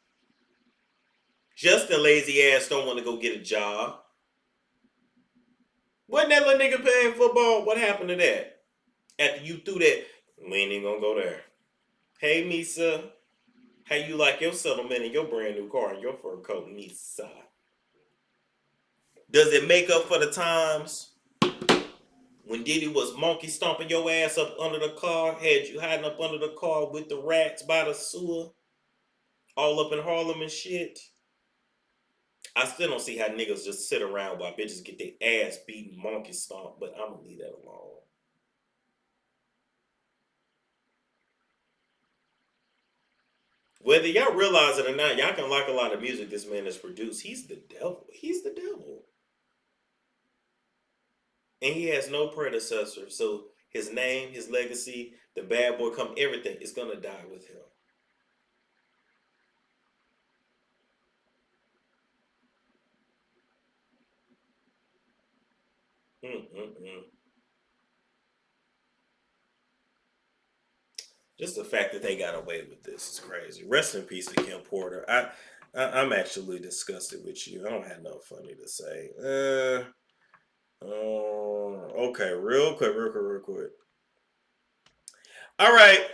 Speaker 2: Justin lazy ass don't want to go get a job. Wasn't that little nigga playing football? What happened to that? After you threw that, we ain't even gonna go there. Hey, Misa. How you like your settlement in your brand new car and your fur coat, Misa? Does it make up for the times when Diddy was monkey stomping your ass up under the car, had you hiding up under the car with the rats by the sewer, all up in Harlem and shit? I still don't see how niggas just sit around while bitches get their ass beaten monkey stomp, but I'm gonna leave that alone. Whether y'all realize it or not, y'all can like a lot of music this man has produced. He's the devil. He's the devil. And he has no predecessor. So his name, his legacy, the bad boy come, everything is going to die with him. Just the fact that they got away with this is crazy. Rest in peace to Kim Porter. I'm actually disgusted with you. I don't have no funny to say. Okay, real quick. All right.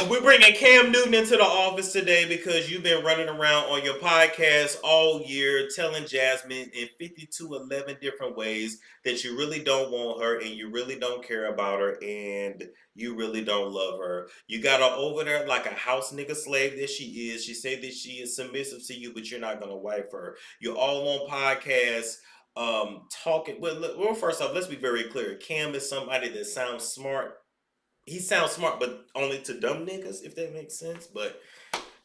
Speaker 2: We're bringing Cam Newton into the office today because you've been running around on your podcast all year telling Jasmine in 5211 different ways that you really don't want her and you really don't care about her and you really don't love her. You got her over there like a house nigga slave that she is. She said that she is submissive to you, but you're not going to wife her. You're all on podcasts talking. Well, first off, let's be very clear. Cam is somebody that sounds smart. he sounds smart, but only to dumb niggas, if that makes sense. But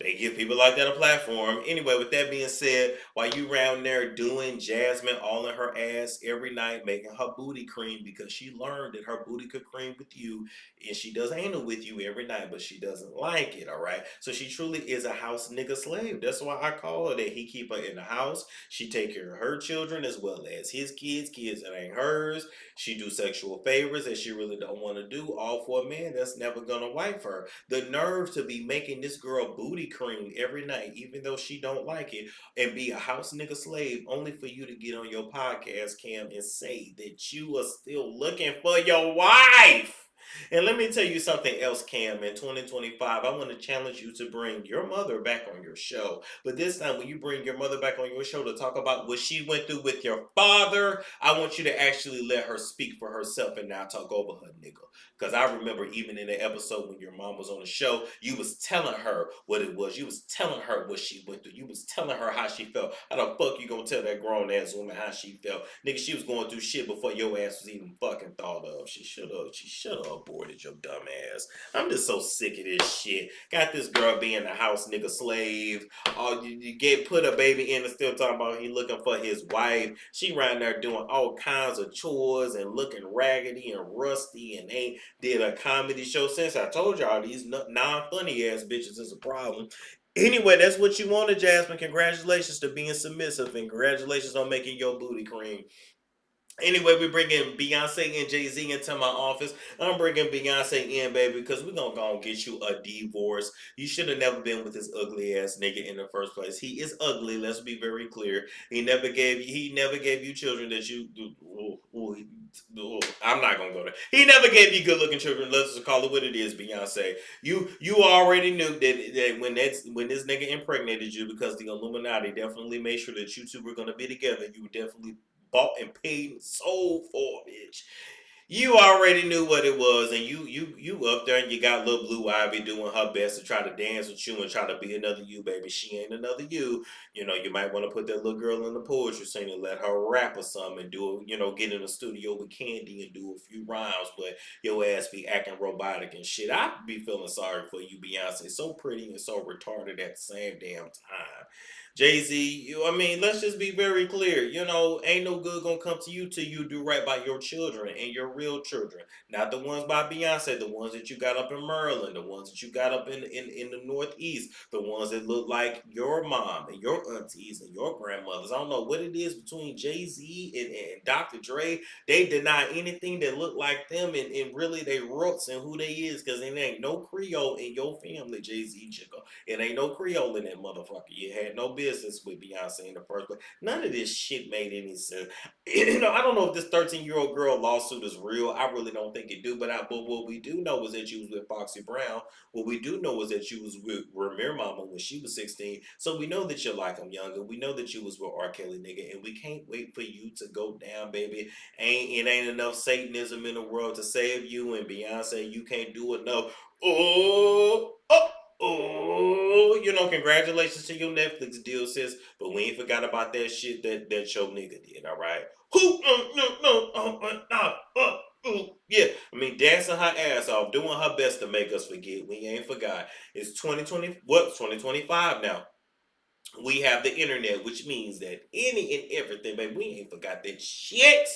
Speaker 2: they give people like that a platform. Anyway, with that being said, while you around there doing Jasmine all in her ass every night, making her booty cream because she learned that her booty could cream with you, and she does anal with you every night, but she doesn't like it, all right? So she truly is a house nigga slave. That's why I call her that. He keep her in the house. She take care of her children as well as his kids that ain't hers. She do sexual favors that she really don't want to do, all for a man that's never gonna wife her. The nerve to be making this girl booty cream every night, even though she don't like it, and be a house nigga slave only for you to get on your podcast, Cam, and say that you are still looking for your wife. And let me tell you something else, Cam. In 2025, I want to challenge you to bring your mother back on your show. But this time, when you bring your mother back on your show to talk about what she went through with your father, I want you to actually let her speak for herself and not talk over her nigga. Because I remember even in the episode when your mom was on the show, you was telling her what it was. You was telling her what she went through. You was telling her how she felt. How the fuck you gonna tell that grown ass woman how she felt? Nigga, she was going through shit before your ass was even fucking thought of. She should have aborted your dumb ass. I'm just so sick of this shit. Got this girl being a house nigga slave. Oh, you get put a baby in and still talking about he looking for his wife. She around there doing all kinds of chores and looking raggedy and rusty and ain't did a comedy show since. I told y'all these non-funny ass bitches is a problem. Anyway, that's what you wanted, Jasmine. Congratulations to being submissive and congratulations on making your booty cream. Anyway, we bring in Beyonce and Jay-Z into my office. I'm bringing Beyonce in, baby, because we're going to go and get you a divorce. You should have never been with this ugly ass nigga in the first place. He is ugly. Let's be very clear. He never gave you children that you. I'm not gonna go there. He never gave you good looking children. Let's just call it what it is, Beyonce. You already knew that when this nigga impregnated you, because the Illuminati definitely made sure that you two were gonna be together. You definitely bought and paid and sold for, bitch. You already knew what it was, and you up there and you got little Blue Ivy doing her best to try to dance with you and try to be another you, baby. She ain't another you. You know, you might want to put that little girl in the poetry scene and let her rap or something and do, get in the studio with Candy and do a few rhymes, but your ass be acting robotic and shit. I be feeling sorry for you, Beyonce. So pretty and so retarded at the same damn time. Jay-Z, let's just be very clear. Ain't no good gonna come to you till you do right by your children and your real children. Not the ones by Beyonce, the ones that you got up in Maryland, the ones that you got up in the Northeast, the ones that look like your mom and your aunties and your grandmothers. I don't know what it is between Jay-Z and Dr. Dre. They deny anything that look like them and really they roots and who they is, because there ain't no Creole in your family, Jay-Z chico. It ain't no Creole in that motherfucker. You had no business with Beyonce in the first place. None of this shit made any sense. I don't know if this 13-year-old girl lawsuit is real. I really don't think it do. But what we do know is that you was with Foxy Brown. What we do know is that you was with Remy Mama when she was 16. So we know that you're like them younger. We know that you was with R. Kelly, nigga. And we can't wait for you to go down, baby. It ain't enough Satanism in the world to save you. And Beyonce, you can't do enough. Oh, congratulations to your Netflix deal, sis. But we ain't forgot about that shit that your nigga did, all right? Yeah. Dancing her ass off, doing her best to make us forget. We ain't forgot. It's 2020, 2025 now. We have the internet, which means that any and everything, baby, we ain't forgot that shit.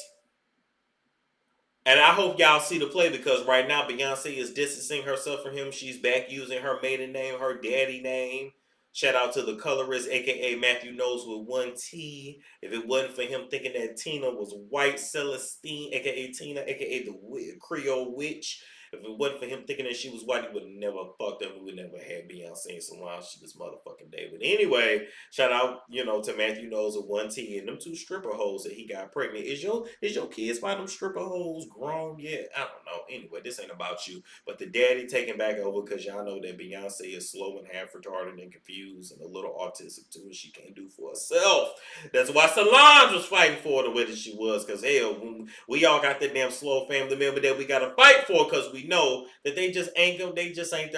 Speaker 2: And I hope y'all see the play, because right now Beyonce is distancing herself from him. She's back using her maiden name, her daddy name. Shout out to the colorist, aka Matthew Knows with one T. If it wasn't for him thinking that Tina was white Celestine, aka Tina, aka the Creole witch. If it wasn't for him thinking that she was white, he would never fucked up. We would never have Beyonce and Solange to this motherfucking day. But anyway, shout out, to Matthew Knows with one T and them two stripper hoes that he got pregnant. Is your kids by them stripper hoes grown yet? I don't know. Anyway, this ain't about you. But the daddy taking back over, because y'all know that Beyonce is slow and half retarded and confused and a little autistic too, and she can't do for herself. That's why Solange was fighting for her the way that she was, because hell, we all got that damn slow family member that we gotta fight for, because we know that they just ain't there,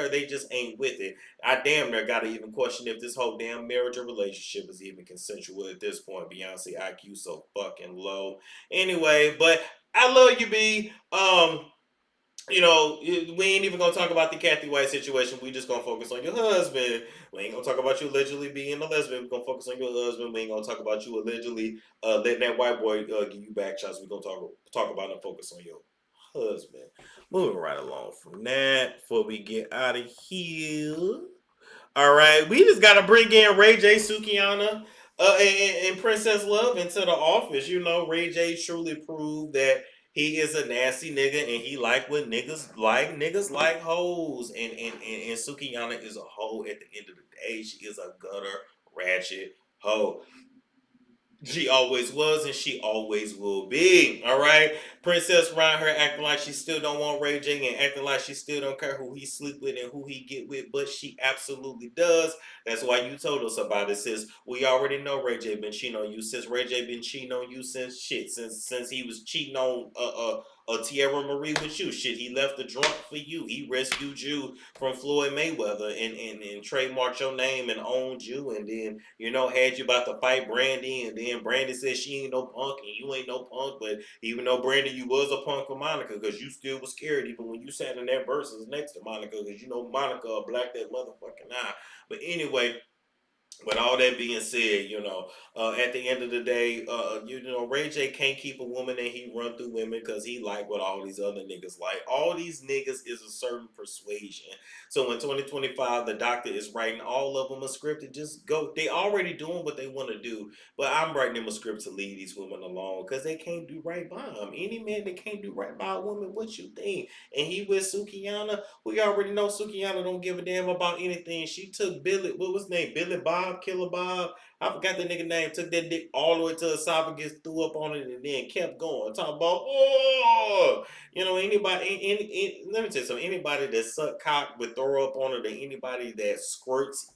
Speaker 2: they just ain't with it. I damn near gotta even question if this whole damn marriage or relationship is even consensual at this point. Beyonce IQ so fucking low. Anyway, but I love you, B. you know, we ain't even gonna talk about the Kathy White situation. We just gonna focus on your husband. We ain't gonna talk about you allegedly being a lesbian. We're gonna focus on your husband. We ain't gonna talk about you allegedly letting that white boy give you back shots. We gonna talk about and focus on your husband. Moving right along from that, before we get out of here. All right, we just gotta bring in Ray J, Sukiana, and Princess Love into the office. You know, Ray J truly proved that he is a nasty nigga and he like what niggas like. Niggas like hoes, and Sukiana is a hoe. At the end of the day, she is a gutter ratchet hoe. She always was and she always will be. All right. Princess around her acting like she still don't want Ray J and acting like she still don't care who he sleep with and who he get with, but she absolutely does. That's why you told us about it, sis. We already know Ray J been cheating on you since Ray J been cheating on you since shit. Since he was cheating on Tierra Marie with you. Shit, he left the drunk for you. He rescued you from Floyd Mayweather and trademarked your name and owned you, and then had you about to fight Brandy, and then Brandy said she ain't no punk and you ain't no punk, but even though Brandy, you was a punk for Monica because you still was scared even when you sat in that verses next to Monica because Monica black that motherfucking eye. But anyway, with all that being said, at the end of the day, Ray J can't keep a woman and he run through women because he like what all these other niggas like. All these niggas is a certain persuasion. So in 2025, the doctor is writing all of them a script to just go. They already doing what they want to do, but I'm writing them a script to leave these women alone because they can't do right by them. Any man that can't do right by a woman, what you think? And he with Sukiana, we already know Sukiana don't give a damn about anything. She took Billy, what was his name? Billy Bob, Killer Bob. I forgot the nigga name. Took that dick all the way to the esophagus, threw up on it, and then kept going. Talking about, let me tell you something. Anybody that suck cock would throw up on it, or anybody that squirts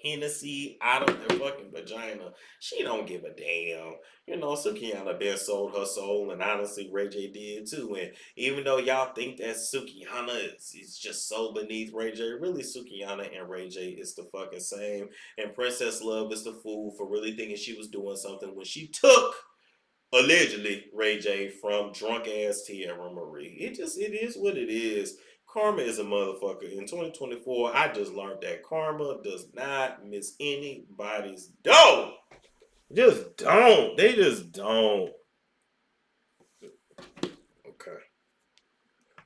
Speaker 2: Hennessy out of their fucking vagina, she don't give a damn. Sukiana been sold her soul, and honestly, Ray J did too. And even though y'all think that Sukiana is just so beneath Ray J, really Sukiana and Ray J is the fucking same. And Princess Love is the fool for really thinking she was doing something when she took allegedly Ray J from drunk ass Tierra Marie. It is what it is. Karma is a motherfucker. In 2024, I just learned that karma does not miss anybody's dough. Just don't. They just don't. Okay.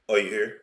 Speaker 2: Oh, you here?